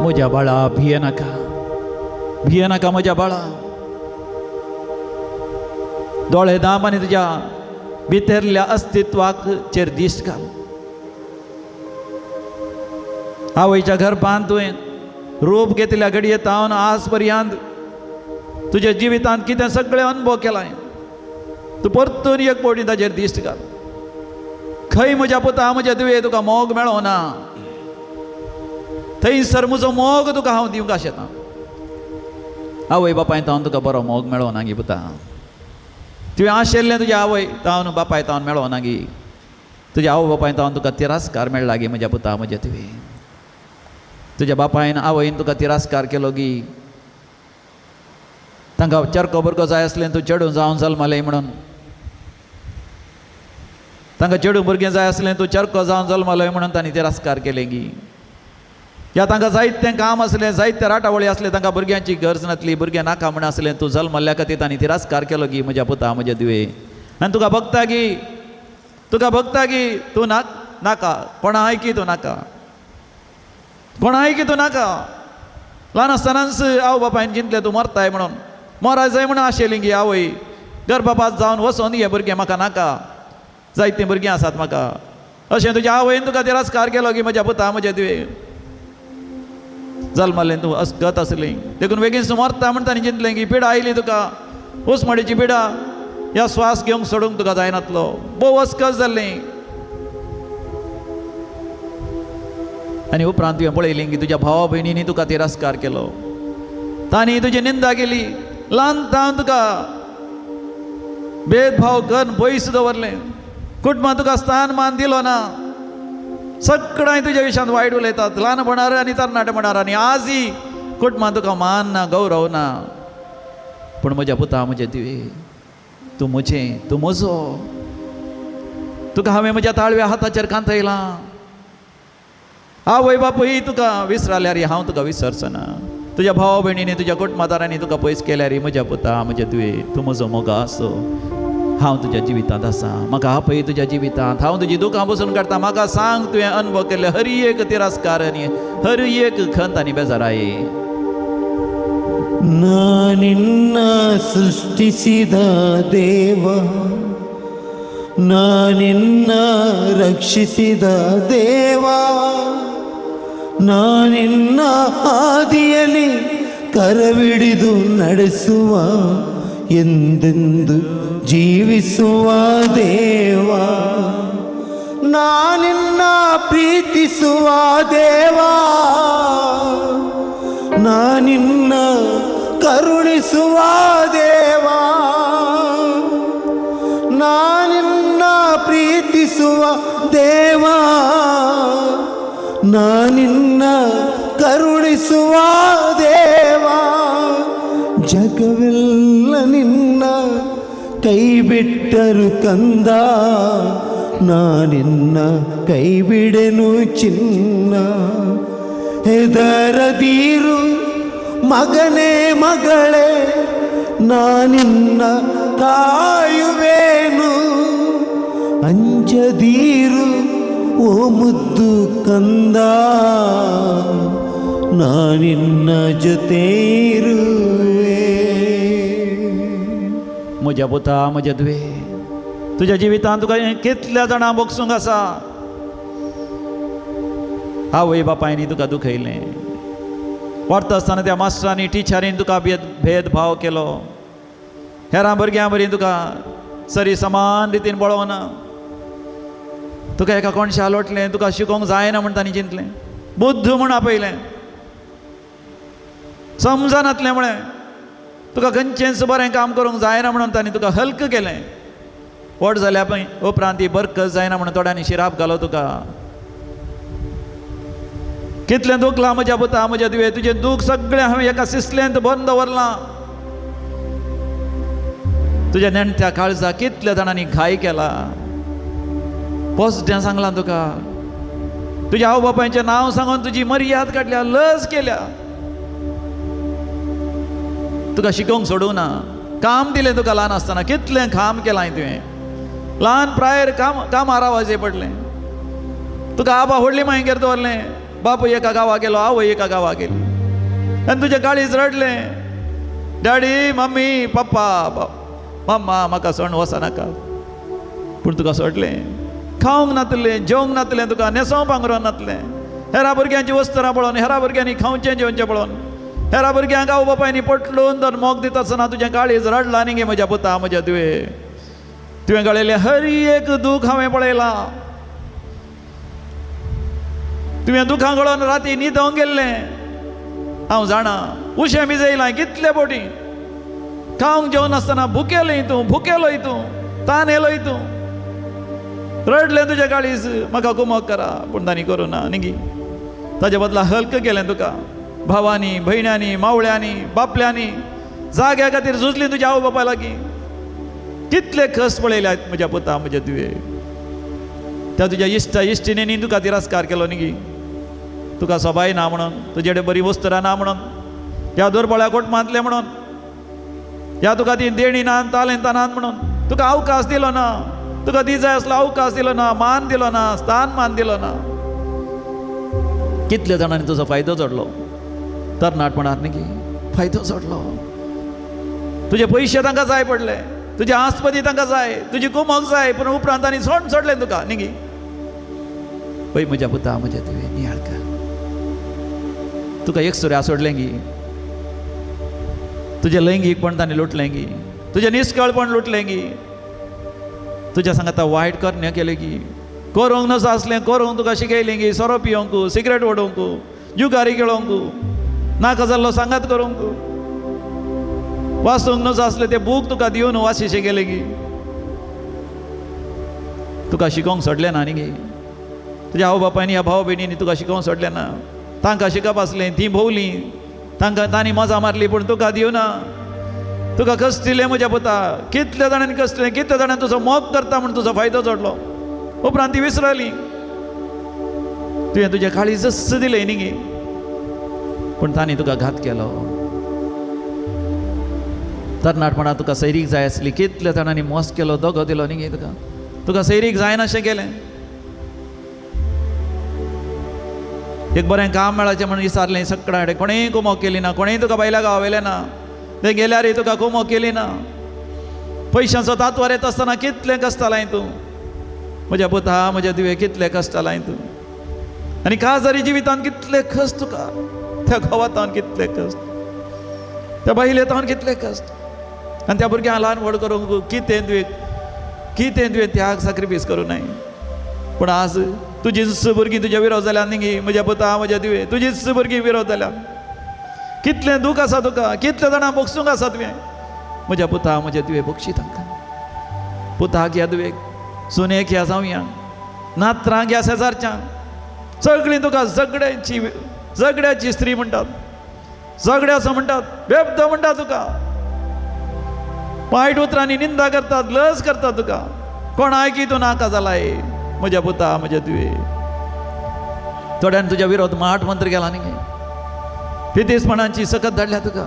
म्हज्या बाळा भिये नाका म्हज्या बाळा दोळे दाम आनी तुज्या भितरल्या अस्तित्वाक चेर दिश्ट घाल आवयच्या गर्भांत तुवें रूप घेतल्या घडयेतावन आज पर्यंत तुज्या जिवितांत कितें सगळें अनुभव केलाय तूं परतून एक फावटी ताचेर दिश्ट घाल खंय म्हज्या पुता म्हज्या तुवें तुका मोग मेळो ना थंयसर म्हजो मोग तुका हांव दिवंक आशेतां आवय बापाय तावन तुका बरो मोग मेळो ना गी पुता तुवें आशिल्लें तुज्या आवय तावन बापाय तावन मेळो ना गी तुज्या आवय बापाय तावन तुका तिरस्कार मेळ्ळा गी म्हज्या पुता म्हज्या तुवें तुज्या बापायन आवयन तुका तिरस्कार केलो गी तांकां चरको भुरगो जाय आसलें तूं चेडूं जावन जल्मलें म्हणून तांकां चेडूं भुरगें जाय आसलें तूं चरको जावन जल्मलोय म्हणून तांणी तिरस्कार केलें गी या तांकां जायतें काम आसलें जायते राटावळी आसले तांकां भुरग्यांची गरज नासली भुरगें नाका म्हण आसलें तूं जल्मल्ल्या खातीर तांणी तिरस्कार केलो गी म्हज्या पुता म्हज्या दुवे आनी तुका भगता गी तूं नाका कोणा आयकी तूं नाका ल्हान आसतनाच आवय बापायन चिंतलें तूं मरताय म्हणून मराय जाय म्हणून आशिल्ली गी आवय गर्भपात जावन वचोन हें भुरगें म्हाका नाका जायतीं भुरगीं आसात म्हाका अशें तुज्या आवयन तुका तिरस्कार केलो गी म्हज्या पुता म्हज्या दुवे जल्मलें तूं असगत आसलीं देखून बेगीन तूं मरता म्हण तांणी चिंतलें की पिडा आयली तुका उस्मडीची पिडा ह्या स्वास घेवंक सोडूंक तुका जायनातलो भोव अस्कत जाल्लीं आनी उपरांत तुवें पळयलें की तुज्या भावा भयणींनी तुका तिरस्कार केलो, तांणी तुजी निंदा केली, ल्हानतान तुका भेदभाव करून पयस दवरलें, कुटुंबांत तुका स्थान मान दिलो ना, सगळ्यांय तुज्या विशयांत वायट उलयतात, ल्हानपणार आनी तरणाटेपणार, आनी आजय कुटुंबांत तुका मान ना, गौरव ना. पूण म्हज्या पुता, म्हजे दिवे, तूं म्हजें, तूं म्हजो, तुका हांवें म्हज्या ताळव्या हाताचेर कांतयलां. आवय बापूय तुका विसराल्यार हांव तुका विसरचो ना. तुज्या भावा भयणींनी, तुज्या कुटुंबादारांनी तुका पयस केल्यार म्हज्या पुता, म्हजे तुवे, तूं म्हजो मोगा आसो. हांव तुज्या जिवितांत आसा, म्हाका आपय तुज्या जिवितांत. हांव तुजी दुखां बसून काडटा. म्हाका सांग, तुवें अनुभव केल्ले हर एक तिरस्कार आनी हर एक खंत आनी बेजाराई. ನಾನಿನ್ನ ಸೃಷ್ಟಿಸಿದ ದೇವ, ನಾನಿನ್ನ ರಕ್ಷಿಸಿದ ದೇವ, ನಾನಿನ್ನ ಹಾದಿಯಲ್ಲಿ ಕರವಿಡಿದು ನಡೆಸುವ, ಎಂದೆಂದು ಜೀವಿಸುವ ದೇವ, ನಾನಿನ್ನ ಪ್ರೀತಿಸುವ ದೇವ, ನಾನಿನ್ನ ಕರುಣಿಸುವ ದೇವ, ನಾನಿನ್ನ ಪ್ರೀತಿಸುವ ದೇವ, ನಾನಿನ್ನ ಕರುಣಿಸುವ ದೇವ. ಜಗವೆಲ್ಲ ನಿನ್ನ ಕೈ ಬಿಟ್ಟರು ಕಂದ, ನಾನಿನ್ನ ಕೈ ಬಿಡೆನು ಚಿನ್ನ. ಹೆದರದಿರು ಮಗನೇ ಮಗಳೇ, ನಾನಿನ್ನ ಕಾಯುವೇನು. ಅಂಜದೀರು ಓ ಮುದ್ದು ಕಂದ, ನಾನಿನ್ನ ಜೊತೆ ಇರುವೆ. म्हज्या पुता, म्हजे तुवे, तुज्या जिवितांत तुका कितल्या जाणां बोगसूंक आसा. आवय बापायनी तुका दुखयलें, व्हरता आसतना त्या मास्टरांनी, टिचरीन तुका भेदभाव केलो, हेरां भुरग्यां बरी तुका सरी समान रितीन पळोवना. तुका एका कोणशा लोटलें, तुका शिकोवंक जायना म्हण तांणी चिंतलें, बुद्ध म्हूण आपयलें, समजनातलें म्हळें, तुका खंयचेंच बरें काम करूंक जायना म्हणून तांणी तुका हल्क केलें. व्हड जाल्या पळय उपरांत ही बरकत जायना म्हणून थोड्यांनी शिराप घालो तुका. कितलें दुखलां म्हज्या पुता, म्हज्या तुवें, तुजें दूख सगळें हांवें एका सिसलेंत भरून दवरलां. तुज्या नेणट्या काळजाक कितल्या जाणांनी घाय केला. पोसड्यां सांगलां तुका, तुज्या आवय बापायचें नांव सांगून तुजी मर्याद काडल्या, लज केल्या. तुका शिकोवंक सोडूं ना, काम दिलें तुका ल्हान आसतना, कितलें काम केलां तुवें. ल्हान प्रायर कामार रावचें पडलें. तुका आबा व्हडली मांयगेर दवरलें, बापूय एका गांवा गेलो, आवय एका गांवा गेली, आनी तुजें काळीज रडलें. डॅडी, मम्मी, पप्पा, मम्मा, म्हाका सोडून वचनाका. पूण तुका सोडलें. खावंक नातलें, जेवंक नातलें, तुका न्हेसोवंक पांघरूंक नातलें. हेरा भुरग्यांची वस्त्रां पळोवन, हेरा भुरग्यांनी खावचें जेवचें पळोवन, हेरा भुरग्यांक आवय बापायनी पटलून तर मोग दिता आसतना तुजें काळीज रडलां न्ही गे म्हज्या पुता, म्हज्या तुवें गळयलें हर एक दूख हांवें पळयलां. तुवें दुखां गळोवन राती न्हिदोंक गेल्लें हांव जाणा. उशें भिजयलां कितले फावटी. खावंक जेवनासतना भुकेलोय तूं, तान येलोय तूं. रडलें तुजें काळीज, म्हाका कुमोग करा, पूण तांणी करूं ना न्ही गी. ताजे बदला हल्क केलें तुका. भावांनी, भयण्यांनी, मावळ्यांनी, बापल्यांनी जाग्या खातीर झुजलीं तुज्या आवय बापाय लागीं. कितले कस पळयल्यात म्हज्या पुता, म्हज्या तुवें. त्या तुज्या इश्टा इश्टिणींनी तुका तिरस्कार केलो न्ही गी. तुका सबाय ना म्हणून, तुजे कडेन बरी वस्त्रां ना म्हणून, ह्या दुर्बळ्या कुटुंबांतले म्हणून, ह्या तुका ती देणी ना, तालेंतां नात म्हणून तुका अवकाश दिलो ना. तुका दी जाय असलो अवकाश दिलो ना, मान दिलो ना, स्थान मान दिलो ना. कितल्या जाणांनी तुजो फायदो जोडलो. तरणाटपणांत न्ही गी फायदो जोडलो. तुजे पयशे तांकां जाय पडले, तुजी आस्पदी तांकां जाय, तुजी कुमोग जाय, पूण उपरांत तांणी सोडलें तुका न्ही गी. पळय म्हज्या पुता, म्हज्या तुवें नियाळ कर. तुका एक सुर्या सोडलें गी. तुजें लैंगीकपण तांणी लुटलें गी. तुजें निश्कळपण लुटलें गी. तुज्या सांगाता वायट कर्ण्य केलें गी. करूंक नसो आसलें करूंक तुका शिकयलें गी सोरो पियोंकू सिगरेट ओडोंकू जुगारी खेळोंकू नाका जाल्लो सांगात करूंक वाचूंक नसो आसलें तें बूक तुका दिवन वाची शिकयलें गी तुका शिकोवंक सोडलें ना न्ही गे तुज्या आवय बापायनी ह्या भाव भयणींनी तुका शिकोवंक सोडलें ना तांकां शिकप आसलें तीं भोंवलीं तांणी मजा मारली पूण तुका दिवना तुका कश्ट दिलें म्हज्या पुता कितल्या जाणांनी कश्ट दिलें कितल्या जाणांनी तुजो मोग करता म्हूण तुजो फायदो जोडलो उपरांत ती विसरली तुवें तुजें काळी जस्स दिलें न्ही गे पूण तांणी तुका घात केलो तरणाटपणांत तुका सैरीक जाय आसली कितल्या जाणांनी मोस केलो दोगो दिलो न्ही गे तुका सैरीक जायना अशें केलें एक बरें काम मेळाचें म्हणून विचारलें सगळ्या कडेन कोणेंय कुमोग केली ना कोणेंय तुका बायल्या गांवा वयलें ना थंय गेल्यारय तुका कुमोग केली ना पयशांचो तांतवार येता आसतना कितलें कश्टालाय तूं म्हज्या पुता म्हज्या दिवे कितलें कश्टालाय तूं आनी काजारी जिवितांत कितले कश्ट तुका त्या घोवातावन कितले कश्ट त्या बायलेतावन कितले कश्ट आनी त्या भुरग्यांक ल्हान व्हड करूंक कितें तुवें त्याग सॅक्रिफायस करूं नाय पूण आज तुजीच भुरगीं तुज्या विरोध जाल्यार न्ही म्हज्या पुता म्हज्या दिवे तुजीच भुरगीं विरोध जाल्यार कितलें दूख आसा तुका कितले जाणां बोगसूंक आसा तुवें म्हज्या पुता म्हज्या दिवे बोगशी तांकां पुताक ह्या दुवेक सुनेक ह्या जावया नात्रांक ह्या शेजारच्यांक सगळीं तुका झगड्याची स्त्री म्हणटात झगड्याचो म्हणटात बेब्द म्हणटा तुका वायट उतरांनी निंदा करतात लज करतात तुका कोण आयकी तूं नाका जालाय म्हज्या पुता म्हज्या तुवे थोड्यान तुज्या विरोध माट मंत्र केला न्ही पितेस्पणांची सकत धाडल्या तुका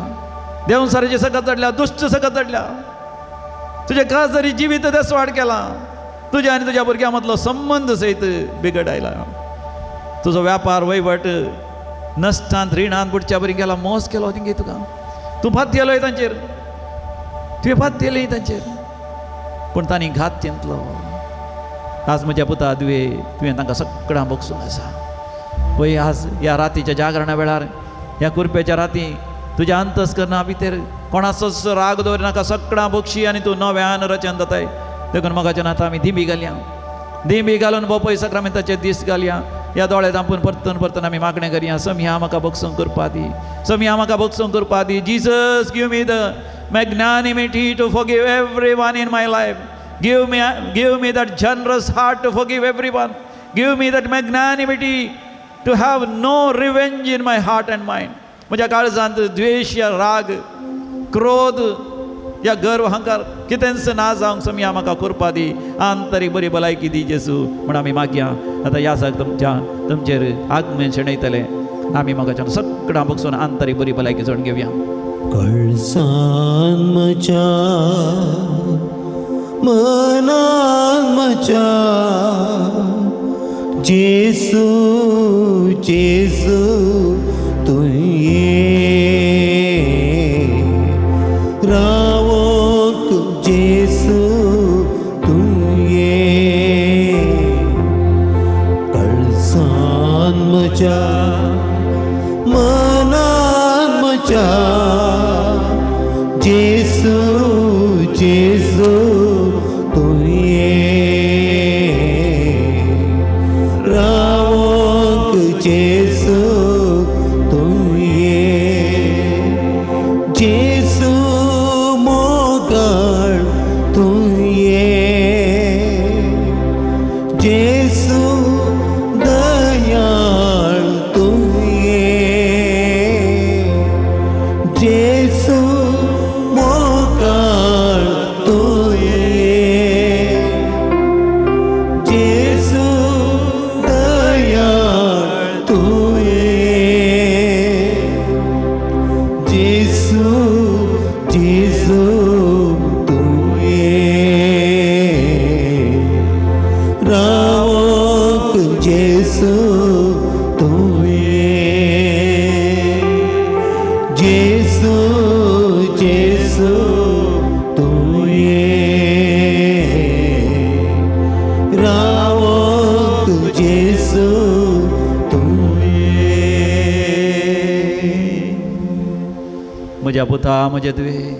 देवसाराची सकत धाडल्या दुश्ट सकत धाडल्या तुजे काजरी जिवीत देसवाड केला तुज्या आनी तुज्या भुरग्यां मदलो संबंध सयत बिगड आयला तुजो व्यापार वैवट नश्टांत रिणांत बुडच्या बरी गेला मोस केलो न्ही तुका तूं फात केलोय तांचेर तुवें फात केली तांचेर पूण तांणी घात चिंतलो आज म्हज्या पुता तुवें तांकां सगळ्यां बोगसूंक आसा पळय आज ह्या रातीच्या जागरणा वेळार ह्या कुरपेच्या राती तुज्या अंतस्करणा भितर कोणाचोच राग दवरनाका सगळ्यां बोगशी आनी तूं नव्यान रचन जाताय देखून मोगाच्या नाता आमी दिंबी घालया दिंबी घालून बोपय सक्रामेंताचे दीस घालया ह्या दोळे धांपून परतून आमी मागणें करया समया म्हाका बोगसूंक करपा दी समया म्हाका बोगसूंक करपा दी Jesus give me the magnanimity to forgive everyone in my life. Give me that generous heart to forgive everyone. Give me that magnanimity to have no revenge in my heart and mind. म्हज्या काळजांत द्वेष या राग क्रोध या गर्व अहंकार कितेंच ना जावंक समया म्हाका करपा दी आंतरीक बरी भलायकी दी जेसू म्हण आमी मागया आतां ह्या साक तुमचेर आगमन शेणयतले आमी मोगाच्या सगळ्यां बगसून आंतरीक बरी भलायकी जोडून घेवया कळसान म्हज्या मनान म्हज्या जेसू जेसू तूं ये रावोक जेसू तूं ये कळसान म्हज्या मनान म्हज्या जेसू जेसू तूं ये रावोक जेसू तूं ये जेसू मोगाळ तूं ये जेसू दयाळ तूं ये जेसू मोगाळ तूं ये जेसू दयाळ तूं ये जेसू जेसू तूं ये रावोक जेसू तूं ये जेसू जेसू तूं ये रावोक जेसू तूं ये म्हज्या पुता म्हज्या तुवें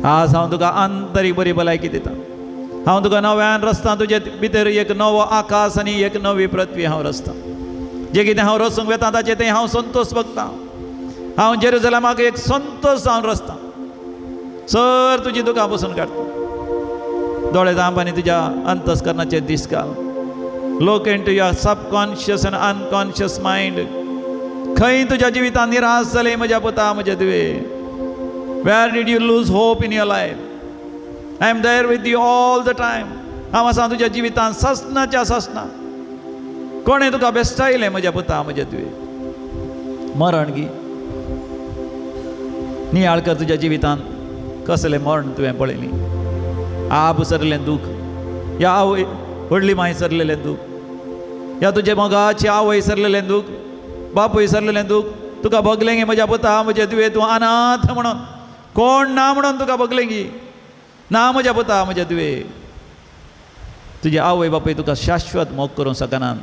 आज हांव तुका आंतरीक बरी भलायकी दिता हांव तुका नव्यान रचता तुजे भितर एक नवो आकाश आनी एक नवी पृथ्वी हांव रचता. जें कितें हांव रचूंक वेता ताचें तें हांव संतोश भोगता. हांव जेरुसलेमाक एक संतोश हांव रचता. सर तुजी दुकां बसून काडटा. दोळे जांब आनी तुज्या अंतस्करणाचेर दिस घाल. लूक इनटू युअर सबकॉन्शियस आनी अनकॉन्शियस मायंड. खंय तुज्या जिवितांत निराश जाली म्हज्या पुता म्हजे तुवे. Where did you lose hope in your life. I am there with you all the time. हांव आसा तुज्या जिवितांत ससनाच्या ससना. कोणें तुका बेस्टायलें म्हज्या पुता म्हजे तुवे. मरण गी नियाळ कर तुज्या जिवितांत कसलें मरण तुवें पळयलीं. आब सरलें दूख, या आवय व्हडली मांय सरलेलें दूख, या तुजे मोगाची आवय सरलेलें दूख, बापूय सरलेलें दूख तुका भोगलें गे म्हज्या पुता म्हजे तुवें. तूं अनाथ म्हणून कोण ना म्हणून तुका भोगलें गी. ना म्हज्या पुता म्हजे तुवें. तुजे आवय बापूय तुका शाश्वत मोग करूंक शकनात.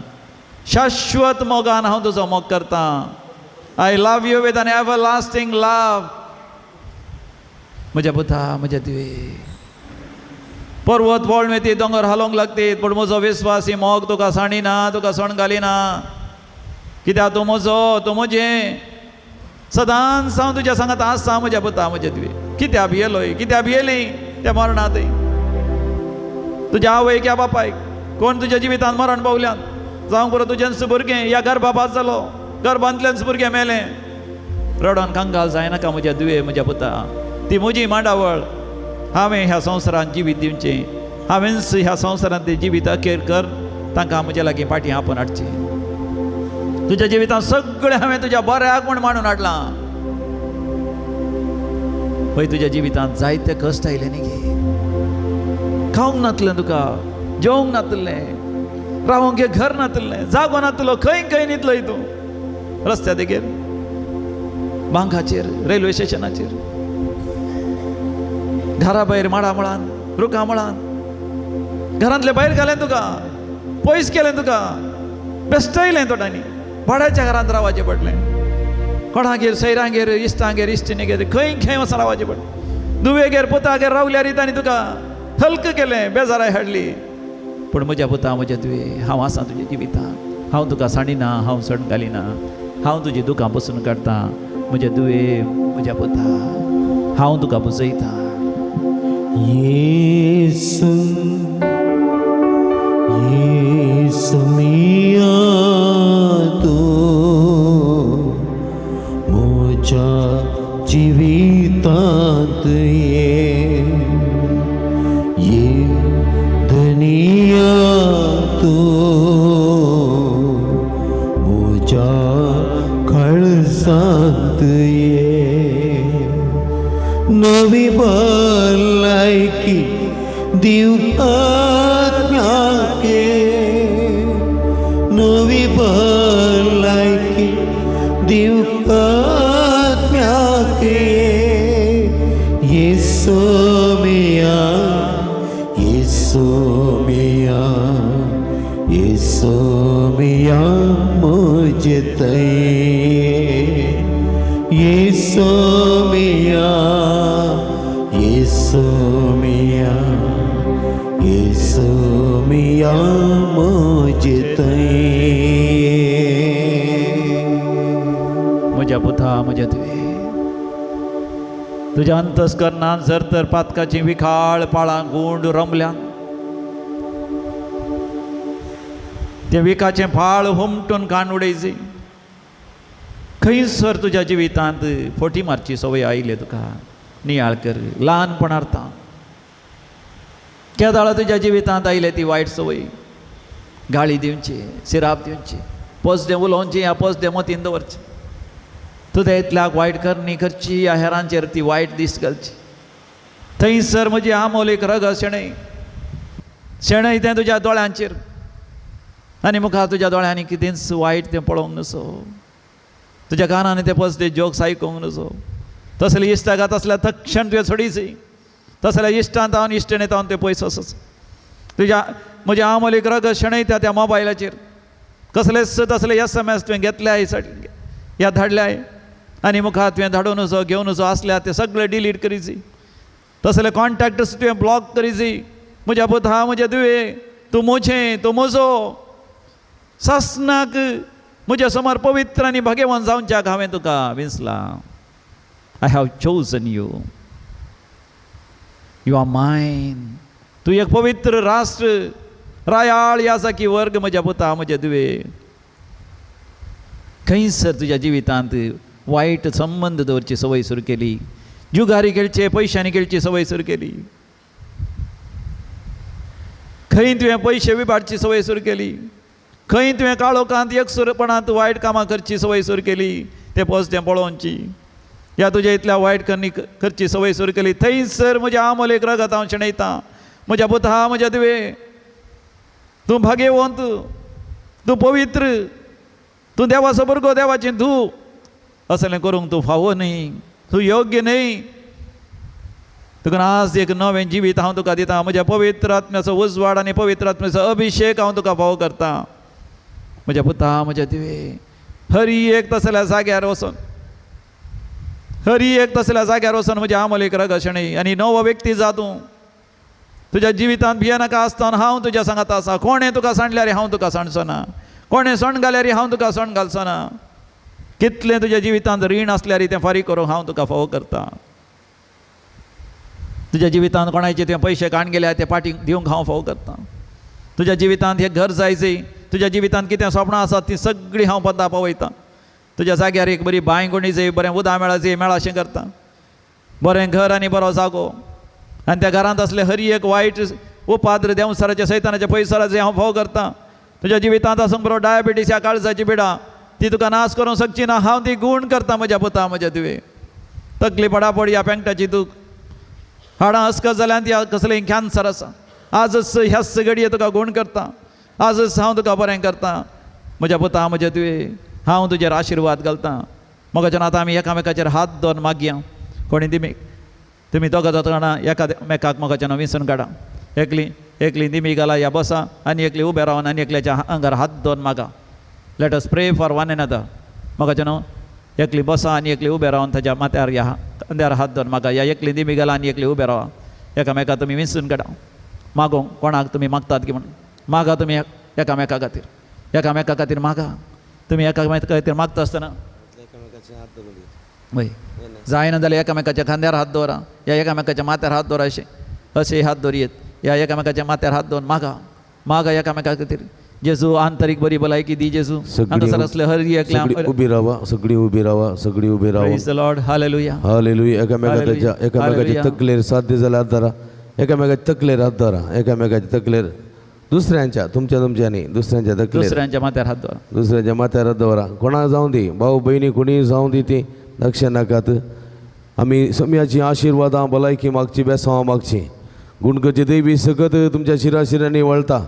शाश्वत मोगान हांव तुजो मोग करता. I love you with an everlasting love. म्हज्या पुता म्हजे तुवें. पर्वत पळोवन ती दोंगर हालोवंक लागतीत पूण म्हजो विस्वासी मोग तुका साणिना, तुका सण घालिना. कित्याक तूं म्हजो, तूं म्हजें. सदांच हांव तुज्या सांगात आसा म्हज्या पुता म्हजे तुवें. कित्याक भियेलोय, कित्याक भियेली त्या मरणांतय. तुज्या आवयक या बापायक कोण तुज्या जिवितांत मरण पावल्यात. जावं बरो तुजेंच भुरगें या गर्भापात जालो, गर्भांतल्यानच भुरगें मेलें. रडोन कांगाल जायनाका म्हज्या दुवे म्हज्या पुता. ती म्हजी मांडावळ. हांवें ह्या संवसारांत जिवीत दिवचें. हांवेंच ह्या संवसारांत तें जिवीत अखेर कर. तांकां म्हज्या लागीं फाटीं आपोवन हाडचें. तुज्या जिवितांत सगळें हांवें तुज्या बऱ्याक म्हूण मांडून हाडलां. पळय तुज्या जिवितांत जायते कश्ट आयले न्ही गे. खावंक नातलें तुका, जेवंक नातलें, रावंक एक घर नातलें, जागो नातलो. खंय खंय न्हिदलय तूं. रस्त्या देगेर, बांकाचेर, रेल्वे स्टेशनाचेर, घरा भायर माडा मळान, रुखा मळान. घरांतले भायर घालें तुका, पयस केलें तुका, बेस्टायलें तोंडांनी. भाड्याच्या घरांत रावचें पडलें. कोणागेर, सैरांगेर, इश्टांगेर, इश्टिणीगेर खंय खंय वचून रावचें पडलें. दुवेगेर पुतागेर रावल्यार तांणी तुका हलक केलें, बेजाराय हाडली. पूण म्हज्या पुता म्हज्या तुवें हांव आसा तुज्या जिवितांत. हांव तुका साणिना, हांव सण घालिना. हांव तुजी दुकां बसून काडटा म्हज्या तुवें म्हज्या पुता. हांव तुका बुजयता. येसु येसु मिया तू मोच्या जिवितांत ये दुनिया तू मोच्या कळसांत नवी भलायकी दिवपाक म्हाके. नवी भलायकी दिवपाक म्हाके. येसू मिया, येसू मिया, येसू मिया म्हजे तये. येसू मिया, येसू मिया, येसू मिया म्हजे तये. म्हज्या पुता म्हज्या तुवें. तुज्या अंतस्करणांत जर तर पातकाची विखाळ पाळां गुंड रमल्या, ते विखाचें फाळ हुमटून कान उडयची. खंयसर तुज्या जिवितांत फोटी मारची सवय आयली तुका. नियाळ कर ल्हानपणार्था. केदाळ तुज्या जिवितांत आयले ती वायट सवय. गाळी दिवची, सिराप दिवची, पोसदें उलोवचें या पोसदें मतीन दवरचें. तुज्या इतल्याक वायट करणी करची या हेरांचेर ती वायट दीस घालची. थंयसर म्हजी आमोलीक रग शेणय. शेणय तें तुज्या दोळ्यांचेर आनी मुखार तुज्या दोळ्यांनी कितेंच वायट तें पळोवंक नसो. तुज्या कानांनी ते पोसदें जोक्स आयकूंक नसो. तसले इश्टाक तसल्या तक्षण तुवें सोडीची. तसल्या इश्टांत हांव इश्टिणेंत हांव तें पयस वचच. तुज्या म्हज्या आमोलीक रग शेणयता त्या मोबायलाचेर कसलेच तसले SMS तुवें घेतल्याय ह्या धाडल्याय आनी मुखार तुवें धाडून वचो घेवन वचो आसल्यार ते सगळे डिलीट करीची. तसले कॉन्टॅक्ट्स तुवें ब्लॉक करीची. म्हज्या पुता म्हज्या दुवे तूं मोछें तूं मोजो सासनाक म्हज्या समोर पवित्र आनी भाग्यवान जावच्याक हांवें तुका विंचलां. I have chosen you. You are mine. तूं एक पवित्र राष्ट्र रायाळ यासा की वर्ग म्हज्या पुता म्हज्या दुवे. खंयसर तुज्या जिवितांत वायट संबंध दवरची सवय सुरू केली, जुगारी खेळचे पयशांनी खेळची सवय सुरू केली, खंय तुवें पयशे विबाडची सवय सुरू केली, खंय तुवें काळोखांत एकसुरपणांत वायट कामां करची सवय सुरू केली, तें पोस्तें पळोवनची या तुज्या इतल्या वायट करणी करची सवय सुरू केली, थंयसर म्हज्या आमोलेक रगत हांव शेणयतां. म्हज्या पुता म्हज्या दुवे तूं भाग्यवंत, तूं पवित्र, तूं देवाचो भुरगो, देवाचें धूव असलें करूंक तूं फावो न्ही, तूं योग्य न्ही. तुका आज एक नवें जिवीत हांव तुका दिता. म्हज्या पवित्र आत्म्याचो उजवाड आनी पवित्र आत्म्याचो अभिशेक हांव तुका फावो करतां. म्हज्या पुता म्हज्या दिवे हरी एक तसल्या जाग्यार वचून, हरी एक तसल्या जाग्यार वचून म्हज्या आमोलेक रगशणी आनी नवो व्यक्ती जा तूं. तुज्या जिवितांत भियेनाका आसतना हांव तुज्या सांगात आसा. कोणें तुका सांडल्यार हांव तुका सांडचो ना, कोणें सण घाल्यार हांव तुका सण घालचो ना. कितलें तुज्या जिवितांत रीण आसल्यार तें फारीक करूंक हांव तुका फावो करतां. तुज्या जिवितांत कोणाचे ते पयशे काण गेल्यार ते पाटी दिवंक हांव फावो करतां. तुज्या जिवितांत हे घर जायचें, तुज्या जिवितांत कितें स्वप्नां आसात तीं सगळीं हांव पद्दा पावयतां. तुज्या जाग्यार एक बरी बांय कोणी जाय, बरें उदक मेळा अशें करतां. बरें घर आनी बरो जागो, आनी त्या घरांत असले हरी एक वायट उपाद्र देंवसराचे सैतानाचे पयसराचे हांव फावो करतां. तुज्या जिवितांत आसूंक बरो डायबिटीस ह्या काळजाची पिडा ती तुका नाश करूंक शकची ना, हांव ती गूण करतां. म्हज्या पुता म्हज्या तुवें तकली पडापड ह्या पेंगटाची दूख, हाडां अस्कत जाल्यार ती कसलें कॅन्सर आसा, आजच ह्या घडये तुका गूण करतां. आजच हांव तुका बरें करतां. म्हज्या पुता म्हज्या तुवें हांव तुजेर आशिर्वाद घालतां. मगाच्यान आतां आमी एकामेकाचेर हात दवन मागया. कोणी तुमी दोगां जाताना एकामेकाक मगाच्यान विसरून काडा. एकली निमी घाला या बसा आनी एकली उबे रावन आनी एकल्याच्या आंगार हात दवन मागा. लेट अस प्रे फॉर वन एनदर. मगाच्यान एकली बसा आनी एकली उबे रावन ताच्या माथ्यार या खांद्यार हात दवन मागा. या एकली निमी घाला आनी एकली उबे रावा. एकामेका तुमी विसरून काडा. मागो कोणाक तुमी मागतात की म्हण मागा. तुमी एकामेका खातीर मागा. तुमी एकामेका खातीर मागता आसतना वय जायना जाल्यार एकामेकाच्या खांद्यार हात दवरा, या एकामेकाच्या माथ्यार हात दवरा. अशे हात दवरियेत. या एकामेकाच्या माथ्यार हात दवन मागा एकामेका खातीर. जेजू आंतरीक बरी भलायकी दी. जेजू हांगासर असले हर एकल्या उबी रावा, सगळी उबी रावा, सगळी उबी रावा. Praise the Lord. हालेलुया. हालेलुया. एकामेकाच्या तकलेर साध्य जाल्यार हात धरा. एकामेकाच्या तकलेर हात धरा. एकामेकाच्या तकलेर दुसऱ्यांच्या तुमच्या न्ही, दुसऱ्यांच्या तकलेर दुसऱ्यांच्या माथ्यार हात दवरा. दुसऱ्यांच्या माथ्यार हात दवरा. कोणा जावं दी, भाऊ बहिणी कोणी जावं दी, ती लक्ष नाकात. आमी सम्याची आशिर्वादां भलायकी मागची, बेसांवां मागची. गुणगचे देवी सकत तुमच्या शिराशिरांनी वळता.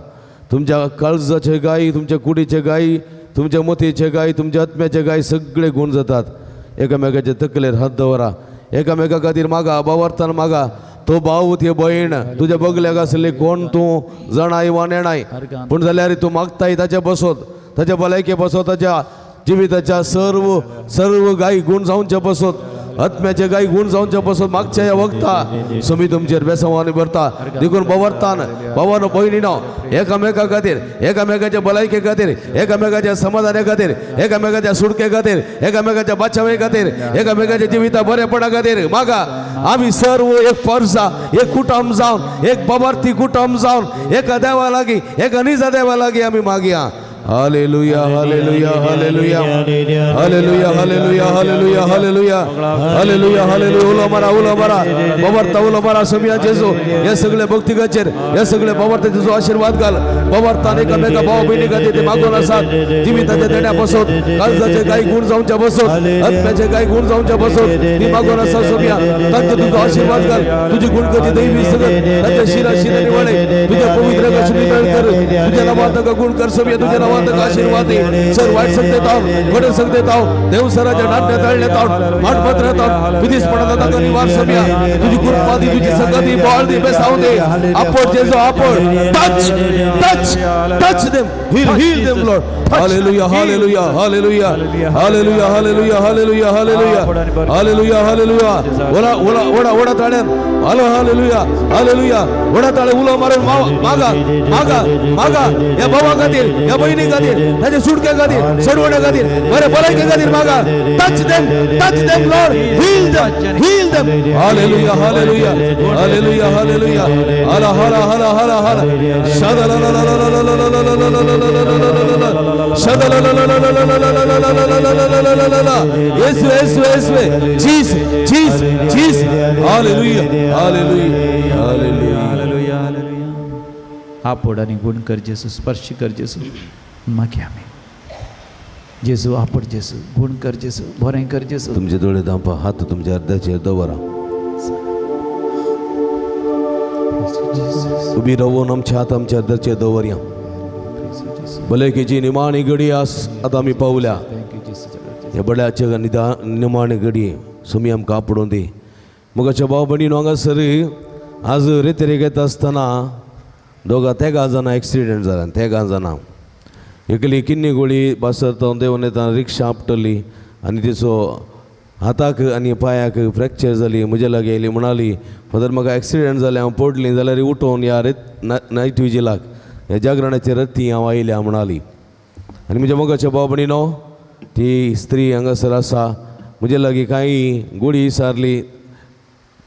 तुमच्या काळजाचे गायी, तुमच्या कुडीचे गायी, तुमच्या मतीचे गायी, तुमच्या आत्म्याचे गायी सगळे गुण जातात. एकामेकाच्या तकलेर हात दवरा. एकामेका खातीर मागा, बावर्तान मागा. तो भाऊ ते भयण तुज्या बगल्याक आसले कोण तूं जाणाय वा नेणाय, पूण जाल्यार तूं मागताय ताच्या बसोत, ताच्या भलायके बसोत, ताच्या जिविताच्या सर्व गायी गुण जावंचे बसोत, आत्म्याचे गायी गुण जावंचे बसोत. मागच्या ह्या वखता समी तुमचेर बेसांवांनी भरता. देखून बावर्तान भावानो भयणीनो एकामेका खातीर, एकामेकाच्या भलायके खातीर, एकामेकाच्या समाधाना खातीर, एकामेकाच्या सुटके खातीर, एकामेकाच्या बाचावे खातीर, एकामेकाच्या जिविता बरेपणा खातीर मागा. आमी सर्व एक परसा, एक कुटुंब जावन, एक बाबार्थी कुटुंब जावन एका देवा लागीं, एका निजा देवा लागीं आमी मागया. हालेलुया, हालेलुया, हालेलुया, हालेलुया, हालेलुया, हालेलुया, हालेलुया, हालेलुया, हालेलुया. उलो मारा बावर्ता, उलो मारा सम्या जेजू. हे सगळे भक्तिकाचेर, हे सगळे बावर्ता जेजू आशीर्वाद घाल. बावर्तान एकामेका भाव बहिणी खातीर ते मागून आसात. जिविताच्या देण्या बसोत, काळजाचे काही गुण जावंचे बसोत, आत्म्याचे काही गुण जावंचे बसोत, ती मागून आसा सम्या. तांचे तुजो आशीर्वाद घाल. तुझी गुणगती दैवी सगत तांच्या शिराशिरांनी वळे. तुझ्या पवित्र कशुनी कर, तुझ्या नावात गुण कर सम्या. तुझ्या प्रवादक आशीर्वाद दे सर वाईट सकते ताव घडे सकते ताव देव सराच्या नाट्य तळले ताव माठपत्र ताव विधीस पडता ताका निवार समया तुझी कृपा दी तुझी संगती बॉल दी बेसाव दे अपॉर्ड जेजो अपॉर्ड touch touch touch them heal them Lord hallelujah hallelujah hallelujah hallelujah hallelujah hallelujah hallelujah hallelujah hallelujah ओढा ताळ्यान hallelujah hallelujah ओढा ताळे उलो मारून मागा मागा मागा या भावा खातीर या बहिणी खातीर त्याच्या सुटक्या खातीर सडवण्या खातीर बरे भलायके खातीर मागा touch them Lord heal them hallelujah hallelujah hallelujah hallelujah hala hala hala hala hala shadala la la la la la la la la shadala la la la la la la la la Yeswe Jesus hallelujah hallelujah hallelujah आपड आणि गुण कर जेसू स्पर्श कर जेसू मागे आम्ही जेसू आपड जेसू गुण कर जेसू बरें कर जेसू तुमचे डोळे दांपा हात तुमच्या अर्ध्याचे दवरा उभी राहून आमच्या हात आमच्या अर्ध्याचे दवरया भलायकेची निमाणी घडी आता आमी पावल्या हे बड्याच्या निमाणी घडी सुमी आमकां आपडून दी मगाच्या भाव भयणीन हांगासर आज रेतेरेक येता आसतना दोगा तेगा जाणां एक्सिडेंट जाला तेगा जाणां एकली किन्नी गोळी बासरतावन देंवन येता रिक्षा आपटली आनी तिचो हाताक आनी पांयाक फ्रॅक्चर जाली म्हजे लागीं येयली म्हणाली फादर म्हाका एक्सिडेंट जालें हांव पडलीं जाल्यार उठोवन ह्या नायट विजिलाक ह्या जागरणाचेर रत्ती हांव आयल्या म्हणाली आनी म्हज्या मोगाच्या भाव भयणीनो ती स्त्री हांगासर आसा म्हजे लागीं कांय गोळी विचारली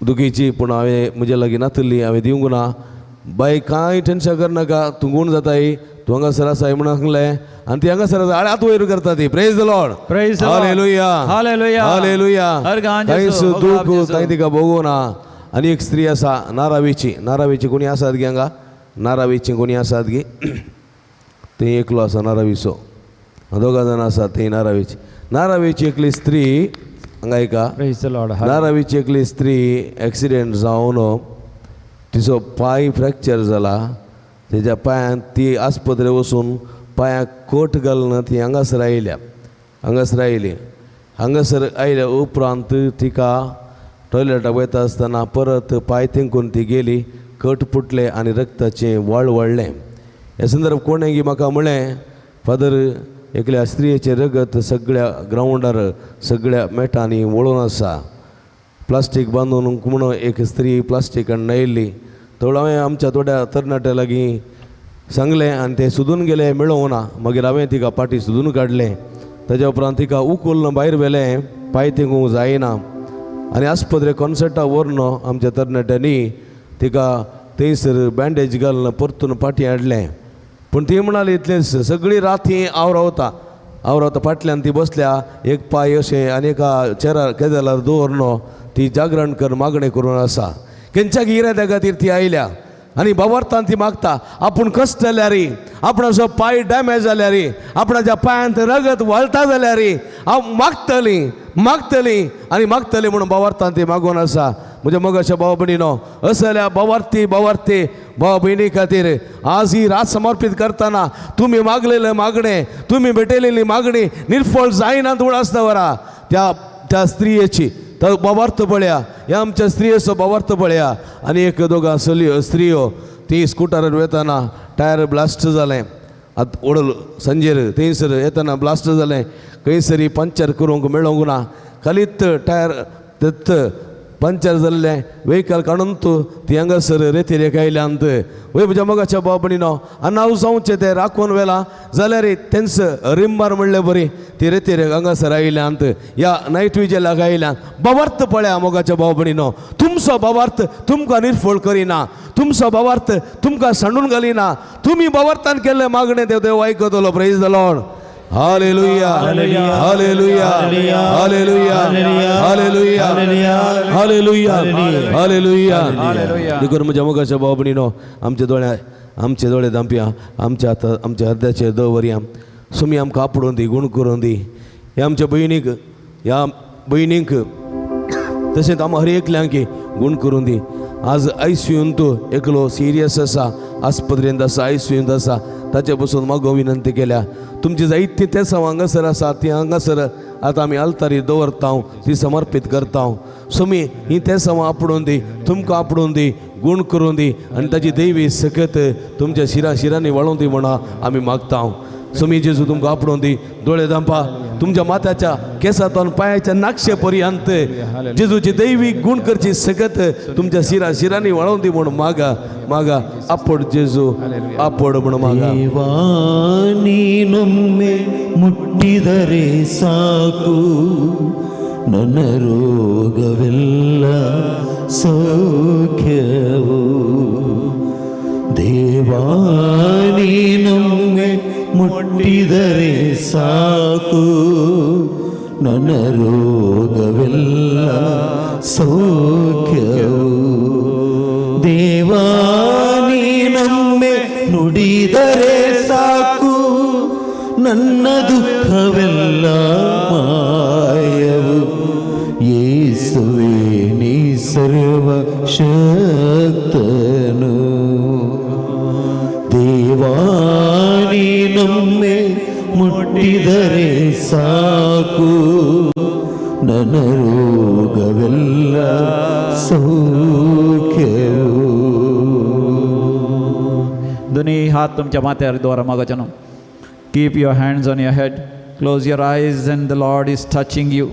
दुखीची पूण हांवें म्हजे लागीं नातली हांवें दिवंक ना बाय कांय टेन्शन करनाका तूं गुण जाताय तूं हांगासर आसाय म्हणून सांगलें आनी ती हांगासर हात वयर करता ती प्रेज द लॉर्ड हालेलुया हालेलुया हालेलुया कांयच दूख कांय तिका भोगूं ना आनी एक स्त्री आसा नारावीची कोणी आसात गे हांगा नारावीची कोणी आसात गे थंय एकलो आसा नारावीचो दोगा जाणां आसात थंय नारावीची एकली स्त्री हांगा एका नारावीची एकली स्त्री एक्सिडेंट जावन तिचो पांय फ्रॅक्चर जाला तेज्या पांयान ती आस्पत्रेक वचून पांयाक कोट घालून ती हांगासर आयली हांगासर आयल्या उपरांत तिका टॉयलेटाक वयता आसतना परत पांय तेंकून ती गेली कट फुटले आनी रक्ताचें वाळलें ह्या संदर्भ कोणें म्हाका म्हळें फादर एकल्या स्त्रियेचें रगत सगळ्या ग्रावंडार सगळ्या मेटांनी वळून आसा प्लास्टीक बांदून म्हणून एक स्त्री प्लास्टीकान न्हयल्ली थोडं हांवें आमच्या थोड्या तरणाट्या लागीं सांगलें आनी ते सुदून गेले मेळोंक ना मागीर हांवें तिका पाटी सुदून काडलें ताज्या उपरांत तिका उखलून भायर व्हेलें पांय तेंकूंक जायना आनी आस्पत्रेक कॉन्सर्टाक व्हरून आमच्या तरणाट्यांनी तिका थंयसर बँडेज घालून परतून पाटी हाडलें पूण ती म्हणाली इतलेंच सगळी राती हांव रावता फाटल्यान ती बसल्या एक पांय अशें आनी एका चेरार केदेलार दवरून ती जागरण कर मागणें करून आसा खंयच्या गिऱ्या खातीर ती आयल्या आनी बाबार्थान ती मागता आपूण कश्ट जाल्यार आपणाचो पांय डॅमेज जाल्यार आपणाच्या पांयांत रगत वळटा जाल्यार हांव मागतली म्हणून बाबार्थान ती मागून आसा म्हज्या मोगाच्या भाव भयणीनो असल्या बावार्थी भाव भयणी खातीर आज ही रात समर्पीत करतना तुमी मागलेलें मागणें तुमी भेटयलेली मागणी निर्फळ जायना म्हूण आसता वरा त्या स्त्रियेची तो बाबार्थ पळया ह्या आमच्या स्त्रियेचो बाबार्थ पळया आनी एक दोगां स्त्रियो ती स्कुटरार वयताना टायर ब्लास्ट जालें आतां ओडल संजेर थंयसर येताना ब्लास्ट जालें खंयसरी पंक्चर करूंक मेळोंक ना खालीत टायर पंक्चर जाल्लें वेहिकल काडून ती हांगासर रेतीरेक आयल्यांत वय म्हज्या मोगाच्या भाव भयणीनो नांव जावचें तें राखून व्हेलां जाल्यार तेंच रिंबार म्हणलें बरी ती रेतीरेक हांगासर आयल्यांत ह्या नायट विजिलाक आयल्यांत बाबार्थ पळया मोगाच्या भाव भयणीनो तुमचो बाबार्थ तुमकां निर्फळ करिना तुमचो बाबार्थ तुमकां सांडून घालिना तुमी बाबार्थान केल्लें मागणें देव आयकतलो praise the Lord Hallelujah. Hallelujah. Hallelujah. Hallelujah. Hallelujah. Hallelujah. देखून म्हज्या मोगाच्या भाव भयणीनो आमचे दोळे दांपया आमच्या अर्द्याचेर दवरया सुमी आमकां आपडून दी गुण करून दी ह्या आमच्या भयणींक तशेंच आम हर एकल्यांक गुण करून दी आज ICUंत एकलो सिरियस आसा आस्पत्रेंत आसा ICUंत आसा ताचे बसून मागो विनंती केल्या. तुमची जायती तेसां हांगासर आसा ती हांगासर आतां आमी आल्तारी दवरता ती समर्पीत करता. सुमी ही तेसां आपणून दी, तुमकां आपणून दी, गूण करून दी आनी ताची दैवी सकत तुमच्या शिरांनी वळोवन दी म्हणा आमी मागता. सुमी जेजू तुमकां आपणून दी, दोळे दांपा, तुमच्या माथ्याच्या केसांतून पांयाच्या नाक्षे पर्यंत जेजूची दैवी गूण करची सकत तुमच्या शिरांनी वळोवन दी म्हणून मागा मागा. आपड जेजू आपड म्हणून मागा. ದೇವಾನಿ ನೊಮ್ಮೆ ಮುಟ್ಟಿದರೆ ಸಾಕು, ನನ್ನ ರೋಗವೆಲ್ಲ ಸೌಖ್ಯವು. ದೇವಾನಿ ನೊಮ್ಮೆ ಮುಟ್ಟಿದರೆ ಸಾಕು, ನನ್ನ ರೋಗವೆಲ್ಲ ಸೌಖ್ಯವು. ದೇವಾನಿ ನೊಮ್ಮೆ ನುಡಿದರೆ ಸಾಕು, ನನ್ನ ದುಃಖವೆಲ್ಲ ಮಾಯವು. ಯೇಸುವೇ ನೀ ಸರ್ವಶಕ್ತನು. ದೇವಾನಿ ನೊಮ್ಮೆ ಮುಟ್ಟಿದರೆ ಸಾಕು, ನನ್ನ ರೋಗವೆಲ್ಲ ಸೌಖ್ಯವು. दोन्ही हात तुमच्या माथ्यार दवरा मागोचें. Keep your hands on your head, close your eyes and the Lord is touching you.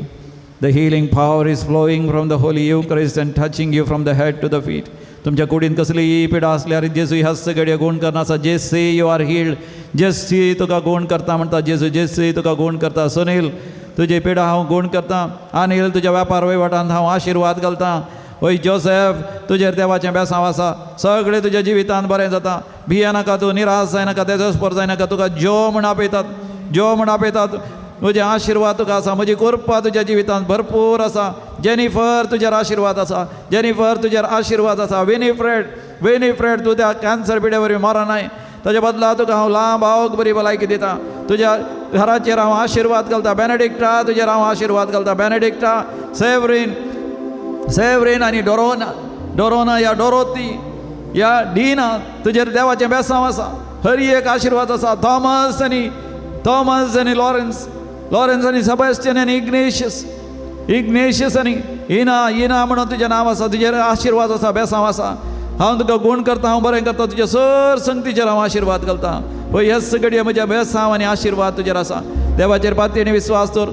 The healing power is flowing from the holy Eucharist and touching you from the head to the feet. तुमच्या कुडीन कसलीय पिडा असल्यार जेजू ह्या सगळ्या गुण करना आसा. जेसी यू आर हिल्ड, जेसी तुका गुण करता म्हणटा जेजू, जेसी तुका गुण करता. सुनील तुजी पिडा हांव गुण करता. अनिल तुज्या वेपार वैवाटांत हांव आशिर्वाद घालता. ओय जोसेफ तुजेर देवाचें बेसांव आसा. सगळें तुज्या जिवितांत बरें जाता. भिये नाका तूं, निराश जायनाका, तेजस्पर जायनाका. तुका जो म्हण आपयतात, जो म्हण आपयतात. तुजे आशिर्वाद तुका आसा. म्हजी कृपा तुज्या जिवितांत भरपूर आसा. जेनिफर तुजेर आशिर्वाद आसा. जेनिफर तुजेर आशिर्वाद आसा. विनिफ्रेड तूं त्या कॅन्सर पिडे वरवीं मरनाय. ताच्या बदला तुका हांव लांब आवग बरी भलायकी दिता. तुज्या घराचेर हांव आशिर्वाद घालता. बेनेडिक्टा तुजेर हांव आशिर्वाद घालता. बेनेडिक्टा, सेवरीन आनी डोरोना या डोरोती या डीना तुजेर देवाचें बेसांव आसा. हर एक आशिर्वाद आसा. थॉमस आनी लॉरेन्स आनी सेबॅस्टियन आनी इग्नेशियस आनी इना म्हणून तुजें नांव आसा. तुजेर आशिर्वाद आसा, बेसांव आसा. हांव तुका गुण करता, हांव बरें करता. तुज्या सर संगतीचेर हांव आशिर्वाद घालता. पळय हे सगळें म्हज्या बेसांव आनी आशिर्वाद तुजेर आसा. देवाचेर पातयेन विश्वास दवर.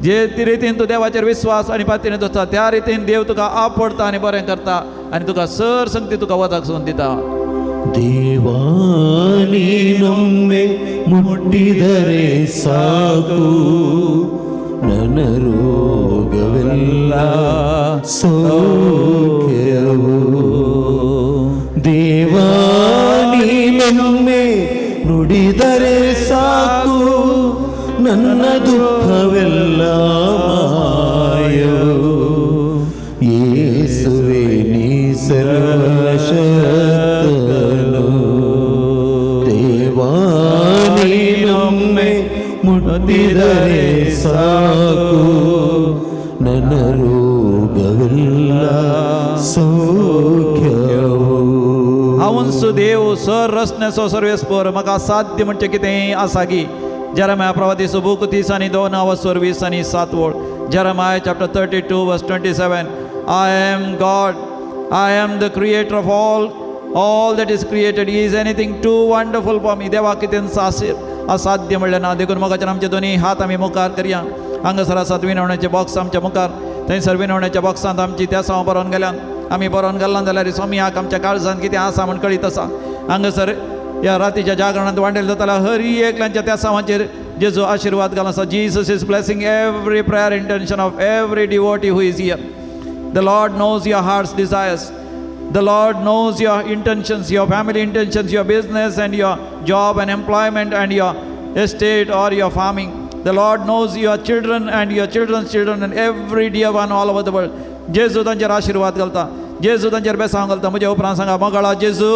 जे रितीन तूं देवाचेर विश्वास आनी पातयेन दवरता त्या रितीन देव तुका आपडता आनी बरें करता आनी तुका सर संगती तुका वताक सोडून दिता. ದೇವಾನಿ ನೊಮ್ಮೆ ಮುಟ್ಟಿದರೆ ಸಾಕು, ನನ್ನ ರೋಗವೆಲ್ಲ ಸೌಖ್ಯವು. ದೇವಾನಿ ನೊಮ್ಮೆ ನುಡಿದರೆ ಸಾಕು, ನನ್ನ ದುಃಖವೆಲ್ಲ ಮಾಯವು. ಯೇಸುವೇ ನೀ ಸರ್ವಶಕ್ತನು. ದೇವಾನಿ ನೊಮ್ಮೆ ಮುಟ್ಟಿದರೆ ಸಾಕು, ನನ್ನ ರೋಗವೆಲ್ಲ ಸೌಖ್ಯವು. हांव सुदेव सर रचण्याचो सर्वेस्पर, म्हाका साध्य म्हणचे कितेंय आसा की. Jeremiah प्रवादीचो book 30:2-20-7. Jeremiah chapter 32:27. I am God, I am the creator of all that is created. Is anything too wonderful for me? देवा कितें असाध्य म्हणलें ना. देखून मोगाच्यान आमचे दोनी हात आमी मुखार करया. हांगासर आसात विनवण्याचे बॉक्स आमच्या मुखार. थंयसर विनवण्याच्या बॉक्सांत आमची तेसांव बरोवन गेल्यान. आमी बरोवन गेल्ला जाल्यार स्वामियाक आमच्या काळजांत कितें आसा म्हण कळीत आसा. हांगासर या रातीच्या जागरणांत वांटेल जाताला हर एकल्यांच्या त्या सावांचेर जेजू आशिर्वाद घालून आसा. Jesus is blessing every prayer intention of every devotee who is here. The Lord knows your hearts desires. The Lord knows your intentions, your family intentions, your business and your job and employment and your estate or your farming. The Lord knows your children and your children's children and every dear one all over the world. जेजू तांचेर आशिर्वाद घालता. जेजू तांचेर बेसांव घालता. म्हज्या उपरांत सांगा, मोगळा जेजू,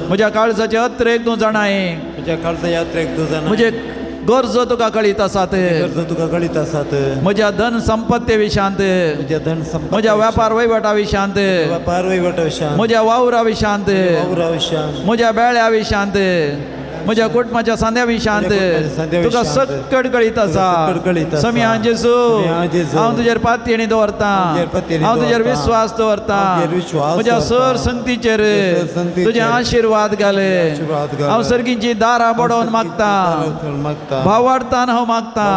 म्हज्या काळजाचे अत्रेक तूं जाणाय. म्हजे गरजो तुका कळीत आसात. म्हज्या धन संपत्ती विशांत, म्हज्या वेपार वैवटा विशांत, म्हज्या वावरा विशांत, म्हज्या बेळ्या विशांत, म्हज्या कुटुंबाच्या सांद्यावी शांत तुका सकट कळीत आसा समिया जेजू हांव तुजेर पातयेणी दवरता हांव तुजेर विश्वास दवरता म्हज्या सर संगतीचेर तुजे आशीर्वाद घाल हांव सर्गींची दारां बडोवन मागता भावार्थान हांव मागता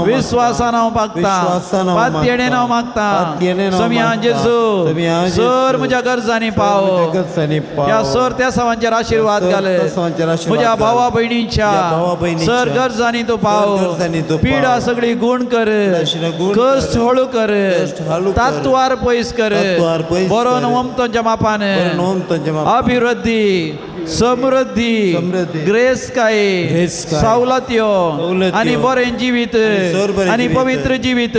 विश्वासान हांव मागता पातयेणेन हांव मागता समिया जेजू सर म्हज्या गरजांनी पाव या सर त्या सवांचेर आशीर्वाद घाल म्हज्या भावा भयणीच्या सर गरजांनी तूं पाव पिडा सगळी गुण कर कश्ट हळू कर तात्वार पयस कर बरो नवमतांच्या मापान अभिवृद्धी समृद्धी ग्रेस काय सवलत्यो आनी बरें जिवीत आनी पवित्र जिवीत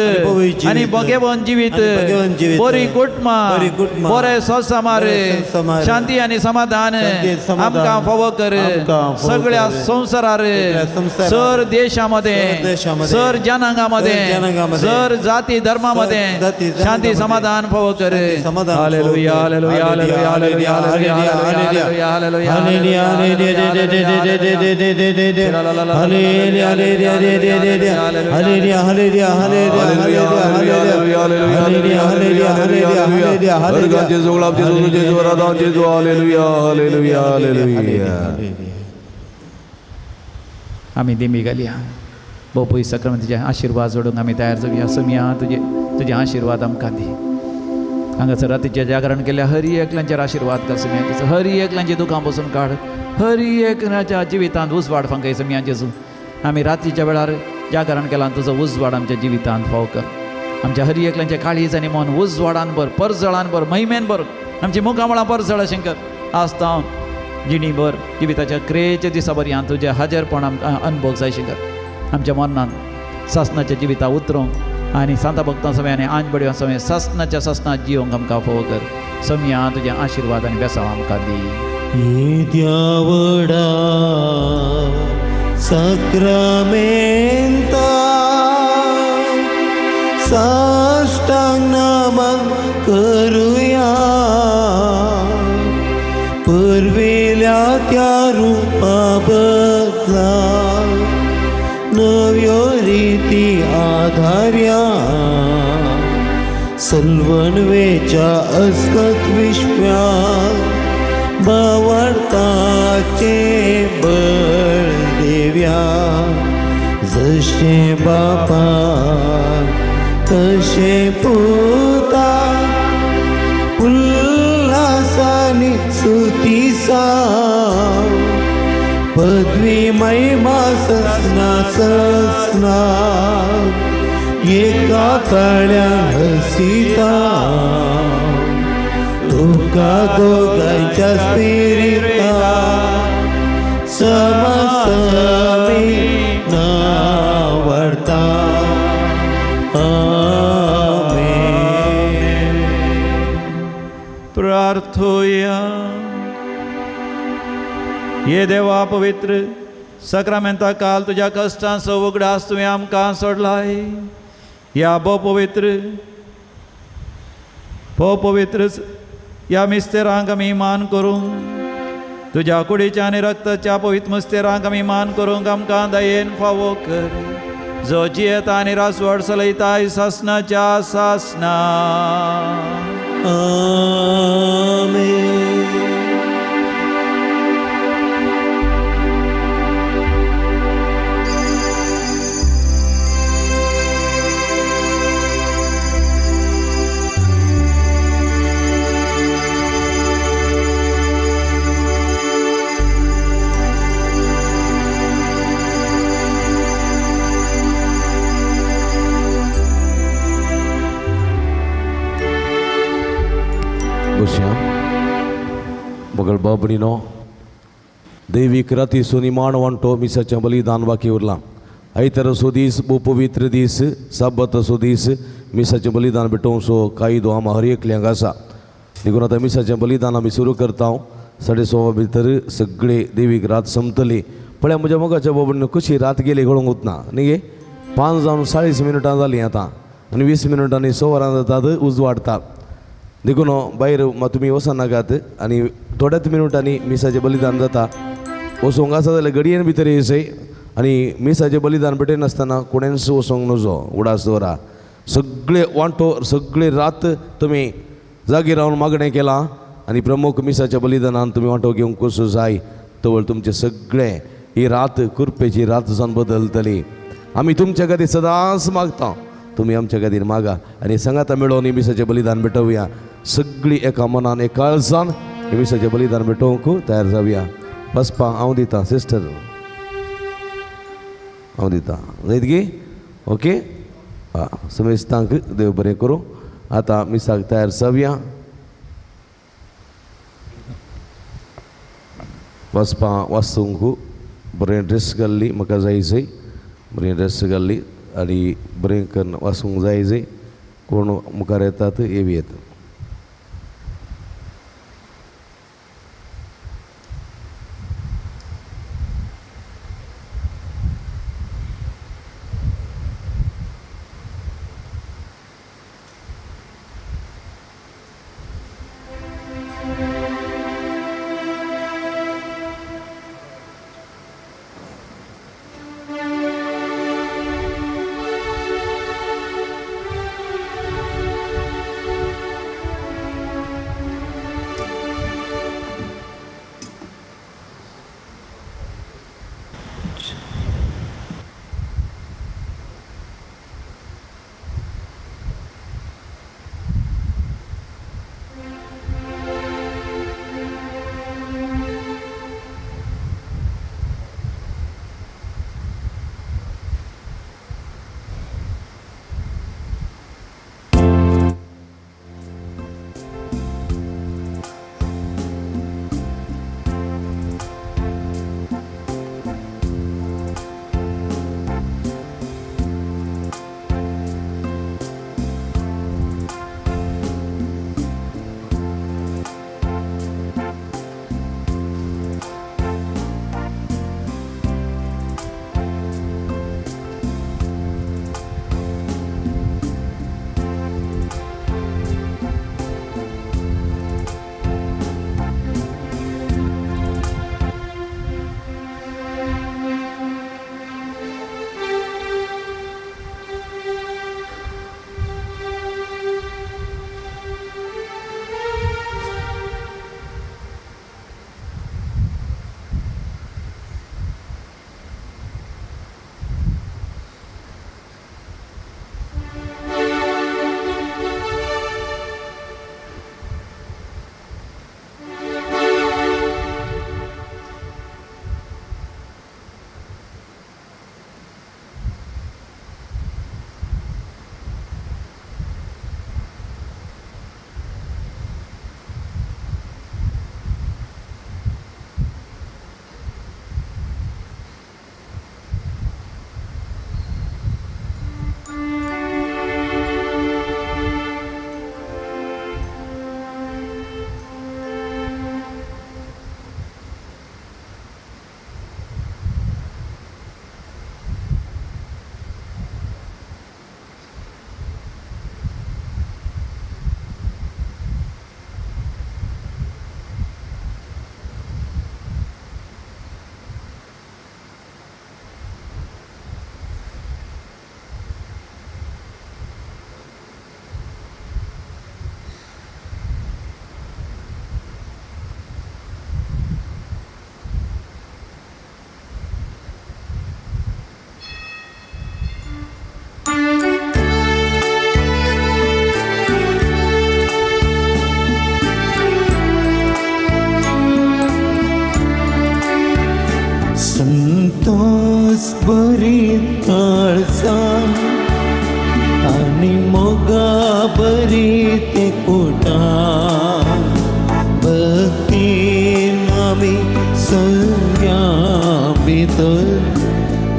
आनी भगेवन जिवीत बरी कुटुंबां बरें संसामार शांती आनी समाधान आमकां फावो कर सगळ्या संवसारार सर देशामध्ये सर जनांगामध्ये सर जाती धर्मामध्ये शांती समाधान फावो कर हालेलुया हालेलुया हालेलुया हालेलुया हालेलुया हालेलुया आम्ही दिमी घालया बोपय सक्रामेंताचे आशीर्वाद जोडूंक आमी तयार जावया समिया तुजे आशीर्वाद आमकां दी हांगासर रातीचें जागरण केल्या हरी एकल्यांचेर आशीर्वाद कर समियांचें हरी एकल्यांची दुकां बसून काड हरी एकल्याच्या जिवितांत उजवाड फांकय समियांचें आमी रातीच्या वेळार जागरण केलां तुजो उजवाड आमच्या जिवितांत फाव कर आमच्या हरी एकल्यांचे काळीज आनी मन उजवाडान भर परजळान भर महिमेन भर आमची मुखामळां परजळ शंकर आस्तांव जिणी भर जिविताच्या क्रियेच्या दिसा बरी हांव तुजें हाजरपण आमकां अनुभव जाय शंकर आमच्या मनांत सासणाच्या जिवितां उतरूंक आनी सांता भक्तां समेत आनी आंज बडयो समेत सासणाच्या सासणात जियोंक आमकां फावो कर समिया तुजें आशीर्वाद आनी बेसांव आमकां दी देवडा सक्रामेंता साष्टांग नमन करूया परवेल्या त्या रूपा बदला नव्यो रीती आधार्या सल्वणवेच्या अस्कत विश्व्या बावडताचे बळ देव्या जशे बापा तशे पुता उल्हासानी सुतीसा पदवी महिमा ससना ससना एका तळ्या हसिता तुका दोगांच्या स्पिरिता समसमी नावडता आमेन. प्रार्थोया ये देवा पवित्र सक्रामेंता काल तुझ्या कष्टांचो उगडास तुवें आमकां सोडलाय या पवित्र या मिस्तेरांक आमी मान करूं तुझ्या कुडीच्या आनी रक्ताच्या पवित्र मिस्तेरांक आमी मान करूंक आमकां दयेन फावो कर जो जियेता आनी रासवड चलयताय सासणाच्या सासना आमेन. मगळ बाबणीनो दैवीक राती सोनी माणवांटो मिसाच्या बलिदान बाकी उरला आयतार सो दीस बो पवित्र दीस साबत सो दीस मिसाचें बलिदान भेटोवंक सो कायदो आम हर एकल्यांक आसा देखून आतां मिसाचें बलिदान आमी सुरू करता 6:15 भितर सगळे दैवीक रात संपतली पळय म्हज्या मोगाच्या बाबणीनो कशी रात गेली कळूंक वतना न्ही गे 5 जावन 40 मिनटां जालीं आतां आनी 20 मिनटांनी 6 वरां जातात उजवाडता देखून भायर तुमी वचनाकात आनी थोड्याच मिनटांनी मिसाचें बलिदान जाता वसोंक आसा जाल्यार गडयेन भितर येसय आनी मिसाचें बलिदान पेटयनासतना कोणेंच वसोंक नजो उडास दवरा. सगळे वांटो सगळे रात तुमी जागी रावन मागणें केलां आनी प्रमुख मिसाच्या बलिदानान तुमी वांटो घेवंक कसो जाय तवळ तुमचे सगळे ही रात कुरपेची रात जावन बदलतली. आमी तुमच्या खातीर सदांच मागता, तुमी आमच्या खातीर मागा आनी सांगाता मेळोन ही मिसाचें बलिदान भेटोवया. सगळीं एका मनान एक काळजान ही मिसाचें बलिदान भेटोवंक तयार जावया. बसपा हांव दितां सिस्टर, हांव दितां जायत गे. ओके समेस्तांक देव बरें करूं. आतां मिसाक तयार जावया. वचपा वाचूंक बरें ड्रेस घाल्ली म्हाका जाय जय, बरें ड्रेस घाल्ली आनी बरें करून वाचूंक जाय जय. कोण मुखार येतात येवयेत.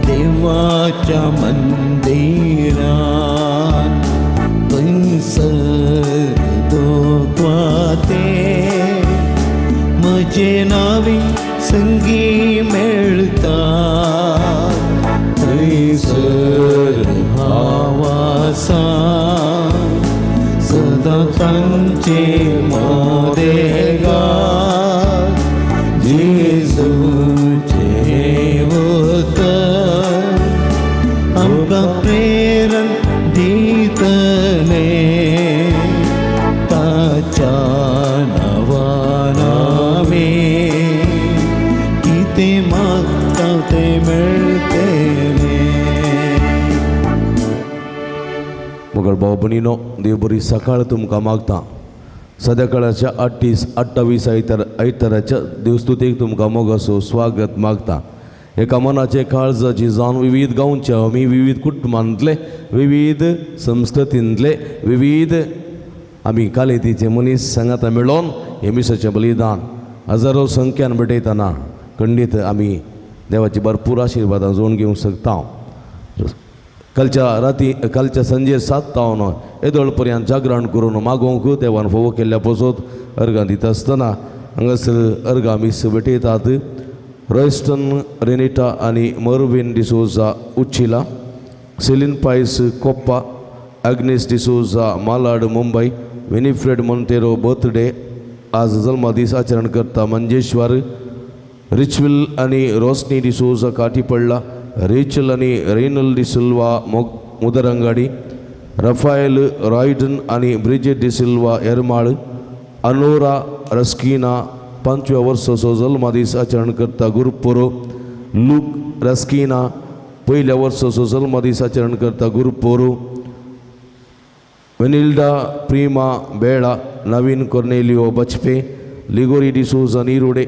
देवाच्या मंदिरात थंयसर दोतवाते म्हजे नावी संगी मेळता थंयसर हावासा सदां तांचे मोदेगार जेजूचे भयणीनो देव बरी सकाळ तुमकां मागता सद्याकाळाच्या 28 आयताराच्या देवस्तुतेक तुमकां मोगासो स्वागत मागता एका मनाचे काळजाची जावन विविध गांवचे आमी विविध कुटुंबांतले विविध संस्कृतींतले विविध आमी कालेतीचे मनीस सांगाता मेळोन हे मिसाचें बलिदान हजारो संख्यान भेटयतना खंडीत आमी देवाची भरपूर आशिर्वादां जोडून घेवंक शकता कालच्या संजे 7 तावन येदोळ पर्यंत जागरण करून मागोवंक देवान फोव केल्ल्या पसोत अर्गां दिता आसतना हांगासर अर्गां मीस भेटयतात रॉयस्टन रेनिटा आनी Mervyn D'Souza Uchila Celine Pius Koppa Agnes D'Souza Malad Mumbai Winifred Monteiro birthday आज जल्मदीस आचरण करता मंजेश्वर रिचविल आनी रोशनी डिसोजा काटी पडला रेचल आनी रेनल डिसिल्वा मुदरंगाडी रफायल रॉयडन आनी ब्रिजेट डिसिल्वा एरमाळ अनोरा रस्किना 5व्या वर्साचो जल्मदीस आचरण करता गुरुपुरो लूक रस्किना 1ल्या वर्साचो जल्मदीस आचरण करता गुरुपुरो वेनिल्डा प्रिमा बेळा नवीन कोर्नेलियो बचपे लिगोरी डिसोजा नीरोडे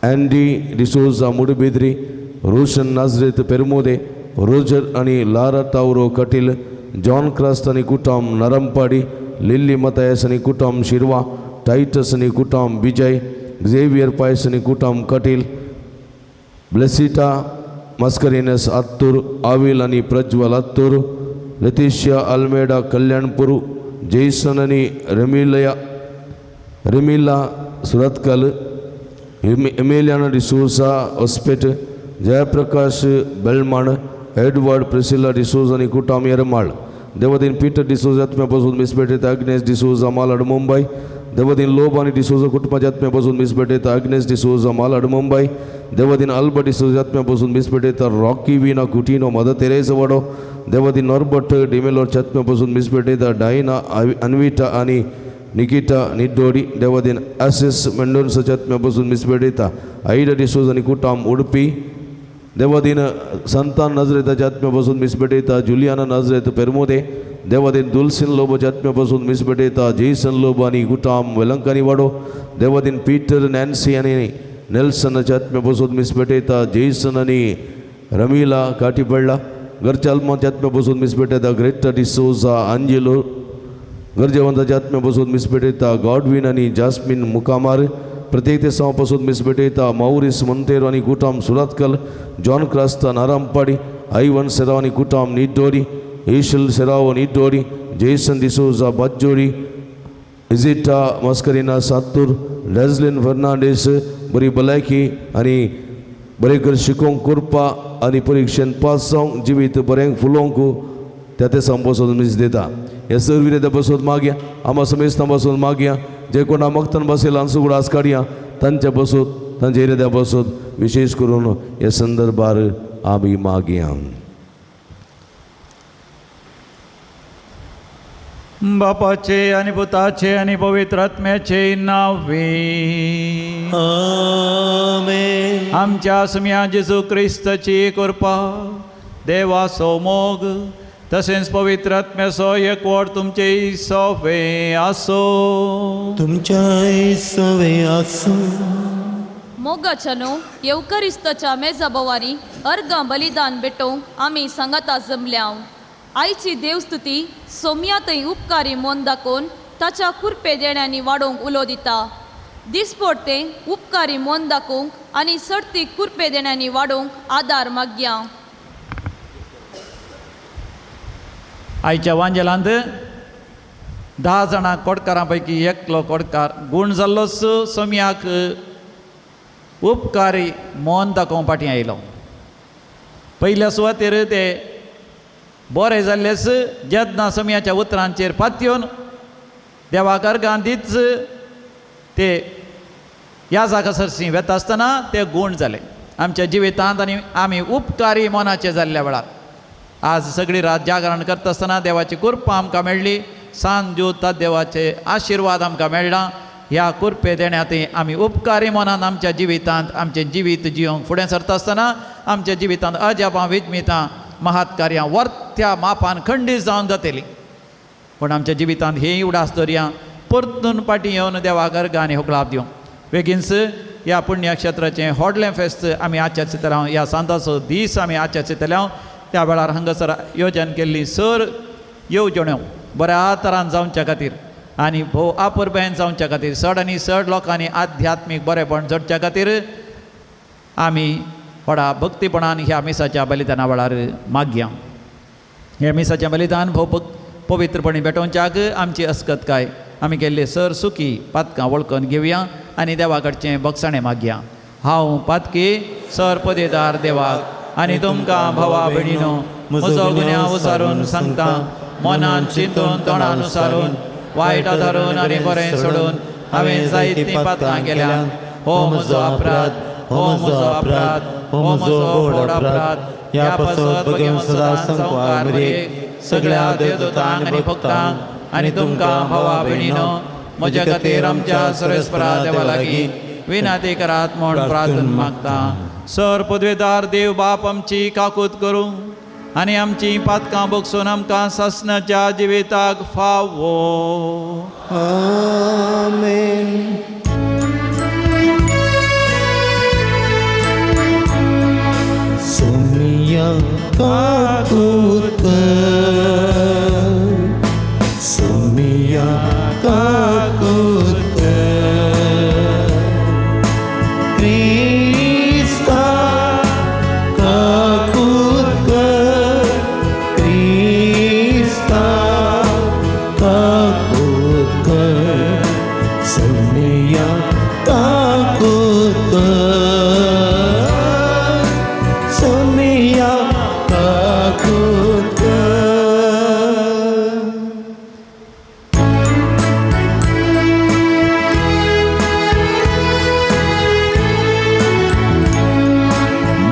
एंडी डिसोजा मुडबिद्री रोशन नाजरेत पेरमोदे रोजर आनी लारा तावरो कटील जॉन क्रास्ट आनी कुटाम नरंपाडी लिल्ली मतायस आनी कुटाम शिरवा टाइटस आनी कुटाम विजय झेवियर पायस आनी कुटाम कटील ब्लेसिटा मस्करिनस आत्तूर आविल आनी Prajwal Attur Letitia Almeida Kalyanpur Jason आनी Rimila Surathkal Emeliana D'Souza Hospet Jayaprakash Belman Edward Priscilla D'Souza आनी कुटाम येरमाळ देवदीन पीटर डिसोजा आत्म्यापासून मिसभेटयता अग्नेस डिसोजा मालाड मुंबई देवदीन लोब आनी डिसोजा कुटुंबाच्या आत्म्यापासून मिसभेटयता अग्नेस डिसोजा मालाड मुंबई देवदीन अल्बर्ट डिसोजा आत्म्यापासून मिसभेटयता Rocky Veena Coutinho Mother Teresa वाडो देवदीन नॉर्बर्ट डिमेलोरच्या आत्म्यापासून मिसभेटयता डायना अन्विटा आनी निकिटा निड्डोडी देवदीन एसिस मेंडोन्साच्या आत्म्यापासून मिसभेटयता आईडा डिसोजा आनी कुटाम उडपी देवदीन संतान नजरेताच्या आत्म्यापासून मिसभेटयता जुलियाना नजरेत पेरमोदे देवदीन दुलसिन लोबाच्या आत्म्यापासून मिसभेटयता जेसन लोब आनी कुटाम वेलंकानी वाडो देवदीन पीटर नॅन्सी आनी नेल्सनाच्या आत्म्यापासून मिसभेटयता जेसन आनी रमिला काटी पडला घरच्या अल्माच्या आत्म्यापासून मिसभेटयता ग्रेटा डिसोजा आंजेलो गरजेवंताच्या आत्म्यापासून मिसभेटयता गॉडविन आनी जास्मिन मुकामार प्रत्येक देशापासून मिसभेटयता मौरिस मोंतेरो आनी कुटाम सुरतकल जॉन क्रास्ता नारांपाडी आयवन सेराव आनी कुटाम निड्डोडी ईशल सेराव निड्डोडी जेसन डिसोजा बाज्जोडी इजिटा मस्करिना सातूर लेझलिन फर्नांडीस बरी भलायकी आनी बरें शिकोवंक करपा आनी परिक्षेन पास जावंक जिवीत बरें फुलोवंक त्या देशां बसून मीस दिता हे सर्विरेदा बसून मागया आमा समेस्तां बसून मागया जे कोणा मगतान बसयला हांचो फुडें आस काडया तांच्या बसून तांच्या एरिया बसून विशेष करून हे संदर्भार आमी मागया बापाचे आनी पुताचे आनी पवित्र आत्म्याचे नावे आमेन. आमच्या सुम्या जेजू क्रिस्ताची कृपा देवाचो मोग तसेच पवित्र आत्म्याचो एकवट तुमचे सोवे आसो तुमच्या सवे आसो. मोगाच्यानो येवकरिस्ताच्या मेजाबवारी अर्गां बलिदान भेटोवंक आमी सांगाता जमल्या. आयची देवस्तुती सोम्यातय उपकारी मोन दाखोवन ताच्या कुरपे देण्यांनी वाडोवंक उलो दिता. दिसपडते उपकारी मोन दाखोवंक आनी सर्ती कुरपे देण्यांनी वाडोवंक आदार मागया. आयच्या वांजेलांत 10 जाणां कोडकारां पैकी एकलो कोडकार गूण जाल्लोच सोम्याक उपकारी मोन दाखोवंक फाटीं आयलो. पयल्या सुवातेर ते बरें जाल्लेच जेन्ना सोम्याच्या उतरांचेर पातयेवन देवाक अर्गां दीत ते ह्या जागा सरसी वेता आसतना ते गूण जाले आमच्या जिवितांत आनी आमी उपकारी मोनाचे जाल्ल्या वेळार. आज सगळी रात जागरण करता आसतना देवाची कृपा आमकां मेळ्ळी. सांज जोता देवाचे आशिर्वाद आमकां मेळ्ळा. ह्या कुरपे देण्यातय आमी उपकारी मनान आमच्या जिवितांत आमचें जिवीत जियोंक फुडें सरता आसतना आमच्या जिवितांत अजापां विजमितां महात्कार्यां वर्त्या मापान खंडीत जावन जातली. पण आमच्या जिवितांत हेय उडास दर्या परतून फाटीं येवन देवाक अर्गां आनी होकळाप दिवं. बेगीनच ह्या पुण्यक्षेत्राचें व्हडलें फेस्त आमी आजच्या चितरांव ह्या सांताचो दीस आमी आजच्या चितल्या. त्या वेळार हांगासर येवजण केल्ली सर येवजण्यो बऱ्या तरान जावच्या खातीर आनी भोव आपुरबायेन जावच्या खातीर चड आनी चड लोकांनी आध्यात्मीक बरेपण जडच्या खातीर आमी व्हडा भक्तीपणान ह्या मिसाच्या बलिदाना वेळार मागया. हे मिसाचें बलिदान भोव पवित्रपणी भेटोवच्याक आमची अस्कतकाय आमी केल्ले सर सुखी पातकां वळखून घेवया आनी देवा कडचें बक्षाणें मागया. हांव पातकी सर पदेदार देवाक आनी तुमकां भावा भयणीनो म्हजो गुन्यांव उसारून सांगता. मनान चिंतून तोंडान उसारून वायट धरून आनी बरें सोडून हांवें जायतीं पातकां केल्यां. हो म्हजो अपराध, हो म्हजो अपराध, हो म्हजो व्हड अपराध. ह्या पासत भगेव सदा संवकार मरे सगळ्या देवदूतांक आनी भक्तांक आनी तुमकां भावा भयणीनो म्हज्या खातीर आमच्या सर्वेस्परा देवा लागीं विनाती करात म्हूण प्रार्थना मागता. सर पदवेदार देव बाप आमची काकूत करूं आनी आमची पातकां बगसून आमकां सासणाच्या जिविताक फावो. आमेन. सोनिया काकूत सोनिया काकूत क्रिस्ता काकूत क्रिस्ता काकूत सोनिया काकूत सोनिया काकूत.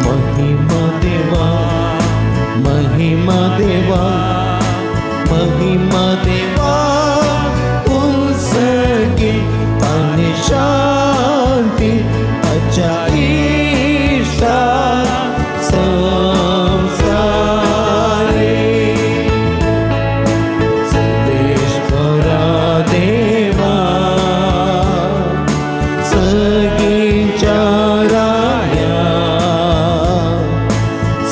महिमा देवा महिमा देवा महिमा देवा उनसके आणि शांती अच्छा ईशा संसारे संदेश खरा देवा सगळींच्या राया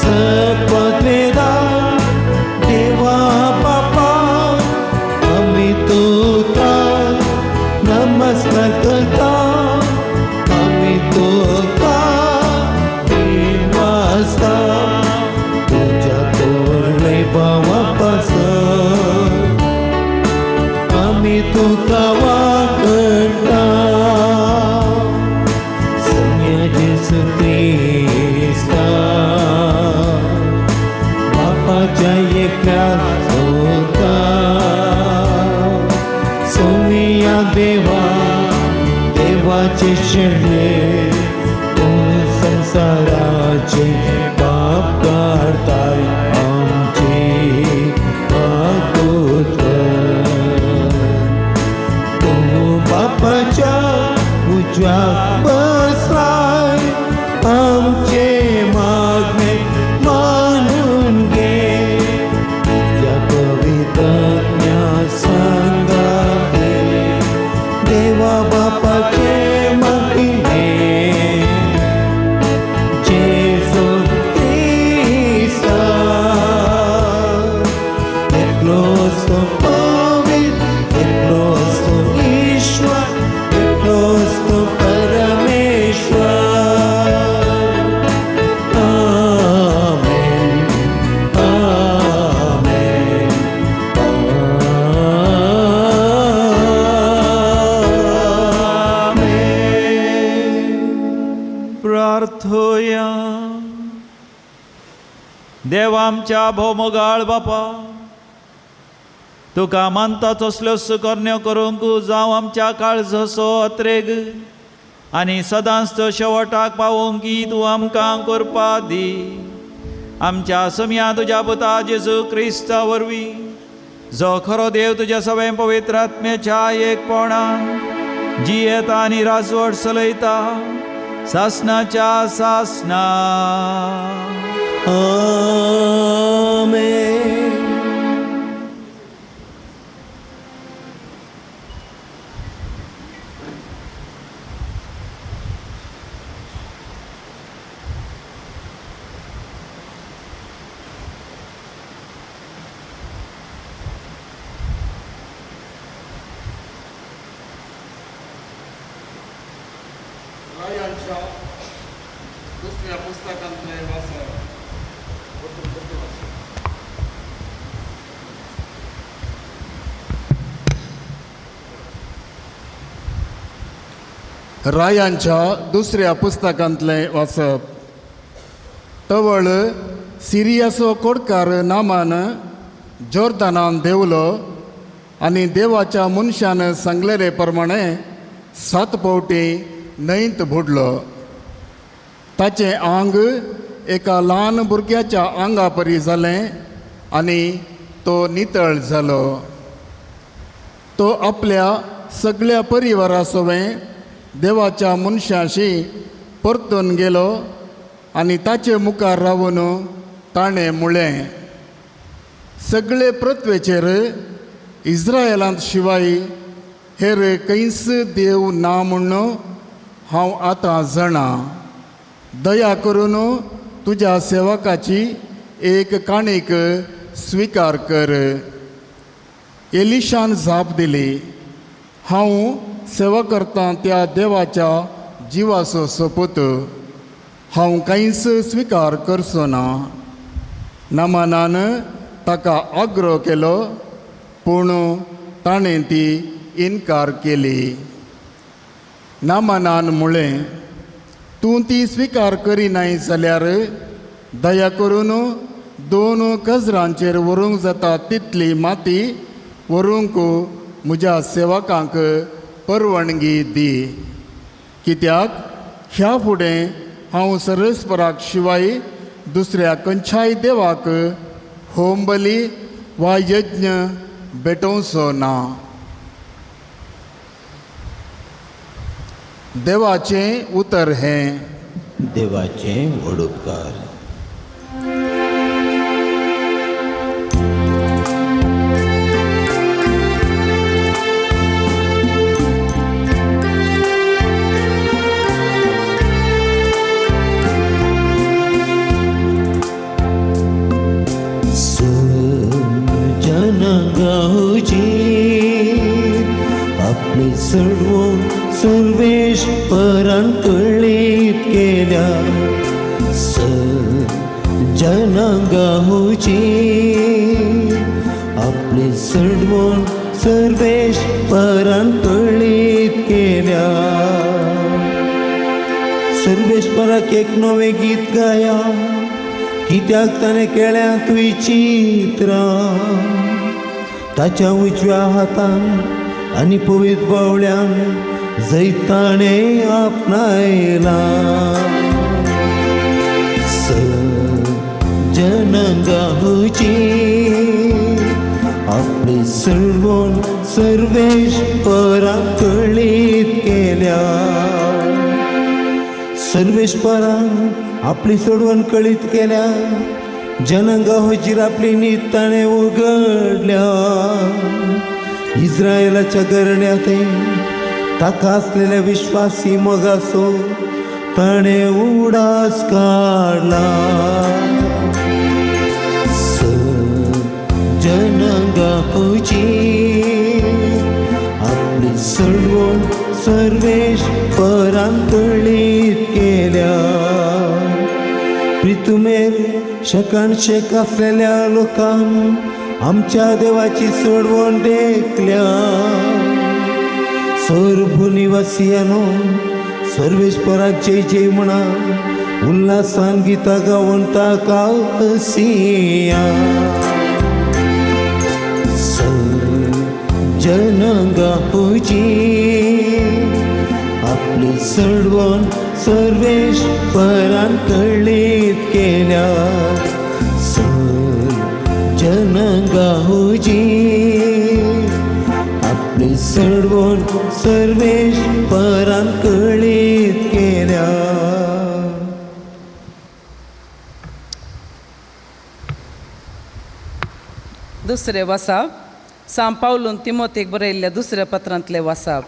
सपदवेदार देवा बापा आम्ही तुका नमस्कार करता. आम्ही तुका वाजता तुझ्या तोरणे भावापासून आम्ही तुका वाकणता. सौम्य जेसू ख्रिस्ता बापाच्या एकल्या होता. सोनिया देवा देवाचे शरणे संसाराचे पाप काढताय आमचे काकूत. तू बापाच्या उजव्या बसलाय आमचे मागणे मानून घे. त्या पवित्रज्ञा संगाते देवा बापाचे महिमे जेसू ख्रिस्ता एकलोच तो पवित्र एकलोच तो ईश्वर एकलोच तो परमेश्वर. आमेन आमेन आमेन. प्रार्थोया. देवा आमच्या भोवमोगाळ बापा तुका मानता तसल्यो सुकरण्यो करूंक जावं आमच्या काळजाचो अत्रेग आनी सदांच तो शेवटाक पावोवंक तूं आमकां करपा दी. आमच्या समिया तुज्या पुता जेजू क्रिस्ता वरवीं जो खरो देव तुज्या सगळे पवित्र आत्म्याच्या एकपणान जियेता आनी राजवट चलयता सासणाच्या सासणा. आमेन. आमेन. रायांच्या दुसऱ्या पुस्तकांतले वाचन. रायांच्या दुसऱ्या पुस्तकांतले वाचप. तवळ सिरियाचो कोडकार नामान जोर्दानान देवलो आनी देवाच्या मनशान सांगलेले प्रमाणे 7 पावटी न्हंयत बुडलो. ताचें आंग एका ल्हान भुरग्याच्या आंगा परी जालें आनी तो नितळ जालो. तो आपल्या सगळ्या परिवारा सोवें देवाच्या मनशाशी परतून गेलो आनी ताचे मुखार रावून ताणें म्हळें, सगळे पृथ्वेचेर इस्रायलांत शिवाय हेर खंयच देव ना म्हूण हांव आतां जाणा. दया करून तुज्या सेवकाची एक काणीक स्विकार कर. एलिशान जाप दिली, हांव सेवा करतां त्या देवाच्या जिवाचो सोपूत. हांव कांयच स्विकार करचो ना. नामानान ताका आग्रो केलो पूण ताणें ती इन्कार केली. नामानान म्हळें, तूं ती स्विकार करिनाय जाल्यार दया करून 2 गजरांचेर व्हरूंक जाता तितली माती व्हरूंक म्हज्या सेवकांक परवानगी दी. कित्याक ह्या फुडें हांव सरस्पराक शिवाय दुसऱ्या खंयच्याय देवाक होम बली वा यज्ञ भेटोवचो ना. देवाचें उतर हें. देवाचें व्हडुपकार. आपले सर्व सर्वेश्वरान कळीत केल्या जनांगाची. आपले सर्व सर्वेश्वरान कळीत केल्या. सर्वेश्वराक एक नवे गीत गाया, कित्याक ताणें केल्या तुवें चित्रां. ताच्या उजव्या हातान आनी पवित्र बावळ्यान जैताणें आपणायला. जनांगाची आपले सर्व सर्वेश्वराक कळीत केल्या. सर्वेश्वरान आपली सोडवण कळीत केल्या. जनांगाचेर आपली नीत ताणें उगडल्या. इस्रायलाच्या गरण्यात ताका आसलेल्या विश्वासी मोगाचो ताणें उडास काडला. जनांगाची आपली सर्व सर्वेश्वरान कळीत केल्या. प्रितुमेर शेकान शेक आसलेल्या लोकांक आमच्या देवाची सोडवण देखल्या. सर्वनिवासियानो सर्वेश्वराक जय जय म्हणा. उल्हासान गीता गावन ताका हसिया. जनांगाची आपली सोडवण सर्वेश्वरान कळीत केल्या. जनांगाची आपली सोडवण सर्वेश्वरान कळीत केल्या. दुसरें वाचप सांत पावलून तिमोथेक बरयल्ल्या दुसऱ्या पत्रांतलें वाचप.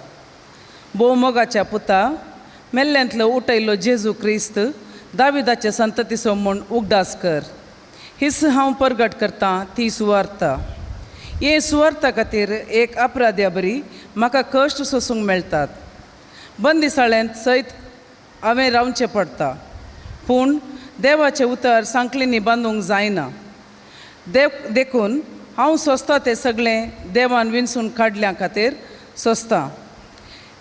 भोव मोगाच्या पुता, मेल्ल्यांतलो उठयल्लो जेजू क्रिस्त दाविदाचे संततीचो म्हूण उगडास कर. हिस हांव परगट करतां ती सुवार्ता. हे सुवार्ता खातीर एक अपराध्या बरी म्हाका कश्ट सोसूंक मेळटात. बंदिसाळ्यांत सयत हांवें रावचें पडटा, पूण देवाचें उतर सांकलींनी बांदूंक जायना. देखून हांव सोंसतां तें सगळें देवान विंचून काडल्या खातीर सोंसतां.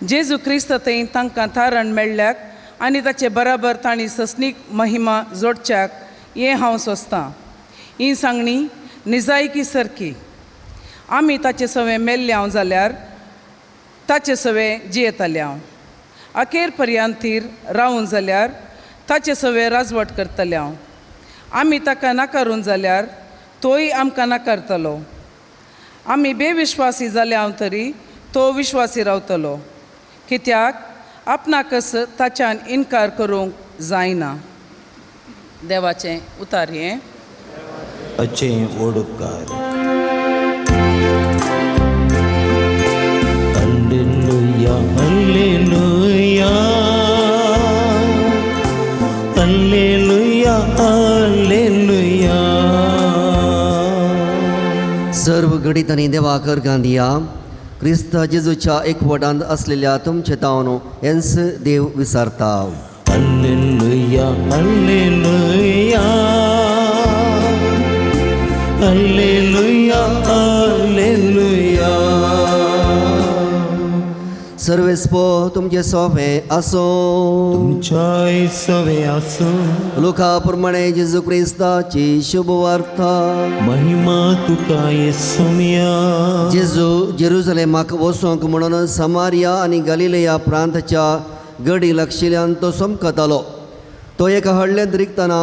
जेजू क्रिस्त थंय तांकां थारण मेळ्ळ्याक आनी ताचे बराबर तांणी सस्नीक महिमा जोडच्याक हें हांव सोंसतां. ही सांगणी निजायकी सारकी. आमी ताचे सवें मेल्ल्या जाल्यार ताचे सवें जियेतल्या. अखेर पर्यांतीर रावूं जाल्यार ताचे सवें राजवट करतल्या. आमी ताका नाकारून जाल्यार तोय आमकां नाकारतलो. आमी बेविश्वासी जाल्या तरी तो विश्वासी रावतलो, कित्याक आपणाकच ताच्यान इन्कार करूंक जायना. देवाचें उतार हें. अच्छें ओडकार. हल्लेलुया हल्लेलुया हल्लेलुया हल्लेलुया. सर्व गणितांनी देवाकर गांधिया क्रिस्ता जेजूच्या एकवटांत असलेल्या तुमचे तावनो हेंच देव विसारता. हल्लेलुया हल्लेलुया हल्लेलुया हल्लेलुया. सर्वेस्पो तुमचे सोफे आसो. तुमच्याय सवे आसो. लोका प्रमाणे जेजू क्रिस्ताची शुभ वार्ता. महिमा तुका येसुमिया. जेजू जेरुसलेमाक वचोंक म्हणून समारिया आनी गलिलया प्रांताच्या गडी लागशिल्ल्यान तो समकतालो. तो एका हळ्ळेंत रिगतना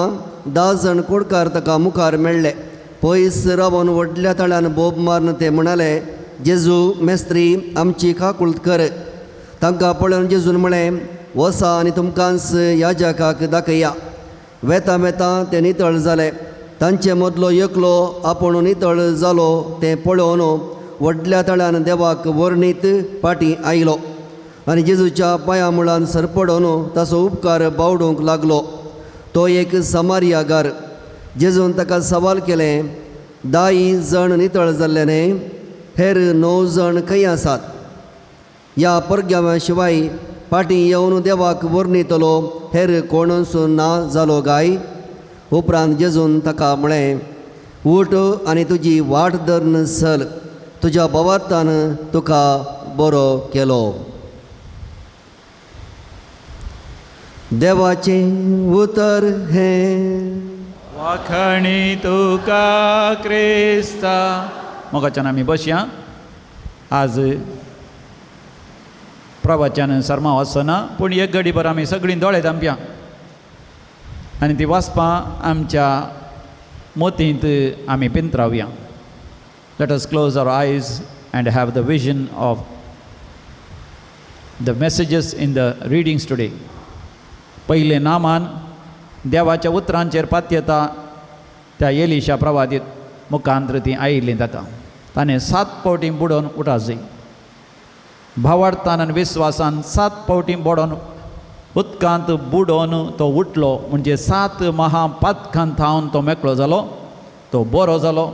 10 जाण कुडकार ताका मुखार मेळ्ळे. पयस रावन व्हडल्या तळ्यान बोब मारून ते म्हणाले, जेजू मेस्त्री आमची काकुळट कर. तांकां पळोवन जेजून म्हळें, वसा आनी तुमकांच याजकाक दाखया. वेता वेता ते नितळ जाले. तांचे मदलो एकलो आपूण नितळ जालो तें पळोवन व्हडल्या तळ्यान देवाक वर्णीत पाटी आयलो आनी जेजूच्या पांया मुळान सरपडोवन ताचो उपकार बावडूंक लागलो. तो एक समारियागार. जेजून ताका सवाल केलें, 10 जाण नितळ जाल्ल्याने हेर 9 जाण खंय आसात? ह्या परग्याव्या शिवाय पाटी येवन देवाक वर्णितलो हेर कोणूच ना जालो गाय? उपरांत जेजून ताका म्हळें, उठ आनी तुजी वाट धरून चल, तुज्या बोवार्थान तुका बरो केलो. देवाचें उतर हें. वाखणी तुका क्रिस्ता. मोगाच्यान आमी बसया. आज प्रवचन सर्मा वाचना, पूण एक घडीभर आमी सगळीं दोळे धांपया आनी ती वाचपां आमच्या मोतींत आमी पिंतरावया. लेट अस क्लोज आवर आयज and have the vision of the messages in the readings today. पयले नामान देवाच्या उतरांचेर पात्यता त्या एलिशा प्रवादीत मुखांत्र ती आयिल्ली ताका. ताणें 7 फावटी बुडोवन उठास जाय. भावार्थान आनी विस्वासान 7 फावटी बुडोवन उदकांत बुडोवन तो उठलो. म्हणजे 7 महापातकांत थावन तो मेकळो जालो, तो बरो जालो.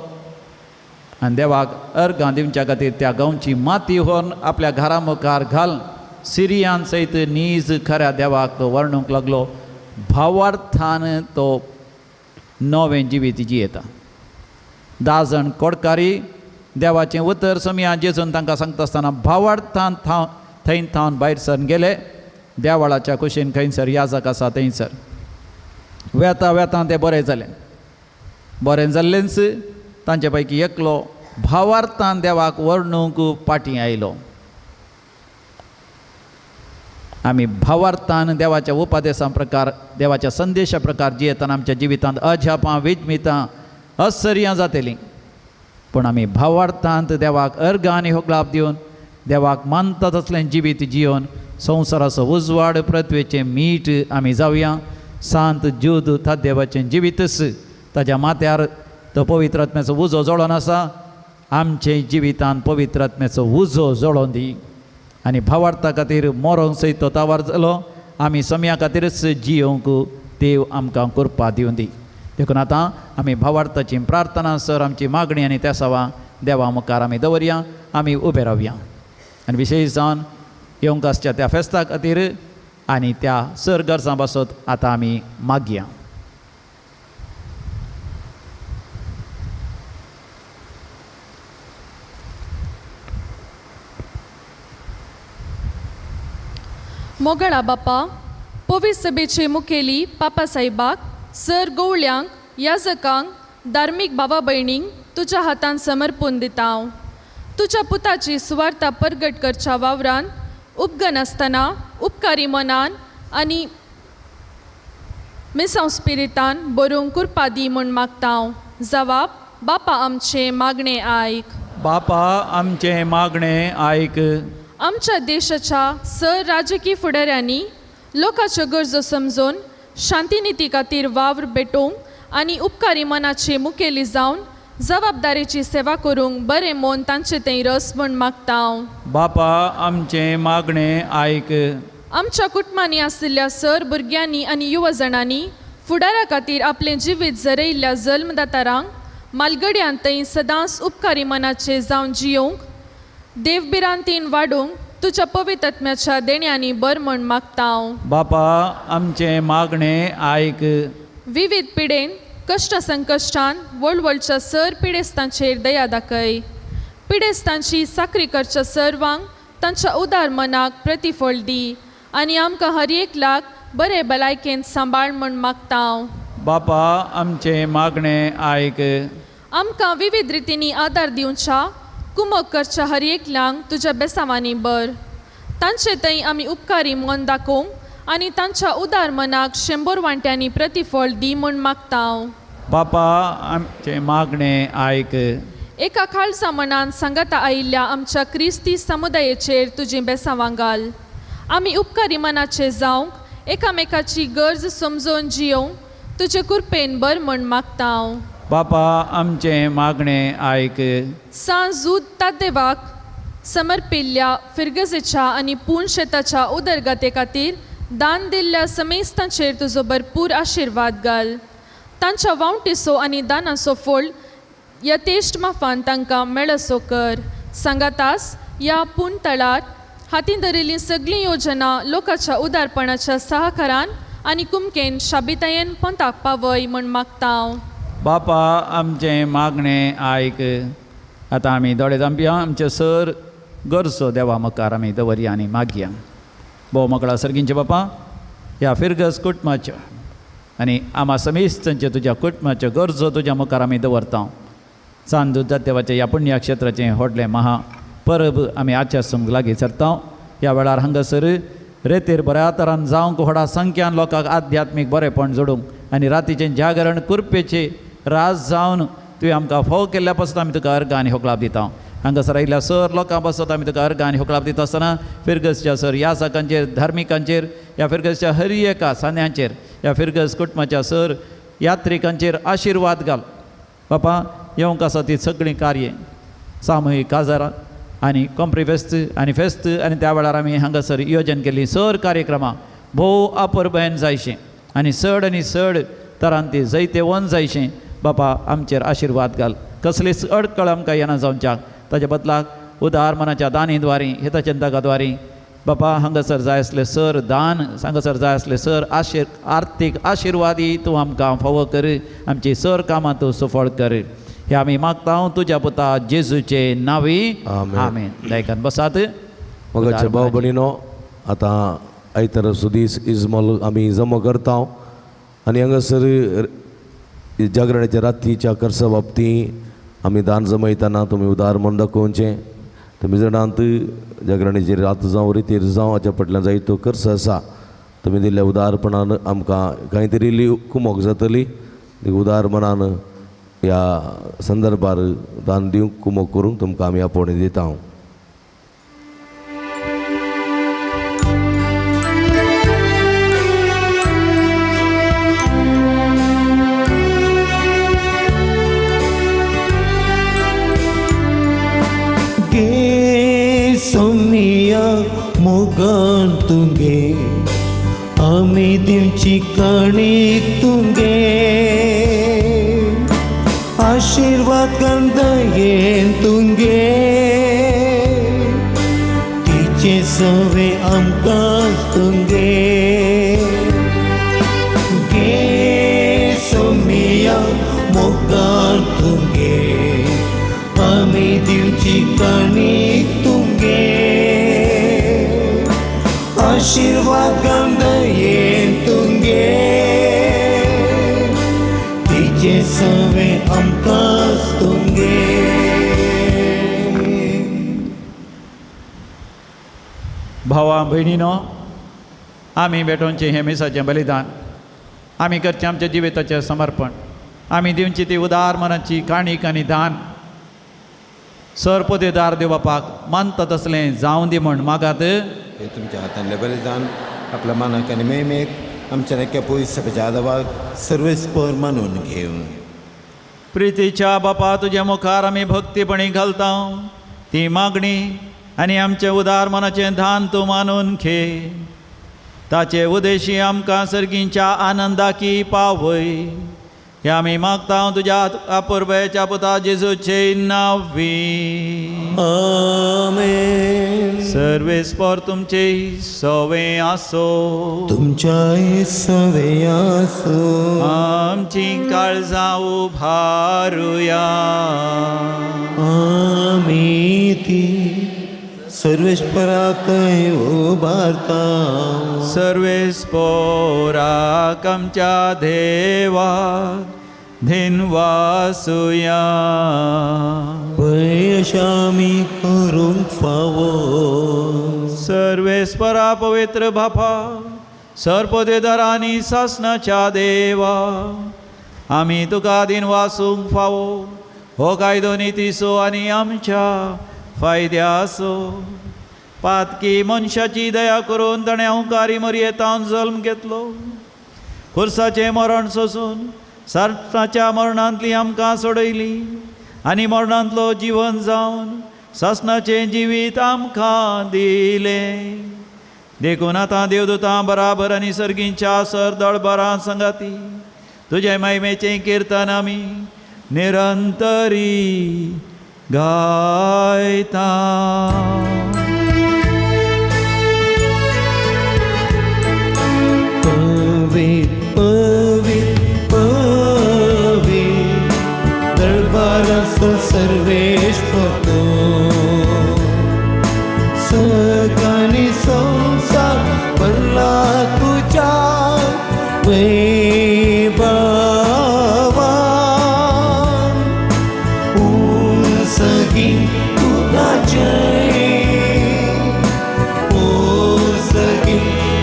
आनी देवाक अर्गां दिवच्या खातीर त्या गांवची माती व्हरून आपल्या घरा मुखार घाल. सिरियान सयत नीज खऱ्या देवाक तो वर्णूंक लागलो. भावार्थान तो नवें जिवीत जियेता. 10 जाण कोडकारी देवाचें उतर समया जेजून तांकां सांगता आसतना भावार्थान थंय थावन भायर सरून गेले. देवाळाच्या कुशीन खंयसर याजक आसा थंयसर वेता वेता ते बरें जालें. बरें जाल्लेंच तांचे पैकी एकलो भावार्थान देवाक वर्णूंक पाटी आयलो. आमी भावार्थान देवाच्या उपदेशा प्रकार, देवाच्या संदेशा प्रकार जियेतना आमच्या जिवितांत अजापां विजमितां आश्चर्यां जातलीं. पूण आमी भावार्थांत देवाक अर्घ आनी होगलाप दिवन देवाक मानता तसलें जिवीत जियोवन संवसाराचो उजवाड पृथ्वेचें मीठ आमी जावया. सांत ज्यूद था देवाचें जिवीतच ताच्या माथ्यार तो पवित्र आत्म्याचो उजो जळोन आसा. आमचे जिवितान पवित्र आत्म्याचो उजो जळोवन दी आनी भावार्था खातीर मरोंक सयत तो तावार जालो आमी सम्या खातीरच जियोंक देव आमकां करपा दिवन दी देखून आतां आमी भावार्थाची प्रार्थना सर आमची मागणी आनी त्या सवा देवा मुखार आमी दवरया आमी उबे रावया आनी विशेश जावन येवंक आसच्या त्या फेस्ता खातीर आनी त्या सर गरजां पासत आतां आमी मागया. मोगळा बापा पवित्र सभेचे मुखेली पापा साहेबाक सर गवळ्यांक याजकांक धार्मीक भावा भयणींक तुज्या हातान समर्पून दिता हांव. तुज्या पुताची सुवार्ता परगट करच्या वावरान उपगन आसतना उपकारी मनान आनी मिसांव स्पिरितान बरोवंक कृपा दी म्हूण मागता हांव. जबाब बापा आमचे मागणे आयक. बापा आमचे मागणे आयक. आमच्या देशाच्या सर राजकीय फुडाऱ्यांनी लोकांच्यो गरजो समजून शांतीनिती खातीर वावर भेटोवंक आनी उपकारी मनाचे मुखेली जावन जबाबदारेची सेवा करूंक बरें मोन तांचे थंय रस म्हूण मागता हांव. बापा आमचे मागणे आयक. आमच्या कुटुंबांनी आशिल्ल्या सर भुरग्यांनी आनी युवा जाणांनी फुडारा खातीर आपलें जिवीत जरयल्ल्या जल्मदातारांक मालगड्यान थंय सदांच उपकारी मनाचे जावन जियोंक देवबिरांतीन वाडूंक तुज्या पवित्र आत्म्याच्या देण्यांनी बर म्हूण मागता हांव. बापा आमचे मागणे आयक. विविध पिडेन कश्ट संकश्टान वळवळच्या सर पिडेस्तांचेर दया दाखय. पिडेस्तांची साखरी करच्या सर्वांक तांच्या उदार मनाक प्रतिफळ दी आनी आमकां हर एकल्याक बरे भलायकेन सांबाळ म्हूण मागता हांव. बापा आमचे मागणे आयक. आमकां विविध रितींनी आदार दिवच्या कुमक करच्या हर एकल्यांक तुज्या बेसांवांनी बर. तांचे थंय आमी उपकारी मन दाखोवंक आनी तांच्या उदार मनाक 100 वांट्यांनी प्रतिफळ दी म्हूण मागता हांव. बापा आमचे मागणे आयक. एका खालसा मनान सांगाता आयिल्ल्या आमच्या क्रिस्ती समुदायाचेर तुजी बेसांवां घाल. आमी उपकारी मनाचे जावंक एकामेकाची गरज समजून जियोवंक तुजे कृपेन बर म्हूण मागता हांव. बापा आमचे मागणे आयक. सांज दूद तादेवाक समर्पिल्ल्या फिरगजेच्या आनी पूर्ण शेताच्या उदरगते खातीर दान दिल्ल्या समेस्तांचेर तुजो भरपूर आशिर्वाद घाल. तांच्या वावटेचो आनी दानाचो फळ यथेश्ट माफान तांकां मेळसो कर. सांगातास ह्या पुणतळार हातीन धरिल्ली सगळी योजना लोकांच्या उदारपणाच्या सहकारान आनी कुमकेन शाबितायेन पंथाक पावय म्हूण मागता हांव. बापा आमचे मागणे आयक. आतां आमी दोळे जांपया आमचे सर गरजो देवा मुखार आमी दवरया आनी मागया. भोव मोकळा सर्गींचे बापा ह्या फिरगस कुटुंबाच्यो आनी आमा समेस्तांचे तुज्या कुटुंबाच्यो गरजो तुज्या मुखार आमी दवरता. चांदूत देवाच्या ह्या पुण्या क्षेत्राचें व्हडलें महा परब आमी आजच्या संग लागीं सरता. ह्या वेळार हांगासर रेतेर बऱ्या तरान जावंक व्हडा संख्यान लोकांक आध्यात्मीक बरेपण जोडूंक आनी रातीचें जागरण कुरपेचें राज जावन तुवें आमकां फोव केल्ल्या पासून आमी तुका अर्घ आनी होकलाप दिता. हांगासर आयिल्ल्या सर लोकां पासत आमी तुका अर्घ आनी होकलाप दिता आसतना फिरगसच्या सर याजकांचेर धार्मिकांचेर ह्या फिरगसच्या हर एका सान्यांचेर ह्या फिरगस कुटुंबाच्या सर यात्रिकांचेर आशिर्वाद घाल. बापा येवंक आसा ती सगळीं कार्य सामुहीक काजारां आनी कॉम्प्री फेस्त आनी त्या वेळार आमी हांगासर येवजन केल्लीं सर कार्यक्रमां भोव अपुरबायेन जायशें आनी चड तरान ती जैते वन जायशें. बापा आमचेर आशिर्वाद घाल. कसलीच अडकळ आमकां येना जावच्याक ताच्या बदलाक उदार मनाच्या दानीद्वारी हितचिंतकाद्वारी बापा हांगासर जाय आसले सर दान हांगासर जाय आसले सर आर्थीक आशिर्वादी तूं आमकां फावो कर. आमची सर कामां तूं सफळ कर. हे आमी मागता तुज्या पुता जेजूचे नांवी आमेन. दायकान बसात. मगाचे भाव भयणीनो आतां आयतार सुदीस इजमॉल आमी जमा करता आनी हांगासर जागरणाच्या रातीच्या कर्सा बाबतीं आमी दान जमयतना तुमी उदार मन दाखोवचें. तुमी जाणांत जागरणाचेर रात जावं रितीर जावं हाच्या फाटल्यान जायतो कर्स आसा. तुमी दिल्ल्या उदारपणान आमकां कांय तरी कुमोक जातली. उदार मनान ह्या संदर्भार दान दिवंक कुमोक करूंक तुमकां आमी आपोवणी दिता. सोमिया मोगान तुंगे आमी दिवची काणीक तुंगे आशीर्वाद गंध येन तुंगे तिचे सवे आमकां तुंगे गे सोमिया मोगान तुंगे आमी दिवची काणीक तुंगे आशीर्वाद गंध येन तुंगे तिचे सवे आमकां तुंगे भावा भयणीनो आमी बेटोवचें हें मिसाचें बलिदान आमी करचें आमच्या जिविताचें समर्पण आमी दिवची ती उदार मनाची काणीक आनी दान सरपोतेदार देव बापाक मानता तसलें जावं दी म्हण मागात हे तुमच्या हातांतलें बलिदान आपल्या मनाक आनी मेमेक आमच्या नक्या पयस सगळ्या आदावाक सर्वेस्पर मानून घेवं प्रितीच्या बापा तुज्या मुखार आमी भक्तीपणी घालता ती मागणी आनी आमचें उदार मनाचें धान तूं मानून खे ताचे उदेशी आमकां सर्गींच्या आनंदाकी पावय हे आमी मागता तुज्या अपुर्बेच्या पुता जेजूचे नांवी आमेन सर्वेस्पर तुमचे सवे आसो तुमच्या सवे आसो आमची काळजां उभारुया आमी ती सर्वेश्वराक उबारता सर्वेस्पोराक आमच्या देवाक धिनवासुया पळय अशें आमी करूंक फावो सर्वेस्परा पवित्र बापा सरपोतेदारांनी सासणाच्या देवा आमी तुका दिनवासूंक फावो हो कायदो नितीसो आनी आमच्या फायद्यासो पातकी मनशाची दया करून ताणें अवकारी मर्येतान जल्म घेतलो खुर्साचें मरण सोसून सासणाच्या मरणांतली आमकां सोडयली आनी मरणांतलो जिवन जावन सासणाचें जिवीत आमकां दिलें देखून आतां देवदूतां बराबर आनी सर्गींच्या सर दळबरां संगाती तुजे महिमेचें किर्तन आमी निरंतरी गायता पवित्र पवित्र पवित्र दरबाराचो सर्वेश्वर सगळ्यांनी संसार भरला तुज्या वैभवान सगी तुका जय सगी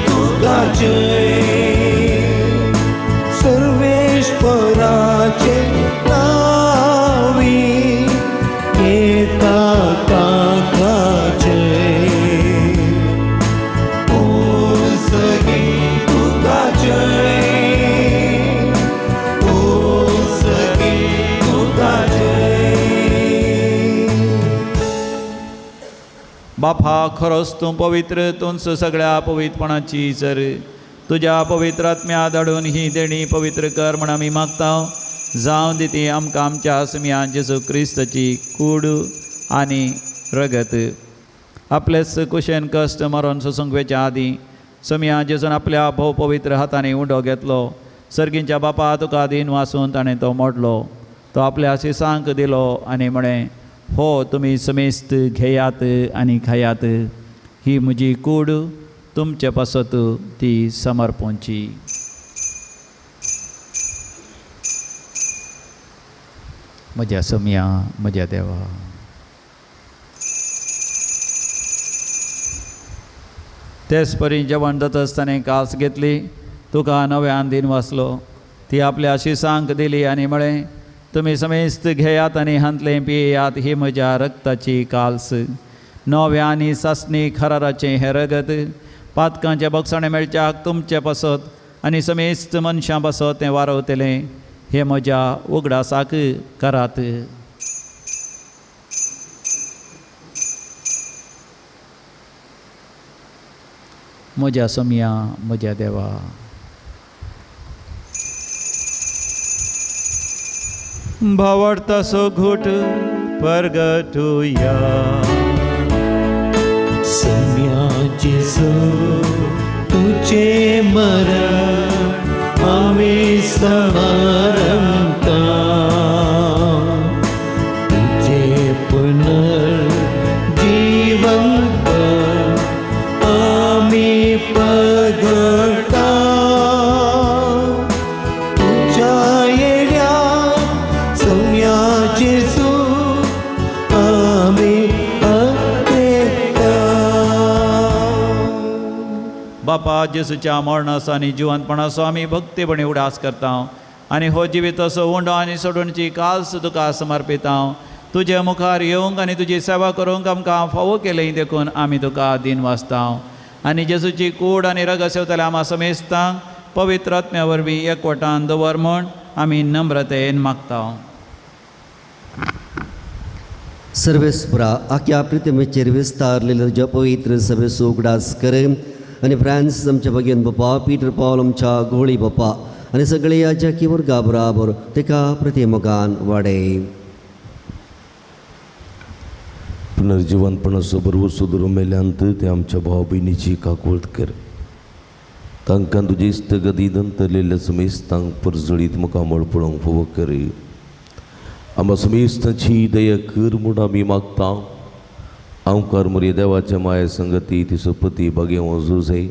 तुका जय सर्वेश्वराचे नावी येता ताका जय सगी तुका जय सगी तुका जय बापा खरोच तूं पवित्र तूंच सगळ्या पवित्रपणाची सर तुज्या पवित्र आत्म्या धाडून ही देणी पवित्र कर म्हण आमी मागता जावं दी ती आमकां आमच्या सुम्या जेजू क्रिस्ताची कूड आनी रगत आपलेच कुशेन कश्ट मरण सोसूंक वेच्या आदीं सुम्या जेजून आपल्या भोव पवित्र हातांनी उंडो घेतलो सर्गींच्या बापा तुका दिन वासून ताणें तो मोडलो तो आपल्या शिसांक दिलो आनी म्हळें हो तुमी समेस्त घेयात आनी खायात ही म्हजी कूड तुमचे पासत ती समर्पोवची म्हज्या सोम्या म्हज्या देवा तेच परी जेवण जाता आसतना कास घेतली तुका नव्यान दिन वाचलो ती आपल्या शिसांक दिली आनी म्हळें तुमी समेस्त घेयात आनी हांतलें पियेयात ही म्हज्या रक्ताची काल्स नव्यानी सासणी खराराचें हें रगत पातकांचें बक्षणें मेळच्याक तुमचें पासत आनी समेस्त मनशां पासत तें वारवतलें हे म्हज्या उगडासाक करात म्हज्या सोम्या म्हज्या देवा. भावार्थाचो घोट परगटुया. सम्या जेजू तुझे मरण आम्ही समारंभता, तुझे पुनर्जीवन आम्ही पगडता. तुझ्या येड्या सम्या जेजू आम्ही बापा जेसूच्या मरणाचो आनी जिवंतपणाचो आमी भक्तीपणी उडास करता आनी हो जिविताचो उंडो आनी सोडूनची काल्स तुका समर्पिता. तुजे मुखार येवंक आनी तुजी सेवा करूंक आमकां फावो केलें देखून आमी तुका दिन वाचता आनी जेसूची कूड आनी रग सेवतले आम्हा समेस्ता पवित्र आत्म्या वरवीं एकवटान दवर म्हूण आमी नम्रतेन मागता. सर्वेस्परा आख्या प्रितमेचेर विस्तारलेलो तुज्या पवित्र सभेचो उगडास कर आनी फ्रांस आमच्या भगिनी बापा, पीटर पॉल आमच्या गोळी बापा आनी सगळे याजकी वर्गा बराबर तेका प्रतिमुखान वाडय. पुनर्जीवनपणाचो बरोबर सुदूर मेल्यांत ते आमच्या भाव भयणीची काकूळट कर. तांकां तुजे इस्तगती नंतरलेल्या समेस्तांक परजळीत मुखामळ पळोवंक फोव कर. आम्हा समेस्तांची दया कर म्हूण आमी मागता. आमकार मरे देवाच्या माये संगती तिचो पती बागे वजूजय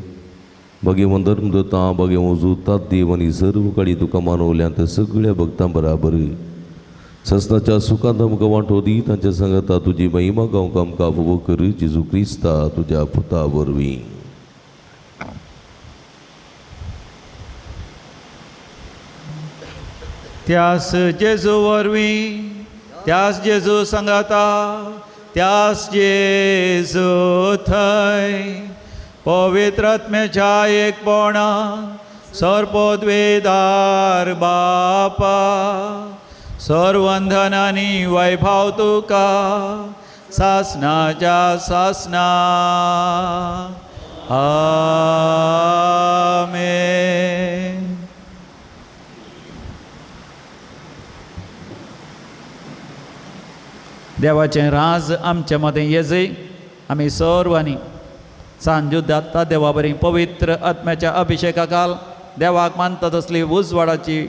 बागे धर्म दोता बागे वजू तात देव आनी सर्व काळी तुका मानवल्यांत सगळ्या भक्तां बराबर ससनाच्या सुखांत आमकां वांटो दी. तांच्या सांगता तुजी महिमा गावंक आमकां फोव कर. जेजू क्रिस्ता तुज्या पुता वरवीं. त्यास जेजू वरवीं, त्यास जेजू सांगाता, त्यास जेजू थंय पवित्र आत्म्याच्या एकपणा सर्पोद्वेदार बापा सर्वंधन आनी वैभव तुका सासनाच्या सासना. आमेन. देवाचें राज आमचे मदें येजय. आमी सर्वांनी सांजू दाता देवा बरी पवित्र आत्म्याच्या अभिशेकाकाल देवाक मानता तसली उजवाडाची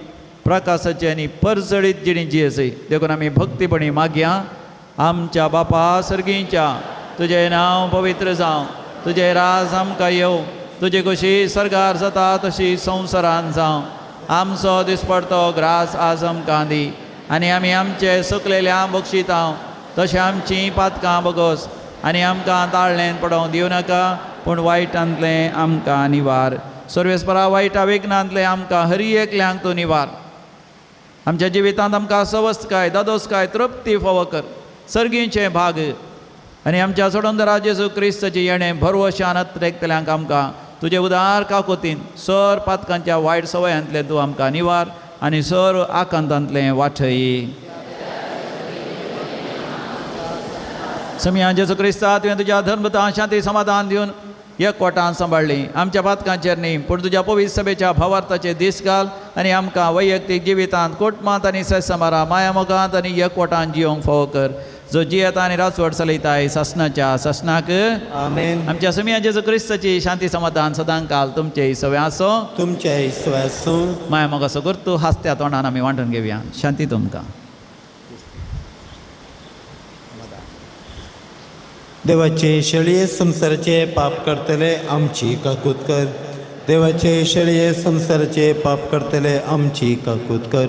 प्रकाशाची आनी परजळीत जिणी जियेजय देखून आमी भक्तीपणी मागया. आमच्या बापा सर्गीच्या तुजें नांव पवित्र जावं, तुजें राज आमकां येवं, तुजी कशी सरकार जाता तशी संवसारांत जावं. आमचो दिसपडतो ग्रास आज आमकां दी आनी आमी आमचे सुकलेल्या बक्षिता तशें आमचीं पातकां बगोस आनी आमकां ताळ्ळेंत पडोवंक दिवं नाका पूण वायटांतलें आमकां निवार. सर्वेस्परा वायटा विघ्नांतलें आमकां हरी एकल्यांक तूं निवार. आमच्या जिवितांत आमकां सवस्थकाय दादोसकाय तृप्ती फावो कर. सर्गीचे भाग आनी आमच्या सोडूनदरा जेजू क्रिस्ताची येणें भरवशान एकतल्यांक आमकां तुजे उदार काकुतीन सर पातकांच्या वायट सवयांतले तूं आमकां निवार आनी सर आकांतांतलें वाठय. सम्या जेजू क्रिस्ता तुवें तुज्या धर्मता शांती समाधान दिवन एकवटान सांबाळ्ळी. आमच्या पातकांचेर न्ही पूण तुज्या पवित्र सभेच्या भावार्थाचे दीस घाल आनी आमकां वैयक्तीक जिवितांत कुटुंबांत आनी समारा माया मोगांत आनी एकवटान जियोंक फावो कर. जो जियेता आनी राजवट चलयताय ससनाच्या ससनाक. आमेन. आमच्या सम्या जेजू क्रिस्ताची शांती समाधान सदां काल तुमचे सवय आसो. तुमच्या इसवासो माया मोगाचो करतो हास्त्या तोंडान आमी वांटून घेवया. शांती तुमकां. देवाचे शेळये संसाराचे पाप करतले आमची काकूत कर. देवाचे शेळये संसाराचे पाप करतले आमची काकूत कर.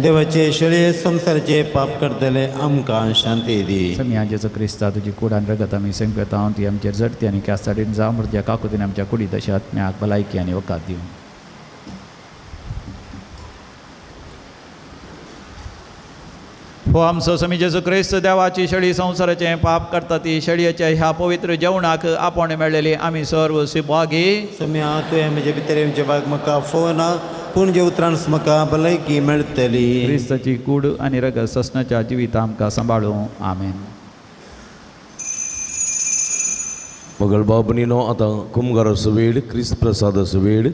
देवाचे शेळये संसाराचे पाप करतले आमकां शांती दी. सम्या जेजू क्रिस्ता तुजी कुडान रगत आमी संकता ती आमचेर झडती आनी क्यासाडीन जावं म्हज्या काकुतीन आमच्या कुडी तशें आत्म्याक भलायकी आनी वकात दिवं. हो आमचो समी जेजू क्रिस्त देवाची शेळी संसाराचें पाप करता ती शेळयेच्या ह्या पवित्र जेवणाक आपण मेळलेली आमी सर्व सुभागी. सम्या तुवें म्हजे भितर भाग म्हाका फोना पूण जे उतरांस म्हाका भलायकी मेळटली. क्रिस्ताची कूड आनी रगत ससनाच्या जिवितां आमकां सांबाळूं. आमेन. मंगळबाबनीनो आता कुमगाराचो वेळ क्रिस्त प्रसादाचो वेळ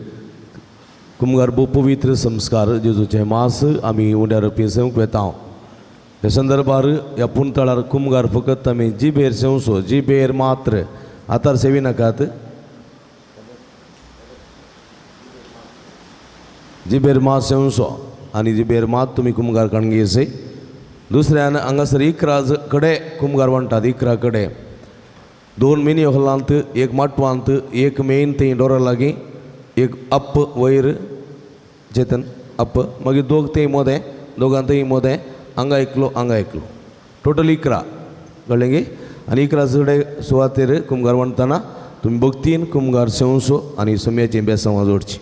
कुमगार भोव पवित्र संस्कार जेजूचे मास आमी उंड्यार पेसवंक वेता त्या संदर्भार ह्या पुंतळार कुमगार फकत आमी जिबेर सेवसो जिबेर मात्र आतार सेवी नाकात जिबेर मात सेवसो आनी जिबेर मात तुमी कुमगार काणगेसे दुसऱ्यान हांगासर इकरा कडे कुमगार म्हणटात इकरा कडे 2 मिनी हॉलांत एक माटवांत एक मेन थंय डोरा लागीं एक अप्प वयर चेतन अप्प मागीर दोग थंय मोदें दोगां थंय मोदें हांगा एकलो टोटल 11 कळ्ळें गे आनी 11 कडेन सुवातेर कुमगार म्हणटना तुमी भक्तीन कुमगार सेवसो आनी सोम्याची बेसांवां जोडची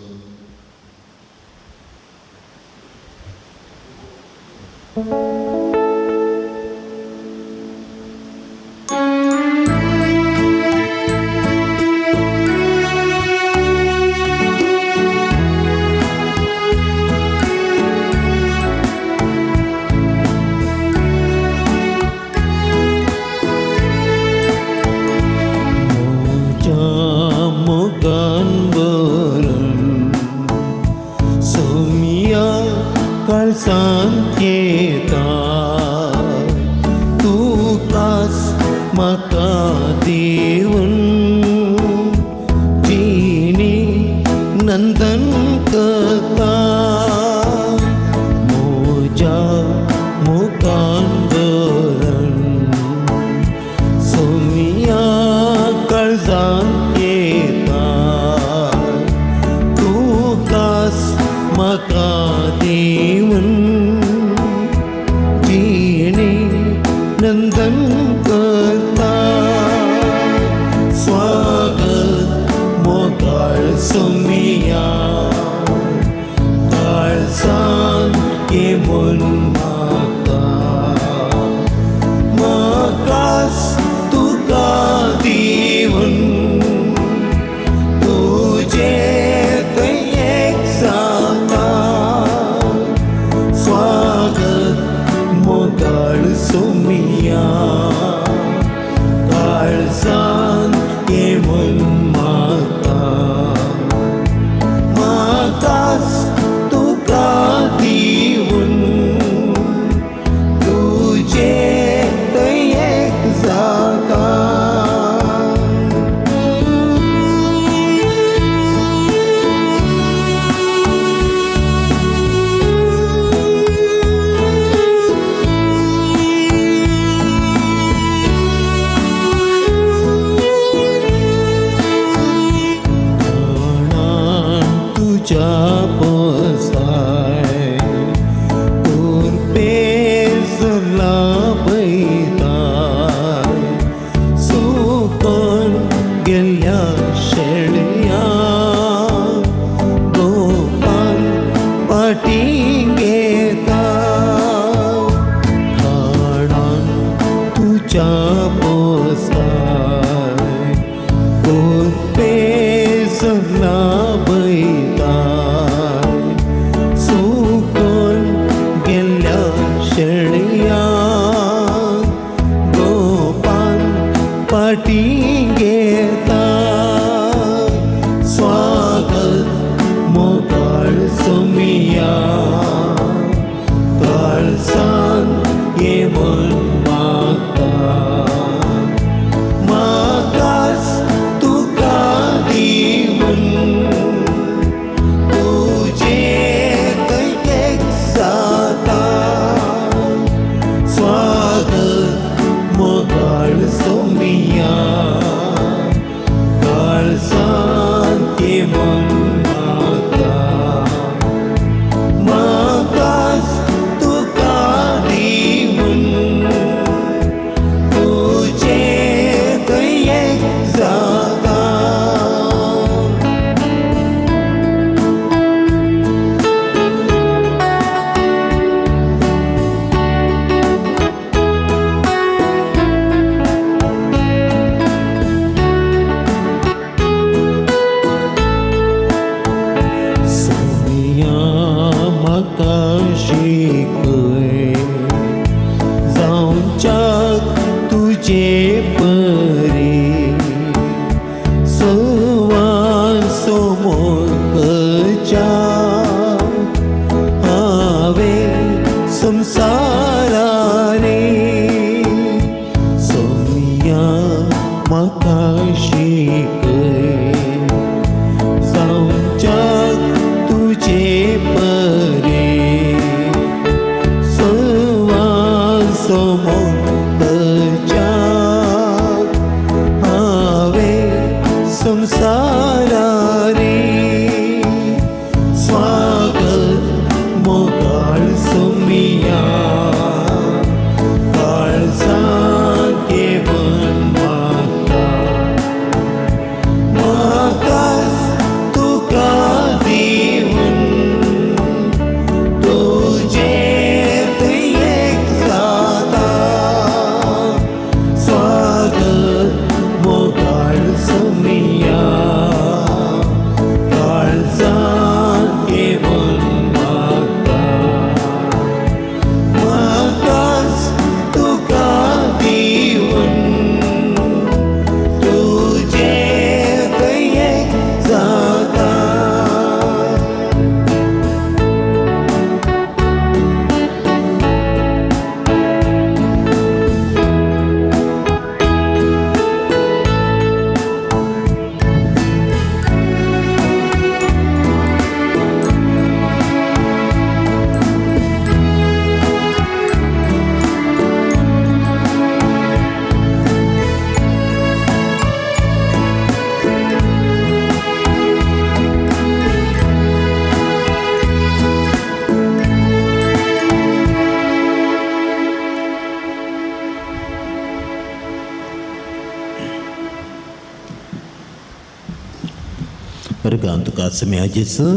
अर्गां तुका सम्या जेजू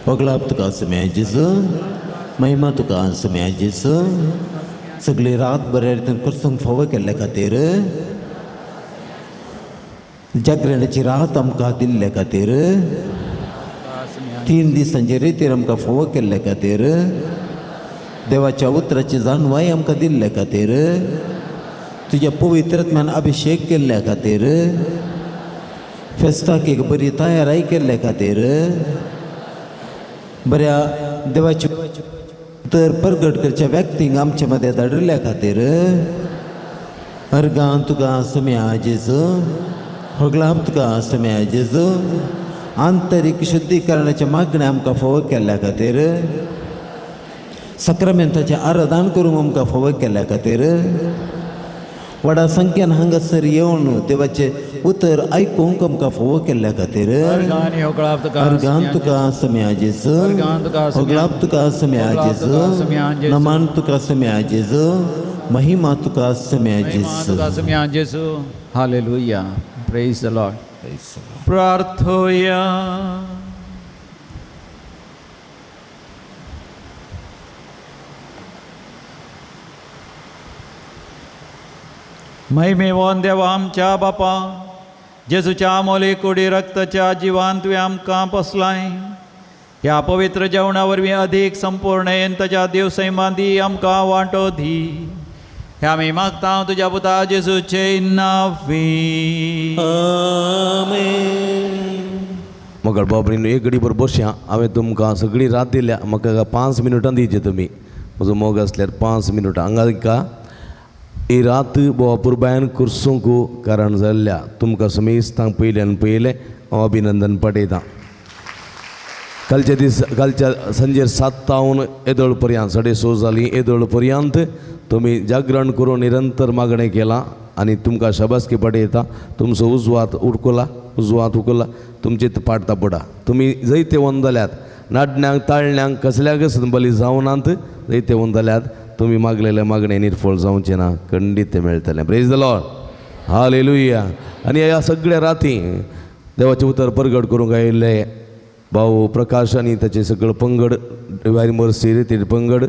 वगलाप तुका सम्या जेजू महिमा तुका सम्या जेजू सगळी रात बऱ्या रितीन करसूंक फावो केल्ल्या खातीर जागरणाची रात आमकां दिल्ल्या खातीर 3 दिसांचे रितीर आमकां फावो केल्ल्या खातीर देवाच्या उतराची जाणवाय आमकां दिल्ल्या खातीर तुज्या पवित्रात्म्यान अभिषेक केल्ल्या खातीर फेस्ताक एक बरी तयाराय केल्ल्या खातीर बऱ्या देवाची तर प्रगट करच्या व्यक्तींक आमचे मदें धाडिल्ल्या खातीर अर्गां तुका सम्या जेजू हगलाप तुका सम्या जेजू आंतरीक शुद्धीकरणाचे मागणे आमकां फावो केल्ल्या खातीर सक्रामेंताचें आराधन करूंक आमकां फावो केल्ल्या खातीर व्हडा संख्येन हांगासर येवन देवाचे उतर आयकूंक आमकां फावो केल्ल्या खातीर अर्गां तुका सम्या जेजू हगलाप तुका सम्या जेजू नमन तुका सम्या जेजू महिमा तुका सम्या जेजू हालेलुया प्रेज द लॉर्ड प्रार्थोया महिमेवान देवा आमच्या बापा जेजूच्या अमोली कुडी रक्ताच्या जिवान तुवें आमकां पोसलाय ह्या पवित्र जेवणा वरवीं अदीक संपूर्णेन ताच्या देवसैमादी आमकां वांटो दी हे आमी मागता तुज्या पुता जेजूचे नांवी मग बाबरीन एक घडी बरोबर बसया हांवें तुमकां सगळी रात दिल्या म्हाका 5 मिनटां दिवचे तुमी म्हजो मोग आसल्यार 5 मिनटां हांगा ही रात बोवा पुरबायन कुर्सूंक कारण जाल्ल्या तुमकां समेस्तांक पयल्यान पयलें हांव अभिनंदन पाठयतां कालच्या संजेर 7 येदोळ पर्यंत 6:30 जालीं येदोळ पर्यंत तुमी जागरण करून निरंतर मागणें केलां आनी तुमकां शाबासकी पाठयता तुमचो उजवात उकला तुमचे पाडता पडा तुमी जैते वंदल्यात नाडण्यांक ताळण्यांक कसल्याकच बली जावनात जैते वंदल्यात तुमी मागलेले मागणे निर्फळ जावचे ना खंडीत ते मेळटलें प्रेज द लॉर्ड हालेलुया आनी ह्या सगळ्या राती देवाचें उतर प्रगट करूंक आयिल्ले भाऊ प्रकाश आनी ताचे सगळे पंगड डिवायन मर्सी रितीर पंगड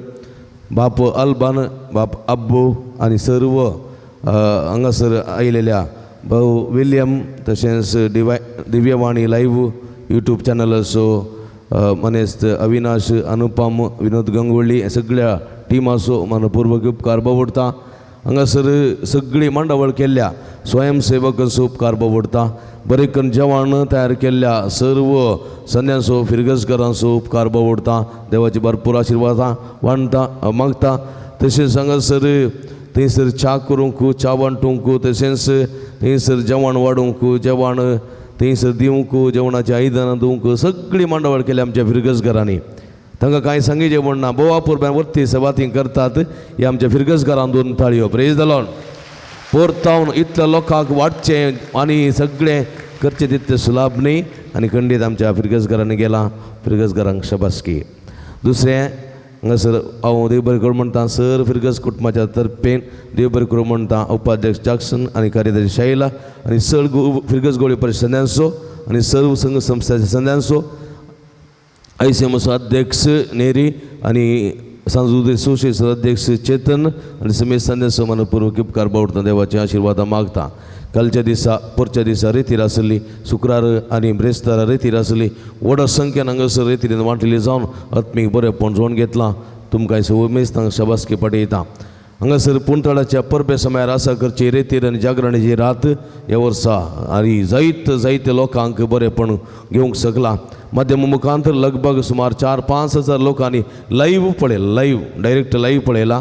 बाप अल्बान बाप अब्बू आनी सर्व हांगासर आयिल्ल्या भाऊ विल्यम तशेंच दिव्यवाणी लायव्ह यूट्यूब चॅनल असो मनेस्त अविनाश अनुपम विनोद गंगवळी सगळ्या टीम असो मनपूर्वक उपकार बावडटा हांगासर सगळी मंडवळ केल्ल्या स्वयंसेवक असो उपकार बावडटा बरें करून जेवण तयार केल्ल्या सर्व संन्यासो फिरगजकारांचो उपकार बावडटा देवाची भरपूर आशिर्वादां वांटता मागता तशेंच हांगासर थंयसर च्या करूंक च्या वांटूंक तशेंच थंयसर जेवण वाडूंक जेवण थंयसर दिवंक जेवणाची आयदनां दिवंक सगळी मंडवळ केल्या आमच्या फिरगजकारांनी तांकां कांय सांगिचें म्हणना बोवा पुरब्यान वर्ती सवाती करतात हे आमच्या फिरगजकारान 2 ताळयो प्रेज द लॉर्ड परतावन इतल्या लोकांक वाडचें आनी सगळें करचें तितलें सुलाभ न्ही आनी खंडीत आमच्या फिरगजकारांनी गेलां फिरगजकारांक शाबासकी दुसरें हांगासर हांव देव बरें करूं म्हणटा सर फिरगज कुटुंबाच्या तर्फेन देव बरें करूं म्हणटा उपाध्यक्ष जॅक्सन आनी कार्यदर्शी शैला आनी सर फिरगज गोळी परिशद संन्यासो आनी सर्व संघ संस्थाचे संन्यासो ICMS अध्यक्ष नेरी आनी सांस्कृतिक असोसिएशन अध्यक्ष चेतन आनी समेत संन्यासो मनपूर्वक उपकार बावडटा देवाचे आशिर्वाद मागता कालच्या दिसा परच्या दिसा रेतीर आसली शुक्रार आनी ब्रेस्तारा रेतीर आसली व्हड संख्येन हांगासर रेतीन वांटिल्ली जावन आत्मीक बरेंपण जोड घेतलां तुमकां उमेस्तांक शाबासकी पाठयता हांगासर पुंतळाच्या परबे समयार आसा करची रेतीर आनी जागरणाची रात ह्या वर्सा आनी जायते लोकांक बरेंपण घेवंक शकलां माध्यम मुखांतर लगभग सुमार 4-5 हजार लोकांनी लाईव्ह डायरेक्ट लाईव्ह पळयला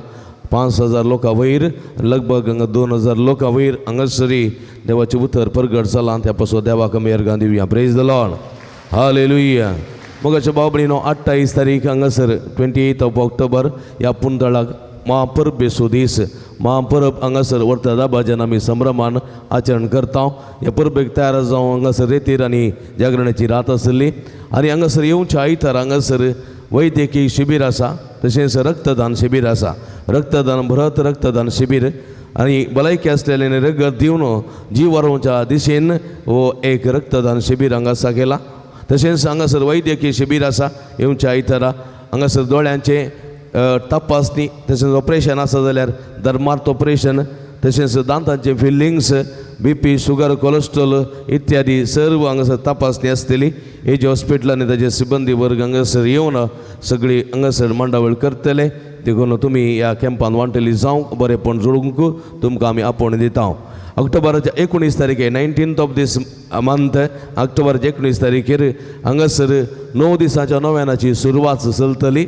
5,000 लोकां वयर लगभग हांगा 2,000 लोकां वयर हांगासरी देवाचें उतर प्रगट जालां त्या पासून देवाक आमी अर्गां दिवया प्रेज द लॉर्ड हालेलुया मोगाच्या बाबडीनो 28 तारीख हांगासर 28 ऑक्टोबर ह्या पुंतळाक महापर्बेचो दीस महापर्ब हांगासर वर्तदा भाजन आमी संभ्रमान आचरण करता ह्या परबेक तयार जावन हांगासर रेतीर आनी जागरणाची रात आसली आनी हांगासर येवच्या आयतार हांगासर वैद्यकीय शिबीर आसा तशेंच रक्तदान शिबीर आसा रक्तदान बृहत रक्तदान शिबीर आणि भलायकी असलेल्याने रगत दिवन जीव वाडोवच्या दिशेन हो एक रक्तदान शिबीर हांगासा केला. तशेंच हांगासर वैद्यकीय शिबीर आसा येवच्या आयतारा. हांगासर दोळ्यांचे तपासणी तशेंच ऑपरेशन आसा जाल्यार धर्मार्थ ऑपरेशन तशेंच दांतांचे फिलिंग्स BP शुगर कोलेस्ट्रॉल इत्यादी सर्व हांगासर तपासणी आसतली. हेजे हॉस्पिटलांनी ताजे सिबंदी वर्ग हांगासर येवन सगळी हांगासर मांडावळ करतले. देखून तुमी ह्या कॅम्पान वांटेली जावंक बरेपण जोडूंक तुमकां आमी आपोवण दिता. ऑक्टोबराच्या 19 तारखेर 19th ऑफ दीस मंथ ऑक्टोबराच्या 19 तारखेर हांगासर 9 दिसांच्या नोवेनाची सुरवात चलतली.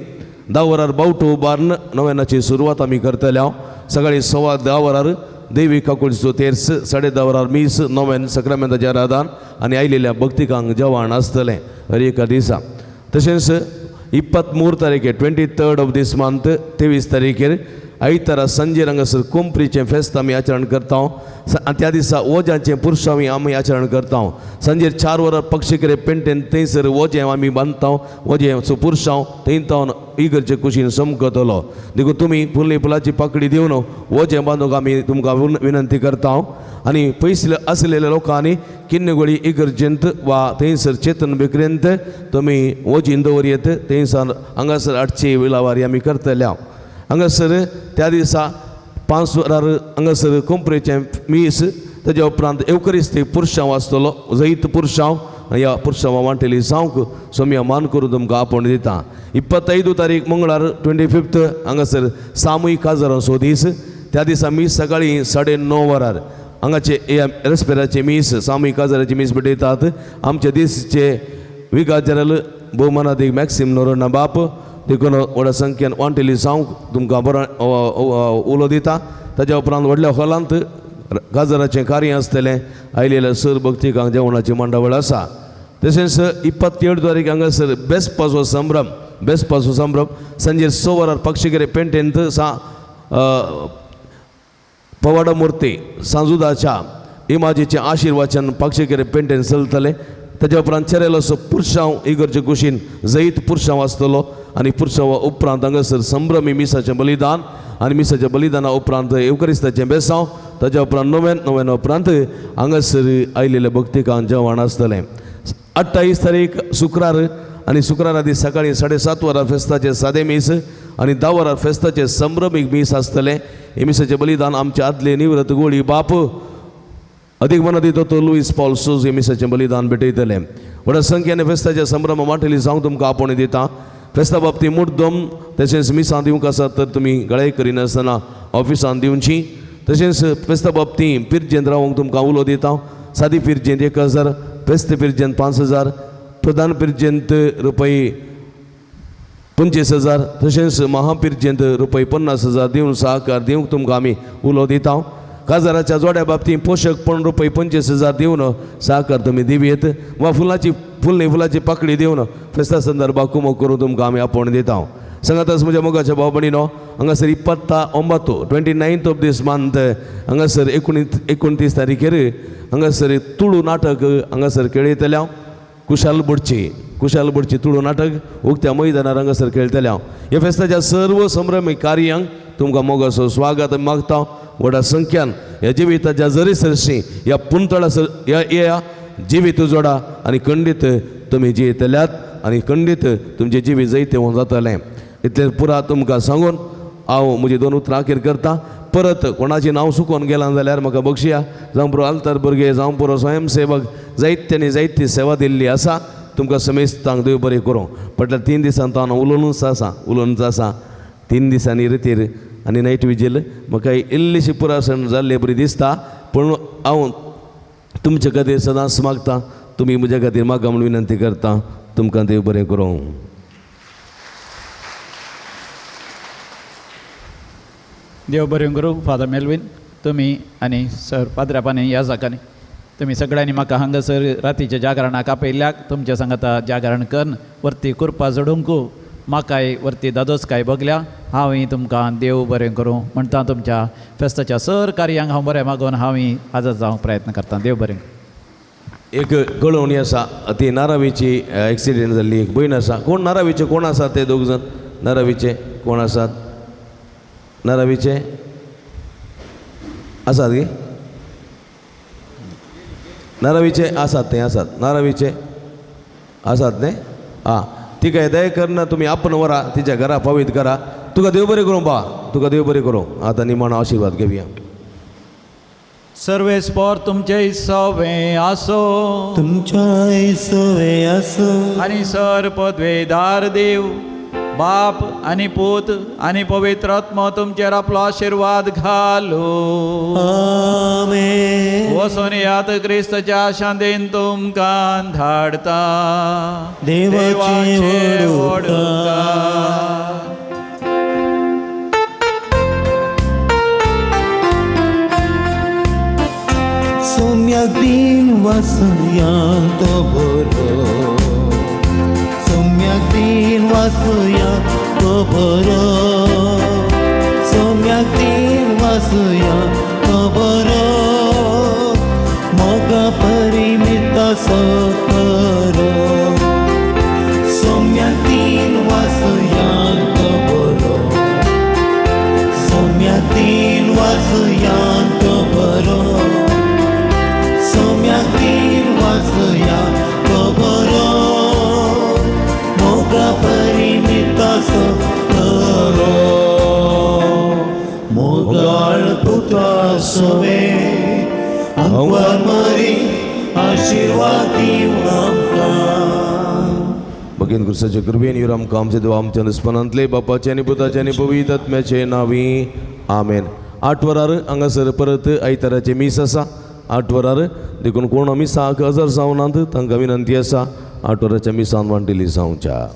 10 वरार बावटो उबारून नोवेनाची सुरवात आमी करतले. सकाळी 10:15 वरार देवी काकुळचो तेर्स, 10:30 वरार मीस नोवेन सक्रामेंताचें आराधन आनी आयिल्ल्या भक्तिकांक जेवण आसतलें हर एका दिसा. तशेंच 23 तारखेर 23rd ऑफ दीस मंथ 23 तारखेर आयतारा संजेर हांगासर कोंपरीचें फेस्त आमी आचरण करता. त्या दिसा ओजांचें पुरसांव आमी आचरण करता. संजेर 4 वरार पक्षीकरे पेंटेन थंयसर ओजें आमी बांदता. ओजेंचो पुरसांव थंय तावन इगर्जे कुशीन समकतलो. देखून तुमी फुल्ली फुलाची पाकळी दिवन ओजें बांदूंक आमी तुमकां विनंती करता. आनी पयस आसलेल्या लोकांनी किन्नगोळी इगर्जेंत वा थंयसर चेतन बेकरेंत तुमी ओजीन दवरयेत. थंयसर हांगासर 800 विलावारी आमी करतल्या. हांगासर त्या दिसा 5 वरार हांगासर कोंपरेचें मीस, ताज्या उपरांत एवकरिस्तीक पुरसांव आसतलो. जैत पुरसांव ह्या पुरसांवा वांटेली जावंक सोम्या मान करून तुमकां आपोवण दिता. 25 तारीख मंगळार 25th हांगासर सामुहीक काजारांचो दीस. त्या दिसा मीस सकाळी 9:30 वरार हांगाचे रेस्पेराचे मीस सामुहीक काजाराची मीस भेटयतात. आमचे देशचे विकास जनरल भोवमानाधिक मॅक्सिम नोरोना बाप देखून व्हडा संख्येन वांटेली जावंक तुमकां बरो उलो दिता. ताज्या उपरांत व्हडल्या हॉलांत काजाराचें कार्य आसतलें. आयिल्ल्या सर भक्तिकांक जेवणाची मांडावळ आसा. तशेंच 27 तारीख हांगासर बेस्पाचो संभ्रम संजेर 6 वरार पक्षीकरे पेंटेंत पवाडा मुर्ती सांजुदाच्या इमाजीचें आशिर्वाचन पक्षीकरे पेंटेन चलतलें. ताज्या उपरांत चेरेलोसो पुरसांव इगर्जे कुशीन जैत पुरसांव आसतलो. आनी पुरसांवा उपरांत हांगासर संभ्रमी मिसाचें बलिदान आनी मिसाच्या बलिदाना उपरांत एवकरिस्ताचें बेसांव. ताज्या उपरांत नोवेन उपरांत हांगासर आयिल्ल्या भक्तिकांक जेवण आसतलें. 28 तारीख शुक्रार आनी शुक्रारा दीस सकाळी 7:30 वरार फेस्ताचे सादें मीस आनी 10 वरार फेस्ताचे संभ्रमीक मीस आसतलें. हे मिसाचें बलिदान आमचे आदले निवृत्त गोळी बाप अधिक मनादी तो लुईस पॉल सोज हे मिसाचें बलिदान भेटयतले. व्हडा संख्येन फेस्ताच्या संभ्रमा वांटेली जावंक तुमकां आपोवणी दिता. फेस्ता बाबतींत मुद्दम तशेंच मिसां दिवंक आसात तर तुमी गळाय करिनासतना ऑफिसान दिवची. तशेंच फेस्ता बाबतींत पिर्जेंत रावंक तुमकां उलो दिता. सादी पिर्जेंत 1000, फेस्त पिर्जेंत 5000, प्रधान पिर्जेंत रुपये 25,000 तशेंच महापिर्जेंत रुपये 50,000 दिवन सहकार दिवंक तुमकां आमी उलो दिता. काजाराच्या जोड्या बाबतींत पोषक पण रुपये 25,000 दिवन सहकार तुमी दिवेत वा फुलाची पाकळी दिवन फेस्ता संदर्भात कुमक करून तुमकां आमी आपोवण दिता. सांगाताच म्हज्या मोगाच्या भाव भयणीनो हांगासर 29th ऑफ दीस मंथ हांगासर 29 तारखेर हांगासर तुळू नाटक हांगासर खेळयतल्या. कुशाल बुडची तुळू नाटक उक्त्या मैदानार हांगासर खेळतल्या. ह्या फेस्ताच्या सर्व संभ्रमी कार्यांक तुमकां मोगाचो स्वागत मागता. व्हडा संख्यान ह्या जिविताच्या जरीसरशी ह्या पुंतळासर ह्या जिवीत जोडा आनी खंडीत तुमी जियेतल्यात आनी खंडीत तुमचें जिवीत जैत होवन जातलें. इतलें पुरा तुमकां सांगून हांव म्हजी 2 उतरां अखेर करता. परत कोणाचें नांव चुकोवन गेलां जाल्यार म्हाका बक्षिया. जावं पुरो आल्तार भुरगे जावं पुरो स्वयंसेवक जायत्यांनी जायती सेवा दिल्ली आसा. तुमकां समेस्तांक देव बरें करूं. फाटल्या 3 दिसांत हांव उलोवनूच आसा 3 दिसांनी रितीर आनी नायट विजील म्हाका इल्लीशी पुरासन जाल्ली बरी दिसता. पूण हांव तुमचे खातीर सदांच मागता. तुमी म्हज्या खातीर मागा म्हूण विनंती करता. तुमकां देव बरें करूं. देव बरें करूं. फादर मेल्वीन तुमी आनी सर पाद्र्यापानी ह्या जागांनी तुमी सगळ्यांनी म्हाका हांगासर रातीच्या जागरणाक आपयल्याक तुमच्या सांगाता जागरण करून वरती कुरपा जोडूंक म्हाकाय वरती दादोसकाय बगल्या. हांवूय तुमकां देव बरें करूं म्हणटा. तुमच्या फेस्ताच्या सर कार्यांक हांव बरें मागून हांवूय हाजर जावंक प्रयत्न करता. देव बरें. एक कळवणी आसा. ती नारावीची एक्सिडेंट जाल्ली एक भयण आसा. कोण नारावीचे कोण आसात ते 2 जण? नारावीचे कोण आसात? नारावीचे आसात गे नारावीचे आसात ते आसात नारावीचे आसात न्ही आं ठीक आहे दय कर ना तुम्ही आपण वरा तिच्या घरा पवित्र करा तुका देव बरें करूं बा तुका देव बरें करूं आता निमाणो आशीर्वाद घेवया सर्वेस्पर तुमचे सवे आसो तुमच्या सोवे असो आणि सर पदवेदार देव बाप आणि पूत आणि पवित्र आत्मा तुमचेर आपलो आशीर्वाद घालो आमेन वसोन यात क्रिस्ताच्या शांतेन तुमकां धाडता देवाचे वडुपकार. सम्यक दिन वासुयांत बरो सम्यक दिन वासुयांत बरो सम्यक दिन वासुयांत बरो मोगा परिमित सकरो सम्यक दिन वासुयांत बरो सम्यक दिन वासुयांत बरो सम्यक दिन वासुयांत बरो मोगा परिमित सकरो मोगाळ पुत्रा सोवे अंवर मरी आशीर्वाद दिव आमकां भगीन क्रिस्ताचे कृपेन येवन आमकां आमचे देव आमच्या निस्पनांतले बापाचे आनी पुताचे आनी पवित्र आत्म्याचे नांवी आमेन. 8 वरार हांगासर परत आयताराचे मीस आसा 8 वरार देखून कोण मिसाक हजर जावनात तांकां विनंती आसा 8 वराच्या मिसान वांटिली जावच्या.